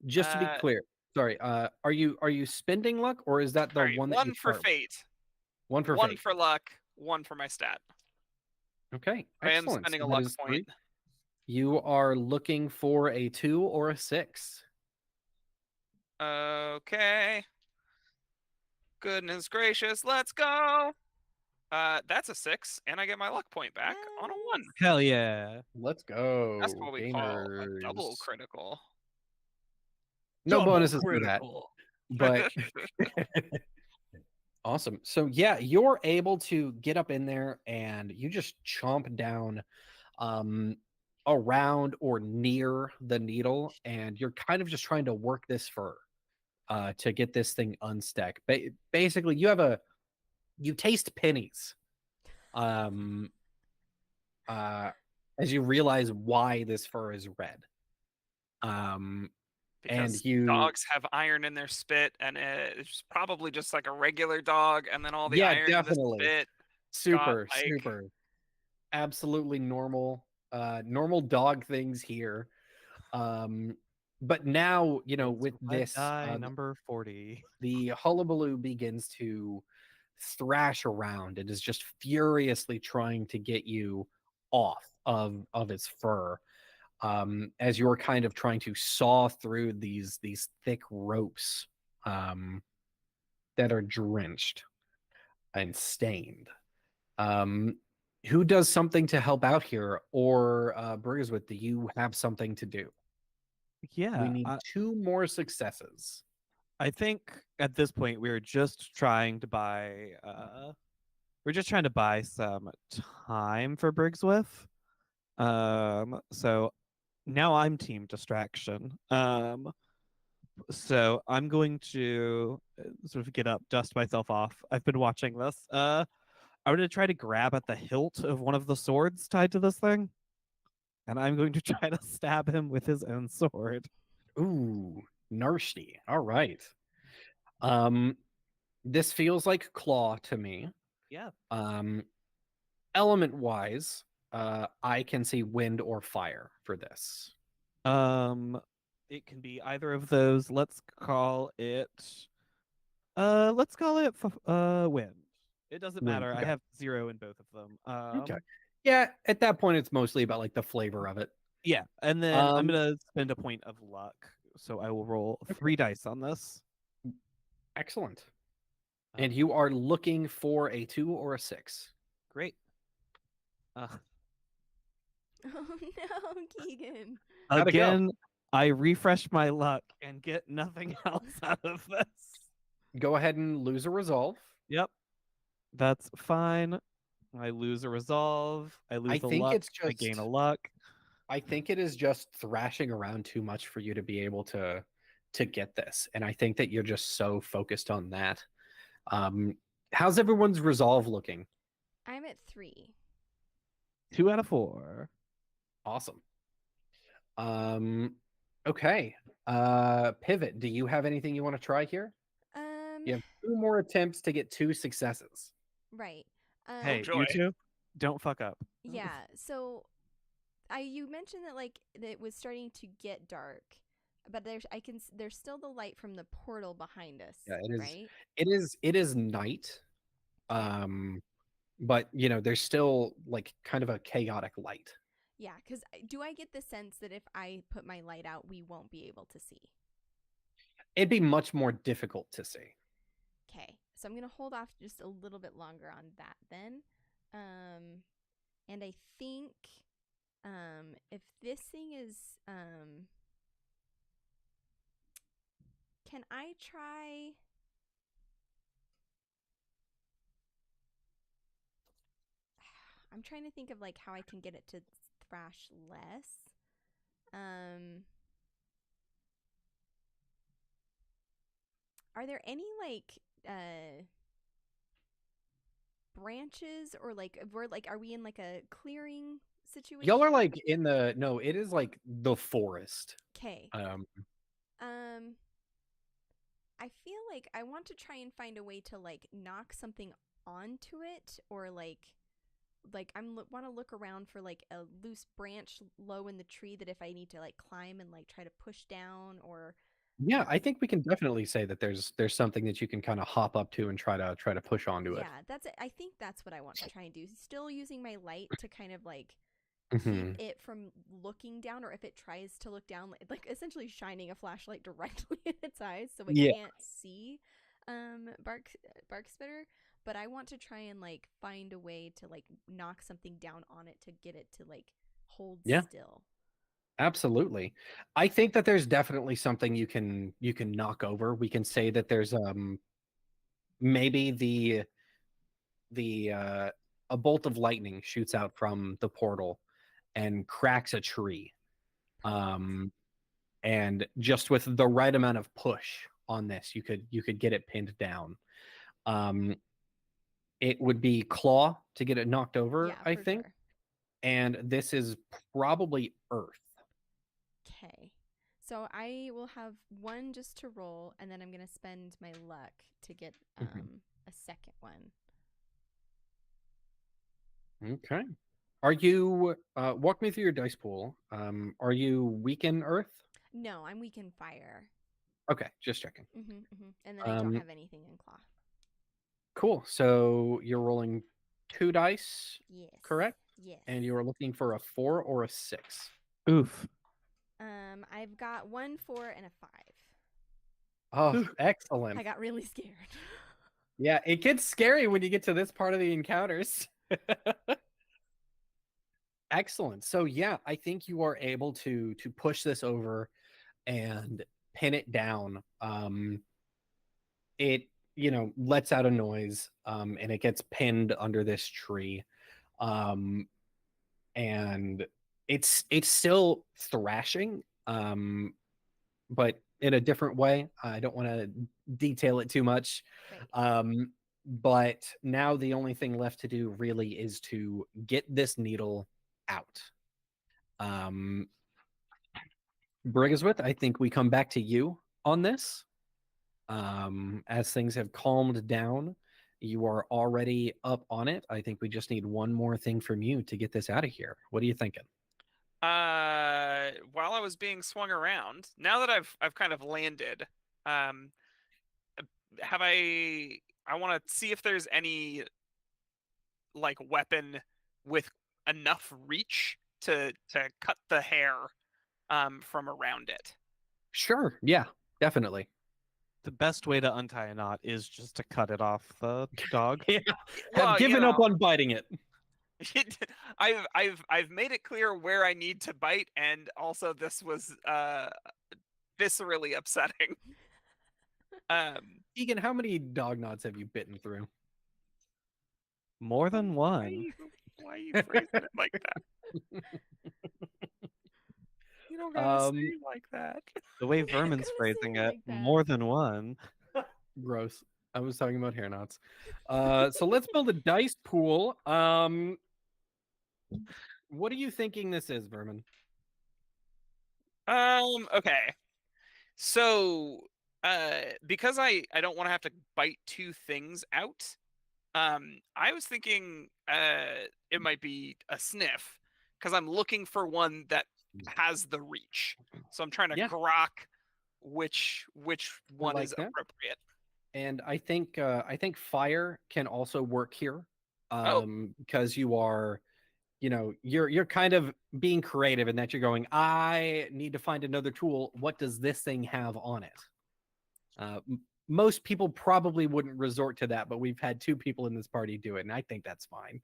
Just to be clear, sorry, are you spending luck, or is that the All right, one that you 1 for start with? fate. One for 1 fate. for luck. 1 for my stat. Okay, I am excellent. spending So a that luck is point. 3. You are looking for a 2 or a 6. Okay. Goodness gracious, let's go. That's a 6, and I get my luck point back on a 1. Hell yeah. Let's That's go, what we call a double gamers. critical. No Double bonuses for that, critical. but awesome. So yeah, you're able to get up in there and you just chomp down around or near the needle, and you're kind of just trying to work this fur to get this thing unstuck. Basically, you taste pennies um as you realize why this fur is red. And Because you dogs have iron in their spit, and it's probably just like a regular dog, and then all the yeah, iron in the definitely. spit got Super, like super. Absolutely normal dog things here. But now, with this Die number 40. the hullabaloo begins to thrash around. It is just furiously trying to get you off of its fur, as you're kind of trying to saw through these thick ropes that are drenched and stained. Who does something to help out here, or Burgerswith, do you have something to do? We Yeah, need 2 more successes. I think at this point we're just trying to buy some time for Briggswiff. So now I'm team distraction. So I'm going to sort of get up, dust myself off. I've been watching this. I'm going to try to grab at the hilt of one of the swords tied to this thing, and I'm going to try to stab him with his own sword. Ooh, nasty. All right. This feels like claw to me. Yeah. Element wise, I can see wind or fire for this. It can be either of those. Let's call it wind. It doesn't Wind, matter. I okay. have 0 in both of them. Okay. Yeah, at that point, it's mostly about like the flavor of it. Yeah, and then I'm Um, gonna spend a point of luck, so I will roll 3 dice on this. Excellent. Uh, And you are looking for a 2 or a 6. Great. Oh no, Keegan. How'd it go? Again, I refresh my luck and get nothing else out of this. Go ahead and lose a resolve. Yep, that's fine. I lose a resolve. I lose a think luck. it's I gain a just- luck. I think it is just thrashing around too much for you to be able to get this. And I think that you're just so focused on that. How's everyone's resolve looking? I'm at 3. 2 out of 4. Awesome. Okay. Pivot, do you have anything you want to try here? You have 2 more attempts to get 2 successes. Right. Hey, joy. you two, don't fuck up. Yeah. So, you mentioned that like that it was starting to get dark, but there's still the light from the portal behind us. Yeah, it is. Right. It is night. But you know, there's still like kind of a chaotic light. Yeah. Because do I get the sense that if I put my light out, we won't be able to see? It'd be much more difficult to see. Okay. So I'm gonna hold off just a little bit longer on that then. And I think if this thing is can I try I'm trying to think of like how I can get it to thrash less. Are there any like branches or like are we in like a clearing situation? Y'all are like in the no, it is like the forest. Okay. I feel like I want to try and find a way to like knock something onto it, or like want to look around for like a loose branch low in the tree that if I need to like climb and like try to push down, or Yeah, I think we can definitely say that there's something that you can kind of hop up to and try to push onto it. yeah, that's it. I think that's what I want to try and do. Still using my light to kind of like Mhm. keep it from looking down, or if it tries to look down, like essentially shining a flashlight directly in its eyes so it Yeah. can't see bark spitter. But I want to try and like find a way to like knock something down on it to get it to like hold Yeah. still. Absolutely. I think that there's definitely something you can knock over. We can say that there's maybe the a bolt of lightning shoots out from the portal and cracks a tree. And just with the right amount of push on this, you could get it pinned down. It would be claw to get it knocked over, Yeah, I for think. sure. And this is probably earth. Okay. So I will have 1 just to roll, and then I'm gonna spend my luck to get a second one. Okay. Are you walk me through your dice pool? Are you weak in earth? No, I'm weak in fire. Okay, just checking. And then I don't have anything in claw. Cool. So you're rolling 2 dice, Yes. correct? Yes. And you are looking for a 4 or a 6. Oof. I've got 1 4 and a 5. Oh, excellent. I got really scared. Yeah, it gets scary when you get to this part of the encounters. Excellent. So yeah, I think you are able to push this over and pin it down. It lets out a noise, and it gets pinned under this tree. And it's still thrashing, but in a different way. I don't want to detail it too much. Right. But now the only thing left to do really is to get this needle out. Briggsworth, I think we come back to you on this. As things have calmed down, you are already up on it. I think we just need one more thing from you to get this out of here. What are you thinking? While I was being swung around, now that I've kind of landed, have I want to see if there's any like weapon with enough reach to cut the hair from around it. Sure. Yeah, definitely. The best way to untie a knot is just to cut it off the dog. Yeah. Well, Have given up on biting it. I've made it clear where I need to bite, and also this was viscerally upsetting. Egan, how many dog knots have you bitten through? More than one. Why are you phrasing it like that? You don't gotta say it like that. The way You gotta Vermin's say phrasing it it, like that. more than one. Gross. I was talking about hair knots. So let's build a dice pool. What are you thinking this is, Vermin? Okay. So, because I don't want to have to bite two things out, I was thinking it might be a sniff, because I'm looking for one that has the reach. So I'm trying to Yeah. grok which one like is that. appropriate. And I think fire can also work here. Oh. Because you are, you're kind of being creative in that you're going, I need to find another tool. What does this thing have on it? Most people probably wouldn't resort to that, but we've had two people in this party do it, and I think that's fine.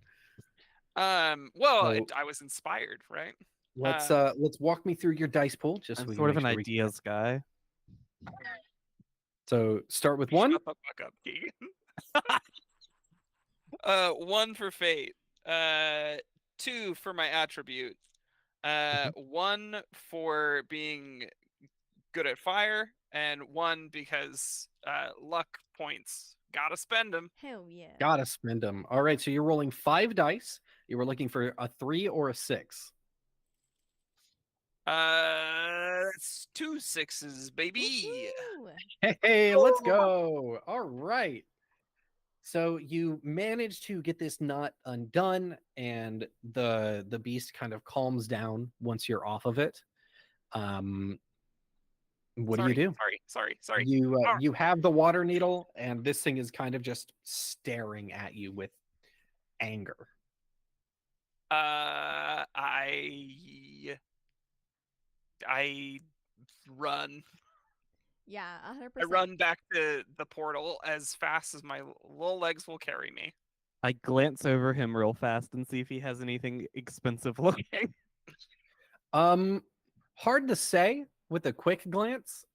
Well, So- I was inspired, right? Let's walk me through your dice pool, just so I'm we sort of can an make sure ideas guy. So start with one. Shut the fuck up, Keegan. 1 for fate. 2 for my attribute. 1 for being good at fire, and 1 because luck points. Gotta spend them. Hell yeah. Gotta spend them. All right, so you're rolling 5 dice. You were looking for a 3 or a 6. That's 2 6s, baby. Woohoo! Hey, let's go. All right. So you manage to get this knot undone, and the beast kind of calms down once you're off of it. What do you do? Sorry. You have the water needle, and this thing is kind of just staring at you with anger. I run. Yeah, 100%. I run back to the portal as fast as my little legs will carry me. I glance over him real fast and see if he has anything expensive looking. Hard to say with a quick glance.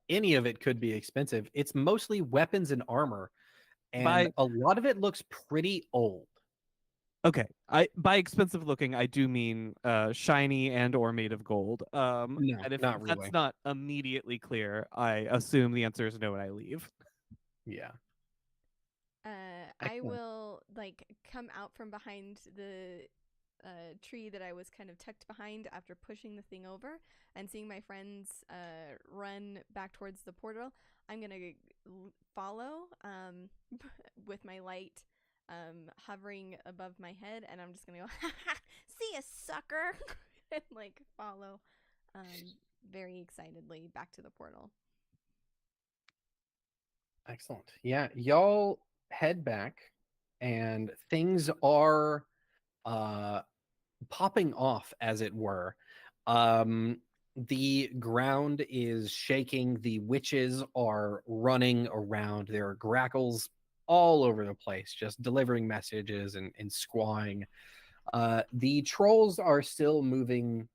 Any of it could be expensive. It's mostly weapons and armor, and a lot of it looks pretty old. Okay, by expensive looking, I do mean shiny and or made of gold. No, and if not that's really. not immediately clear, I assume the answer is no when I leave. Yeah. I Excellent. will come out from behind the tree that I was kind of tucked behind after pushing the thing over, and seeing my friends run back towards the portal. I'm gonna follow with my light hovering above my head, and I'm just gonna go, see ya, sucker, and follow very excitedly back to the portal. Excellent. Yeah, y'all head back, and things are popping off, as it were. The ground is shaking. The witches are running around. There are grackles all over the place, just delivering messages and squawing. The trolls are still moving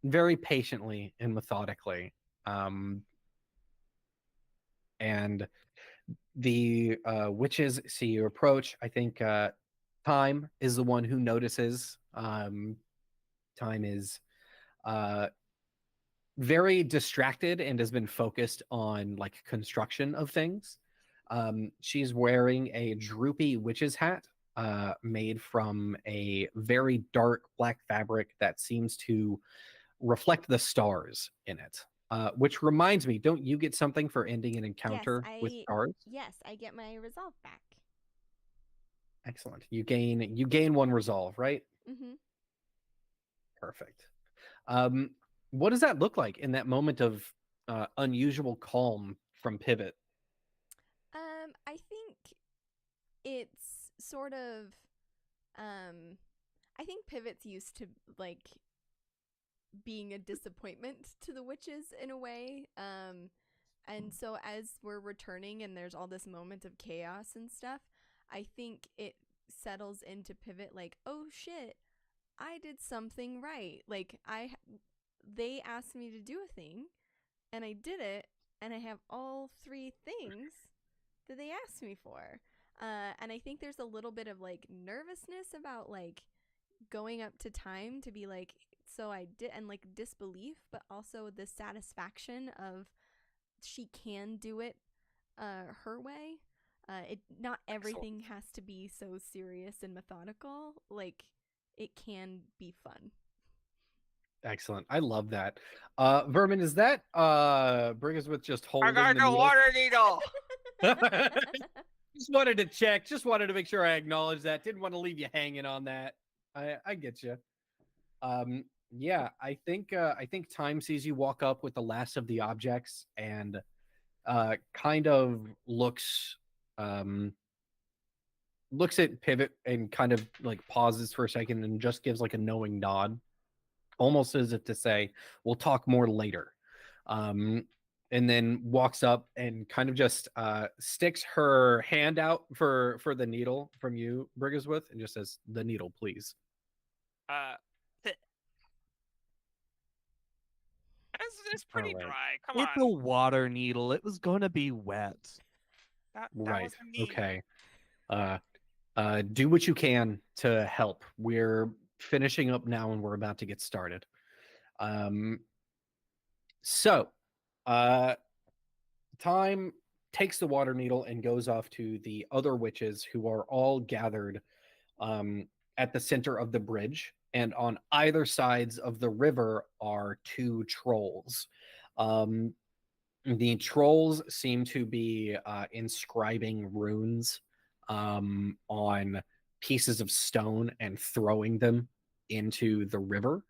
very patiently and methodically. And the witches see you approach. I think Time is the one who notices. Time is very distracted and has been focused on construction of things. She's wearing a droopy witch's hat made from a very dark black fabric that seems to reflect the stars in it. Which reminds me, don't you get something for ending an Yes, encounter with stars? I get my resolve back. Excellent. You gain 1 resolve, right? Mm-hmm. Perfect. What does that look like in that moment of unusual calm from Pivot? I think it's sort of I think Pivot's used to like being a disappointment to the witches in a way. And so as we're returning and there's all this moment of chaos and stuff, I think it settles into Pivot like, oh shit, I did something right. Like they asked me to do a thing and I did it and I have all 3 things that they asked me for. And I think there's a little bit of like nervousness about like going up to time to be like, so I did, and like disbelief, but also the satisfaction of she can do it her way. It not everything has to be so serious and methodical. Like it can be fun. Excellent. I love that. Vermin, is that Briggsworth just I holding got the the needle? water needle. Just wanted to check. Just wanted to make sure I acknowledged that. Didn't want to leave you hanging on that. I get you. Yeah, I think time sees you walk up with the last of the objects and kind of looks at Pivot and kind of like pauses for a second and just gives like a knowing nod, almost as if to say, "We'll talk more later." And then walks up and kind of just sticks her hand out for the needle from you, Briggsworth, and just says, "The needle, please." It's pretty Alright. dry. Come It's a on. water needle. It was going to be wet. That Right. wasn't me. Okay. Do what you can to help. We're finishing up now and we're about to get started. So, Time takes the water needle and goes off to the other witches who are all gathered at the center of the bridge. And on either sides of the river are 2 trolls. The trolls seem to be inscribing runes on pieces of stone and throwing them into the river.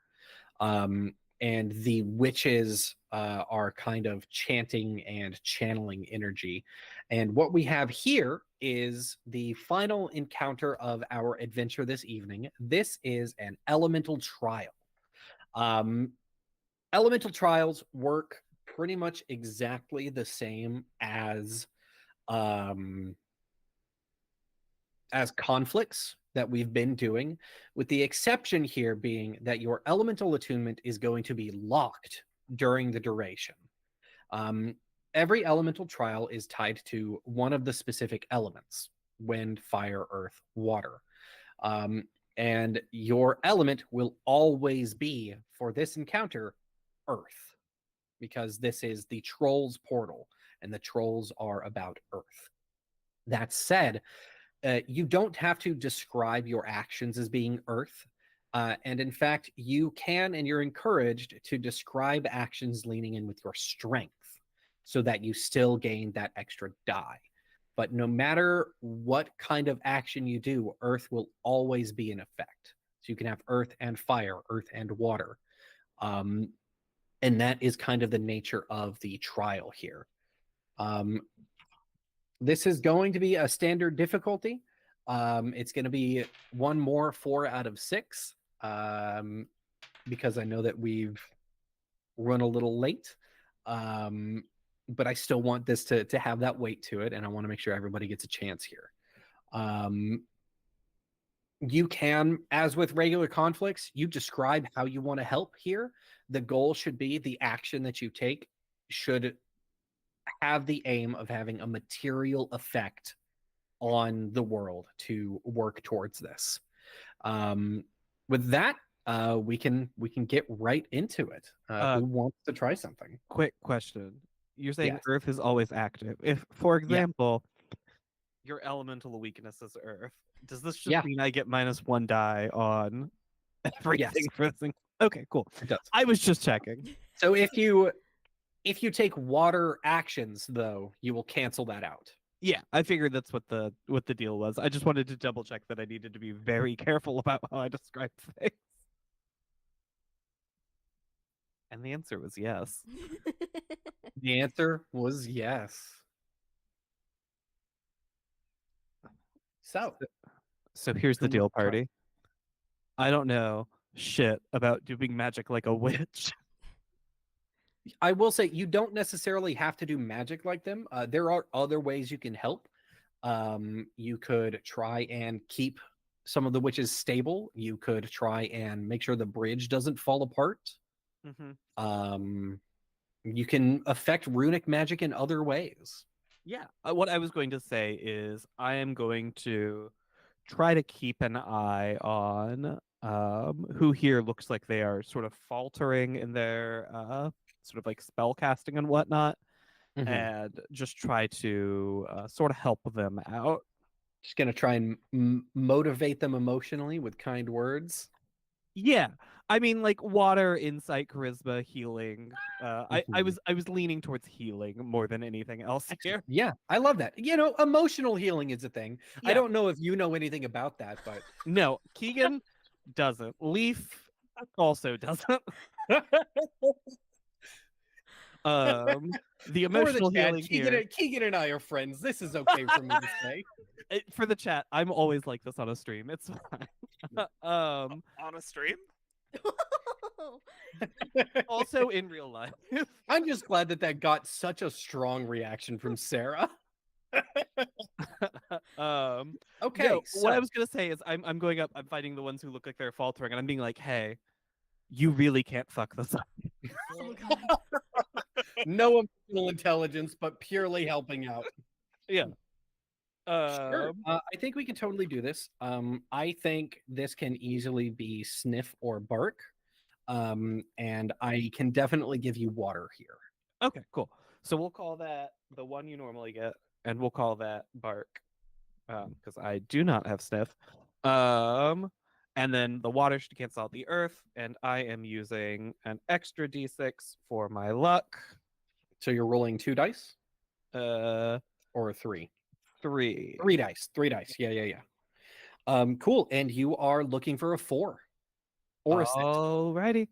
And the witches are kind of chanting and channeling energy. And what we have here is the final encounter of our adventure this evening. This is an elemental trial. Elemental trials work pretty much exactly the same as conflicts that we've been doing, with the exception here being that your elemental attunement is going to be locked during the duration. Every elemental trial is tied to one of the specific elements: wind, fire, earth, water. And your element will always be, for this encounter, earth, because this is the trolls portal and the trolls are about earth. That said, you don't have to describe your actions as being earth. And in fact, you can and you're encouraged to describe actions leaning in with your strength so that you still gain that extra die. But no matter what kind of action you do, earth will always be in effect. So you can have earth and fire, earth and water. And that is kind of the nature of the trial here. This is going to be a standard difficulty. It's going to be 1 more 4 out of 6, because I know that we've run a little late. But I still want this to have that weight to it, and I want to make sure everybody gets a chance here. You can, as with regular conflicts, you describe how you want to help here. The goal should be the action that you take should have the aim of having a material effect on the world to work towards this. With that, we can get right into it. Who wants to try something? Quick question. You're saying Yes. Earth is always active. If, for example, your elemental weakness is Earth, does this just mean I get -1 die on everything for this thing? Okay, cool. It does. I was just checking. So if you If you take water actions, though, you will cancel that out. Yeah, I figured that's what the deal was. I just wanted to double check that I needed to be very careful about how I describe things. And the answer was yes. The answer was yes. So, So here's the Who deal, wants to try? party. I don't know shit about doing magic like a witch. I will say you don't necessarily have to do magic like them. There are other ways you can help. You could try and keep some of the witches stable. You could try and make sure the bridge doesn't fall apart. Mm-hmm. You can affect runic magic in other ways. Yeah. What I was going to say is I am going to try to keep an eye on who here looks like they are sort of faltering in their sort of like spell casting and whatnot, and just try to sort of help them out. Just gonna try and motivate them emotionally with kind words. Yeah, I mean, like water, insight, charisma, healing. I was leaning towards healing more than anything else here. Yeah, I love that. You know, emotional healing is a thing. I Yeah. don't know if you know anything about that, but No, Keegan doesn't. Leaf also doesn't. The emotional healing here. Keegan and I are friends. This is okay for me to say. For the chat, I'm always like this on a stream. It's fine. On a stream? Also in real life. I'm just glad that got such a strong reaction from Sarah. Okay, No, so what I was gonna say is I'm going up, I'm fighting the ones who look like they're faltering, and I'm being like, hey, you really can't fuck this up. Oh god. no emotional intelligence, but purely helping out. Yeah. Sure. I think we can totally do this. I think this can easily be sniff or bark. And I can definitely give you water here. Okay, cool. So we'll call that the one you normally get, and we'll call that bark. Because I do not have sniff. And then the water should cancel out the earth, and I am using an extra d6 for my luck. So you're rolling 2 dice? Or Or 3? 3. 3 dice. 3 dice. Yeah. Cool. And you are looking for a 4 or a 6. Alrighty.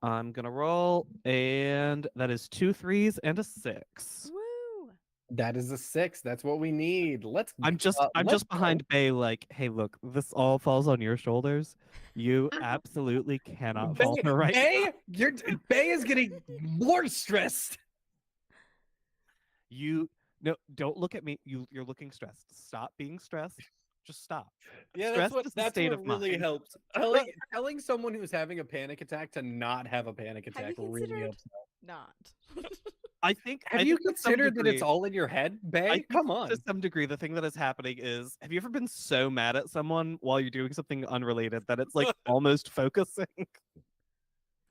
I'm gonna roll, and that is 2 3s and a 6. Woo! That is a 6. That's what we need. I'm just behind Bay, like, hey, look, this all falls on your shoulders. You absolutely cannot falter right now. Bay is getting more stressed. No, don't look at me. You're looking stressed. Stop being stressed. Just stop. Yeah, Stress that's is a what state of really mind. helps. Telling someone who's having a panic attack to not have a panic Have attack you really considered helps. not? I think. Have I you think to some considered that it's degree- all in your head, I Bay? think Come on. To some degree, the thing that is happening is, have you ever been so mad at someone while you're doing something unrelated that it's like almost focusing?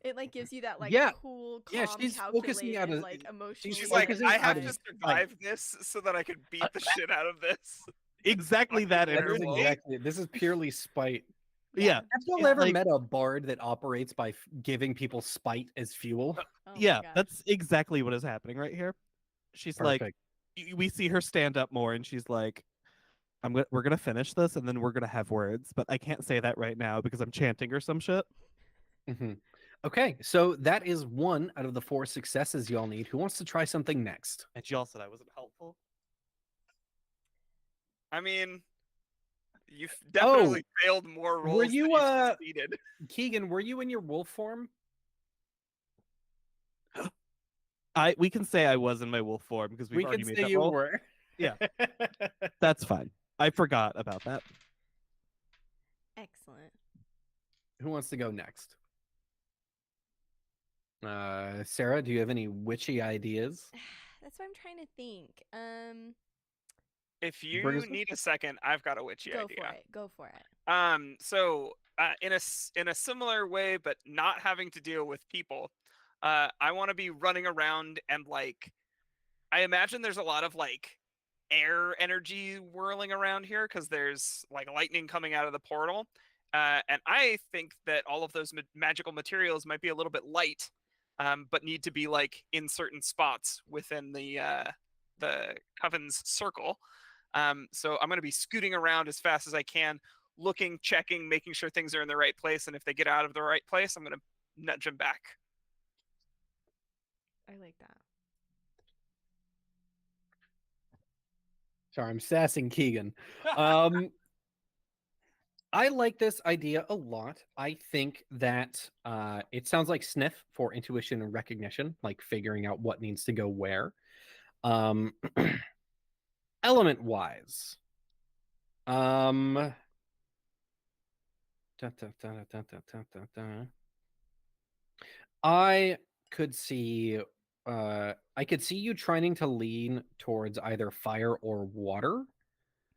It like gives you that like Yeah. cool, calm, Yeah, she's focusing calculated, out of- like emotional. She's like, focusing I out have of to sight. survive this so that I can beat the shit out of this. Exactly that Fucking energy. werewolf. This is purely spite. Yeah. Have you all It's ever like- met a bard that operates by giving people spite as fuel? Oh my Yeah, gosh. that's exactly what is happening right here. She's like, Perfect. we see her stand up more, and she's like, we're gonna finish this, and then we're gonna have words, but I can't say that right now because I'm chanting or some shit. Mhm. Okay, so that is 1 out of the 4 successes y'all need. Who wants to try something next? And she all said I wasn't helpful. I mean, you've definitely failed more rolls than you, you succeeded. Keegan, were you in your wolf form? We can say I was in my wolf form because we've We already can made say that you roll. were. Yeah. That's fine. I forgot about that. Excellent. Who wants to go next? Sarah, do you have any witchy ideas? That's what I'm trying to think. If you Ferguson? need a second, I've got a witchy Go idea. for it. Go for it. So in a similar way, but not having to deal with people, I want to be running around and like, I imagine there's a lot of like air energy whirling around here because there's like lightning coming out of the portal, and I think that all of those magical materials might be a little bit light. but need to be like in certain spots within the coven's circle. So I'm going to be scooting around as fast as I can, looking, checking, making sure things are in the right place, and if they get out of the right place, I'm going to nudge them back. I like that. Sorry, I'm sassing Keegan. I like this idea a lot. I think that it sounds like sniff for intuition and recognition, like figuring out what needs to go where. Element wise, I could see you trying to lean towards either fire or water.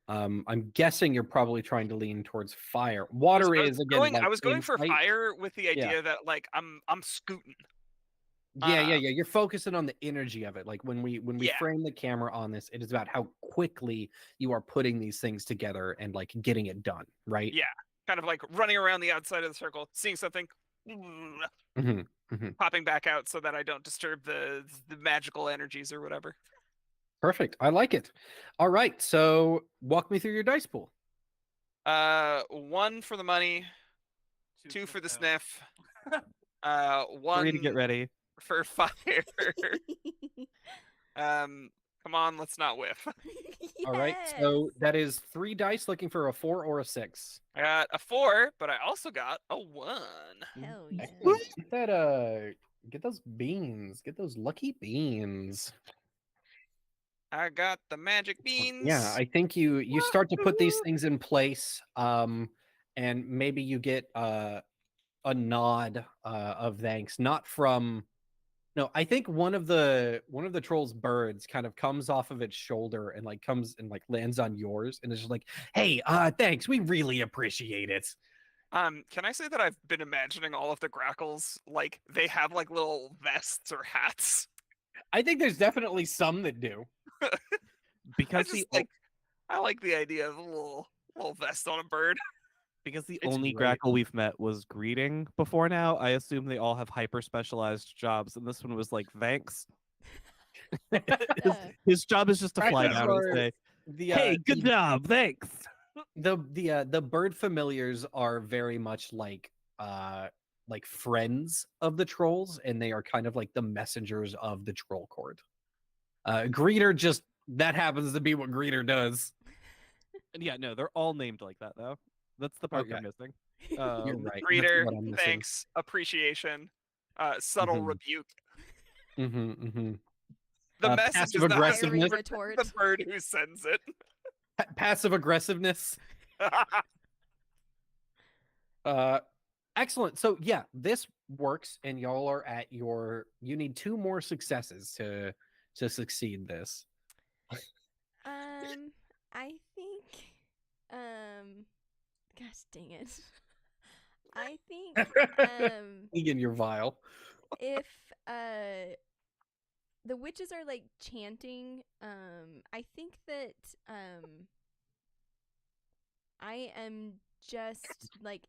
I'm guessing you're probably trying to lean towards fire. Water is again like I was going for insight. fire with the idea that like I'm scooting. Yeah. You're focusing on the energy of it. Like when we Yeah. frame the camera on this, it is about how quickly you are putting these things together and like getting it done, right? Yeah, kind of like running around the outside of the circle, seeing something, popping back out so that I don't disturb the magical energies or whatever. Perfect. I like it. All right. So walk me through your dice pool. 1 for the money, 2 for the sniff, 1 3 to get ready. for fire. Come on, let's not whiff. All right. So that is 3 dice looking for a 4 or a 6. I got a 4, but I also got a 1. Hell yeah. Excellent. Get those beans. Get those lucky beans. I got the magic beans. Yeah, I think you start to put these things in place, and maybe you get a nod of thanks, not from. No, I think one of the troll's birds kind of comes off of its shoulder and like comes and like lands on yours, and it's just like, hey, thanks, we really appreciate it. Can I say that I've been imagining all of the grackles like they have like little vests or hats? I think there's definitely some that do. Because I like the idea of a little vest on a bird. Because the It's only great. grackle we've met was greeting before now, I assume they all have hyper specialized jobs, and this one was like thanks. His job is just to fly Grackles down and are say, The "Hey, good job, thanks." the bird familiars are very much like friends of the trolls, and they are kind of like the messengers of the troll court. Greeter just that happens to be what Greeter does. And yeah, no, they're all named like that though. That's the part you're Okay. missing. You're right. That's Reader, what I'm missing. thanks, appreciation, subtle Mhm. rebuke. The The message passive is not aggressiveness. Fiery retort. the bird who sends it. Passive aggressiveness. Excellent. So yeah, this works, and y'all are at your. You need 2 more successes to succeed this. I think, gosh dang it. I think, Egan, you're vile. if, the witches are like chanting, I think that, I am just like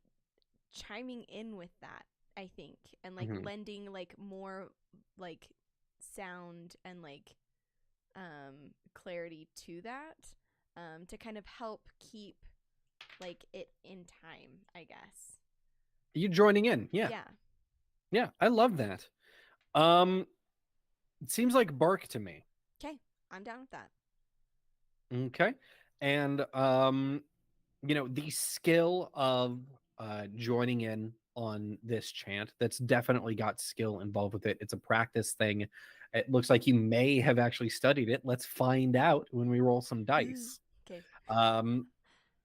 chiming in with that, I think, and like Mhm. lending like more like sound and like clarity to that, to kind of help keep like it in time, I guess. You joining in? Yeah. Yeah, I love that. It seems like bark to me. Okay, I'm down with that. Okay. And the skill of joining in on this chant, that's definitely got skill involved with it. It's a practice thing. It looks like you may have actually studied it. Let's find out when we roll some dice. Okay.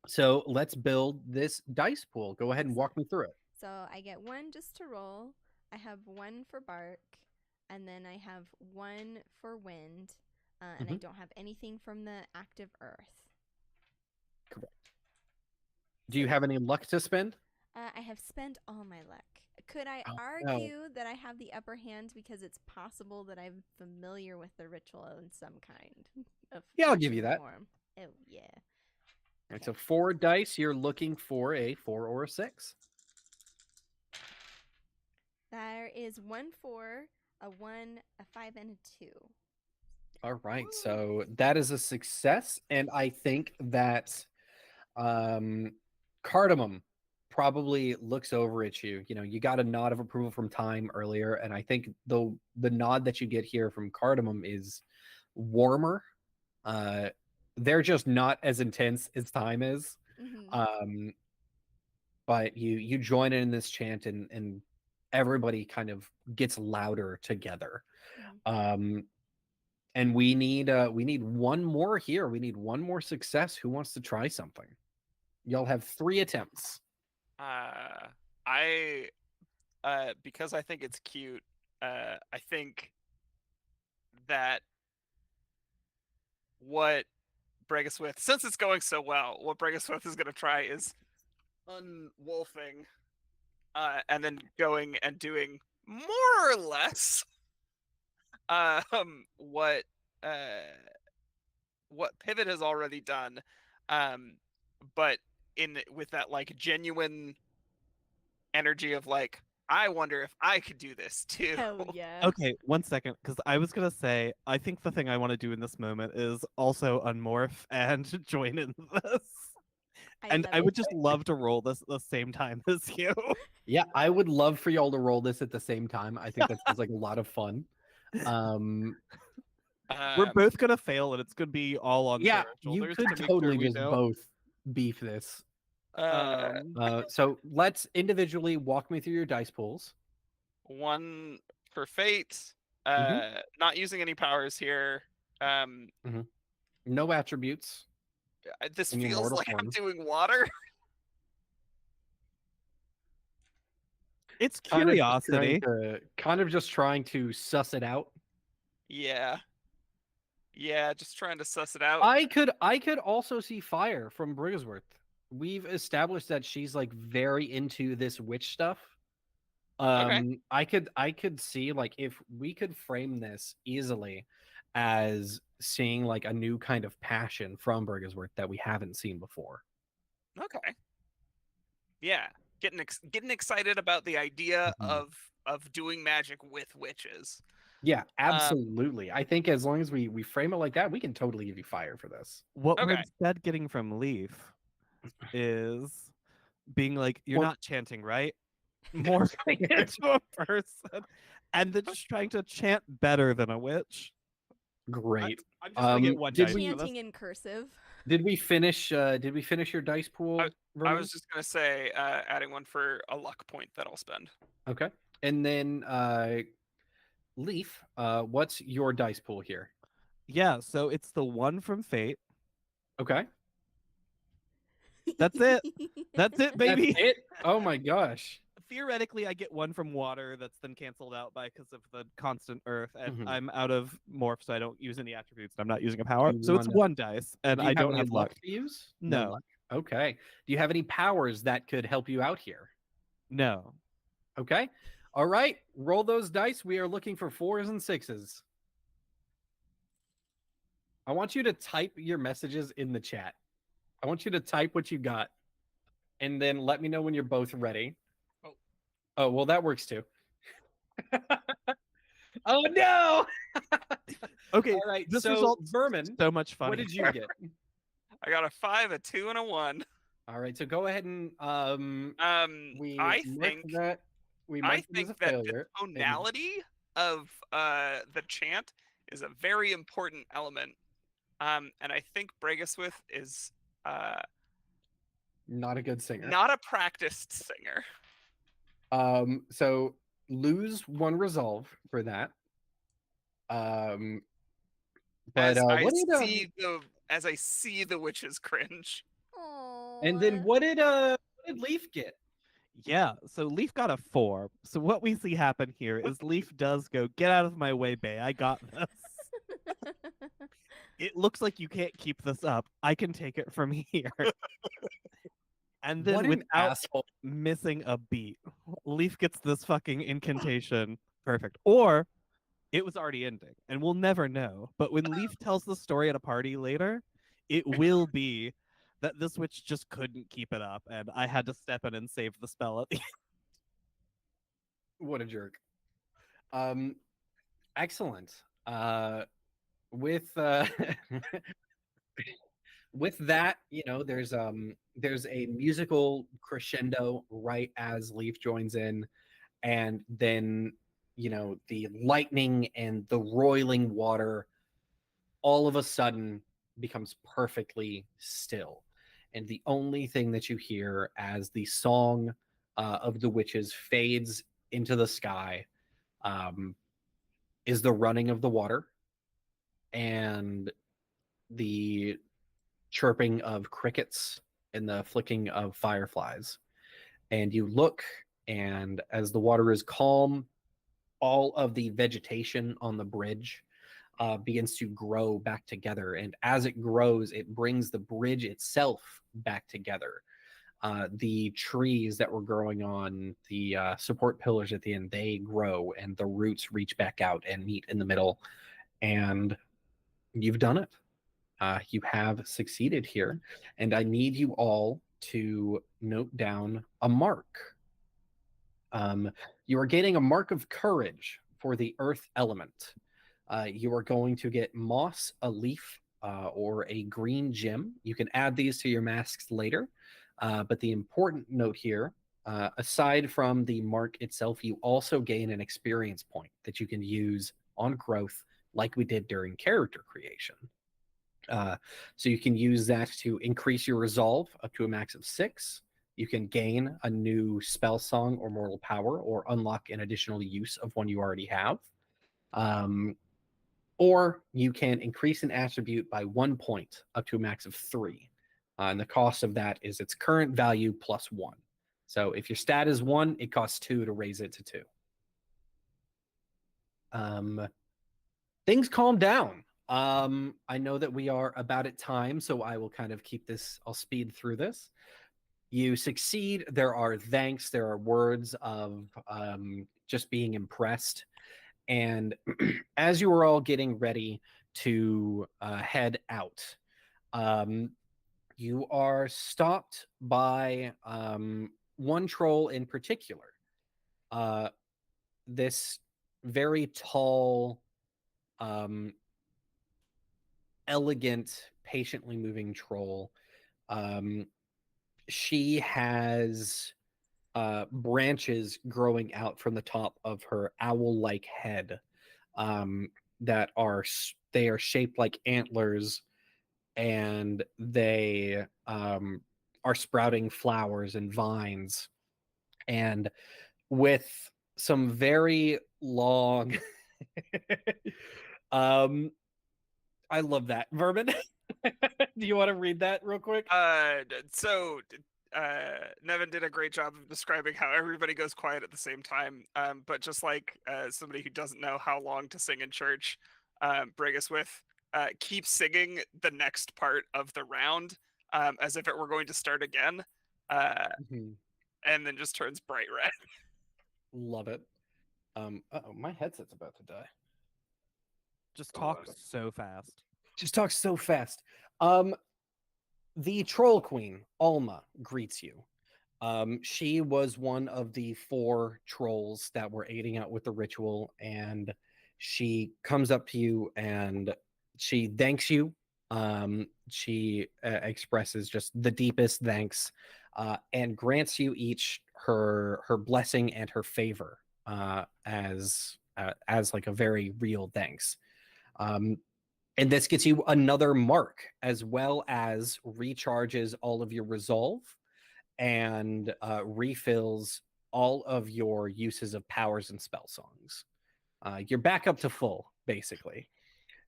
So let's build this dice pool. Go ahead and walk me through it. So I get 1 just to roll. I have 1 for bark, and then I have 1 for wind, and I don't have anything from the active earth. Correct. Do you have any luck to spend? I have spent all my luck. Could I Oh, no. argue that I have the upper hand because it's possible that I'm familiar with the ritual in some kind of Yeah, I'll give you that. form? Oh yeah. All right, so 4 dice. You're looking for a 4 or a 6. There is 1 4, a 1, a 5, and a 2. All right, so that is a success, and I think that Cardamom probably looks over at you. You know, you got a nod of approval from Time earlier, and I think the nod that you get here from Cardamom is warmer. They're just not as intense as Time is. Mm-hmm. But you join in this chant, and everybody kind of gets louder together. Mm-hmm. And we need one more here. We need one more success. Who wants to try something? Y'all have 3 attempts. I because I think it's cute. I think that what Bregaswith, since it's going so well, what Bregaswith is going to try is unwolfing, and then going and doing more or less what Pivot has already done, but with that like genuine energy of like, I wonder if I could do this too. Hell yeah. Okay, 1 second, because I was gonna say I think the thing I want to do in this moment is also unmorph and join in this. And love I would it. just love to roll this at the same time as you. Yeah, I would love for y'all to roll this at the same time. I think that sounds like a lot of fun. We're both gonna fail, and it's gonna be all on Yeah, Sarah's you shoulders could to make totally sure we just don't. both beef this. Um, So let's individually walk me through your dice pools. 1 for fate, Mhm. not using any powers here. No attributes. This in your feels mortal like I'm form. doing water. it's Kind of curiosity. just trying to suss it out. Yeah, just trying to suss it out. I could also see fire from Briggsworth. We've established that she's like very into this witch stuff. Okay. I could see like if we could frame this easily as seeing like a new kind of passion from Briggsworth that we haven't seen before. Okay. Yeah, getting excited about the idea Mhm. of doing magic with witches. Yeah, absolutely. I think as long as we frame it like that, we can totally give you fire for this. What we're Okay. instead getting from Leaf is being like, "You're Well- not chanting, right?" Morphing into a person, and then just trying to chant better than a witch. Great. I'm just gonna get one dice for Chanting this. in cursive. Did we finish your dice pool? I Vernon? was just gonna say, adding 1 for a luck point that I'll spend. Okay. And then Leaf, what's your dice pool here? Yeah, so it's the 1 from Fate. Okay. That's it. That's it, baby. That's it? Oh my gosh. Theoretically, I get 1 from water that's then canceled out by because of the constant earth, and Mhm. I'm out of morph, so I don't use any attributes. And I'm not using a power, You so it's won. 1 dice, and Do you I don't any have luck. to use? No. luck. Okay. Do you have any powers that could help you out here? No. Okay. All right. Roll those dice. We are looking for 4s and 6s. I want you to type your messages in the chat. I want you to type what you got, and then let me know when you're both ready. Oh, well, that works too. Oh no! Okay. All right. This So, result's Vermin, so much fun. what did you get? I got a 5, a 2, and a 1. All right. So go ahead and we I mark think that we I mark it as a think that the failure. and- tonality of the chant is a very important element. And I think Bregaswith is Not a good singer. not a practiced singer. So lose 1 resolve for that. But As what as I see the witches cringe. Aww. and then what did Leaf get? Yeah, so Leaf got a 4. So what we see happen here is Leaf does go, "Get out of my way, Bay. I got this. It looks like you can't keep this up. I can take it from here." And then What an without asshole. missing a beat, Leaf gets this fucking incantation perfect. Or it was already ending, and we'll never know. But when Leaf tells the story at a party later, it will be that this witch just couldn't keep it up, and I had to step in and save the spell at the end. What a jerk. Excellent. With with that, there's a musical crescendo right as Leaf joins in, and then the lightning and the roiling water all of a sudden becomes perfectly still. And the only thing that you hear as the song of the witches fades into the sky um, is the running of the water and the chirping of crickets and the flicking of fireflies. And you look, and as the water is calm, all of the vegetation on the bridge begins to grow back together. And as it grows, it brings the bridge itself back together. The trees that were growing on the support pillars at the end, they grow and the roots reach back out and meet in the middle. And you've done it. You have succeeded here. And I need you all to note down a mark. You are gaining a mark of courage for the earth element. You are going to get moss, a leaf, or a green gem. You can add these to your masks later. But the important note here, aside from the mark itself, you also gain an experience point that you can use on growth like we did during character creation. So you can use that to increase your resolve up to a max of 6. You can gain a new spell song or mortal power, or unlock an additional use of one you already have. Or you can increase an attribute by 1 point up to a max of 3. And the cost of that is its current value plus 1. So if your stat is 1, it costs 2 to raise it to 2. Things calm down. I know that we are about at time, so I will kind of I'll speed through this. You succeed. There are thanks. There are words of just being impressed. And as you are all getting ready to head out, you are stopped by one troll in particular. This very tall, elegant, patiently moving troll. She has branches growing out from the top of her owl-like head that are shaped like antlers, and they are sprouting flowers and vines, and with some very long I love that. Vermin, do you want to read that real quick? So Nevyn did a great job of describing how everybody goes quiet at the same time. But just like somebody who doesn't know how long to sing in church, Brigus with keep singing the next part of the round as if it were going to start again, and then just turns bright red. Love it. Uh-oh, my headset's about to die. Just talk so fast. Just talk so fast. The troll queen, Alma, greets you. She was one of the 4 trolls that were aiding out with the ritual, and she comes up to you and she thanks you. She expresses just the deepest thanks and grants you each her blessing and her favor as like a very real thanks. And this gets you another mark, as well as recharges all of your resolve and refills all of your uses of powers and spell songs. You're back up to full, basically.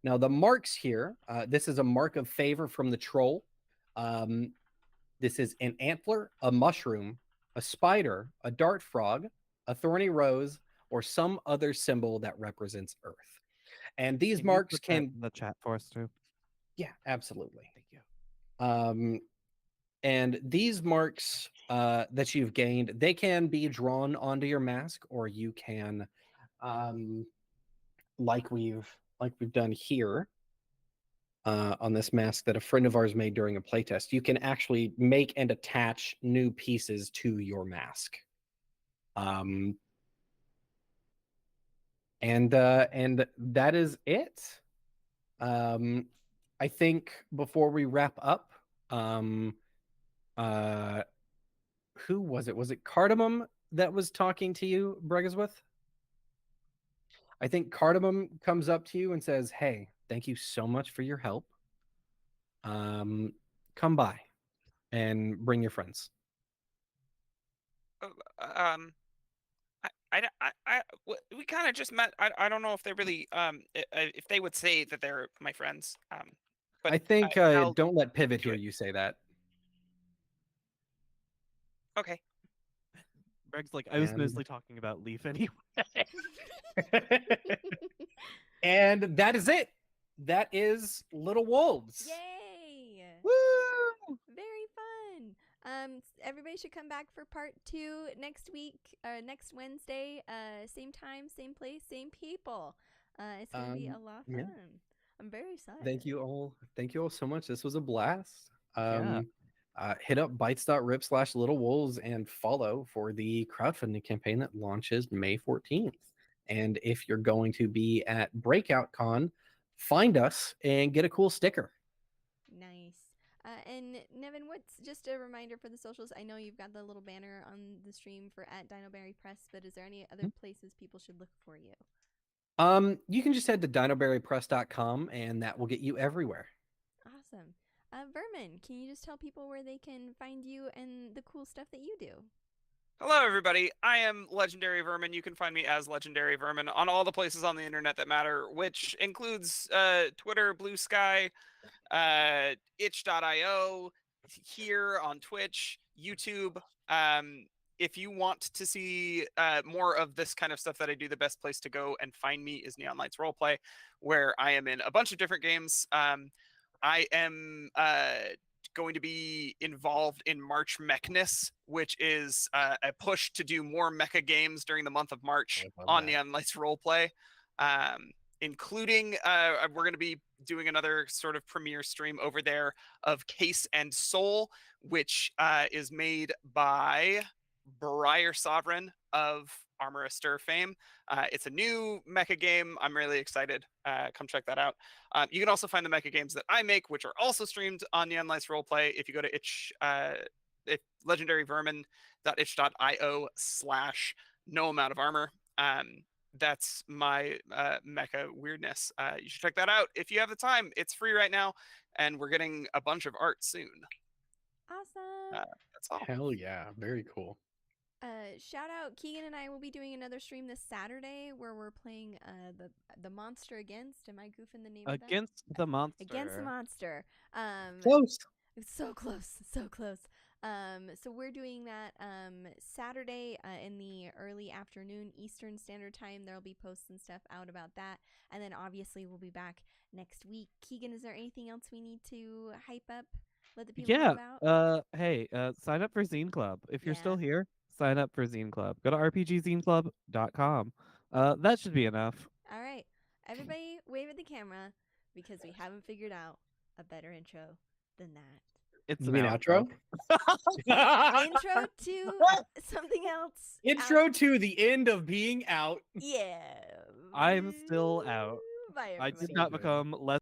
Now, the marks here, this is a mark of favor from the troll. This is an antler, a mushroom, a spider, a dart frog, a thorny rose, or some other symbol that represents Earth. And these marks put that in the chat for us too. Yeah, absolutely. Thank you. And these marks that you've gained, they can be drawn onto your mask, or you can, like we've done here on this mask that a friend of ours made during a playtest, you can actually make and attach new pieces to your mask. And that is it. I think before we wrap up, who was it? Was it Cardamom that was talking to you, Bregaswith? I think Cardamom comes up to you and says, "Hey, thank you so much for your help. Come by and bring your friends." We kind of just met. I don't know if they really if they would say that they're my friends. But I think I'll don't let Pivot do hear it. you say that. Okay. Greg's like, I was And- mostly talking about Leaf anyway. And that is it. That is Little Wolves. Yay! Woo! Very fun. Everybody should come back for part 2 next week, next Wednesday. Same time, same place, same people. It's gonna be a lot of fun. Yeah. I'm very excited. Thank you all. Thank you all so much. This was a blast. Yeah. Hit up bytes.rip/littlewolves and follow for the crowdfunding campaign that launches May 14th. And if you're going to be at Breakout Con, find us and get a cool sticker. Nice. And Nevyn, what's just a reminder for the socials? I know you've got the little banner on the stream for @Dinoberry Press, but is there any other places people should look for you? You can just head to dinoberrypress.com and that will get you everywhere. Awesome. Vermin, can you just tell people where they can find you and the cool stuff that you do? Hello, everybody. I am Legendary Vermin. You can find me as Legendary Vermin on all the places on the internet that matter, which includes Twitter, Blue Sky, itch.io, here on Twitch, YouTube. If you want to see more of this kind of stuff that I do, the best place to go and find me is Neon Lights Roleplay, where I am in a bunch of different games. I am going to be involved in March Mechness, which is a push to do more mecha games during the month of March on Neon Lights Roleplay, including we're going to be doing another sort of premiere stream over there of Case and Soul, which is made by Briar Sovereign of Armor Astir fame. It's a new mecha game. I'm really excited. Come check that out. You can also find the mecha games that I make, which are also streamed on Neon Lights Roleplay. If you go to legendaryvermin.itch.io/no amount of armor. That's my mecha weirdness. You should check that out if you have the time. It's free right now, and we're getting a bunch of art soon. Awesome. That's all. Hell yeah. Very cool. Shout out, Keegan and I will be doing another stream this Saturday where we're playing the monster against. Am I goofing the name of that? Against the monster. Against the monster. Close. It's so close, so close. So we're doing that Saturday in the early afternoon Eastern Standard Time. There'll be posts and stuff out about that. And then obviously we'll be back next week. Keegan, is there anything else we need to hype up? Let the people know about? Hey, sign up for Zine Club. If you're still Yeah. here, sign up for Zine Club. Go to rpgzineclub.com. That should be enough. All right. Everybody wave at the camera because we haven't figured out a better intro than that. It's You an mean outro? Intro to something else. Intro out. to the end of being out. Yeah. I'm still out. Bye, I everybody. did not become less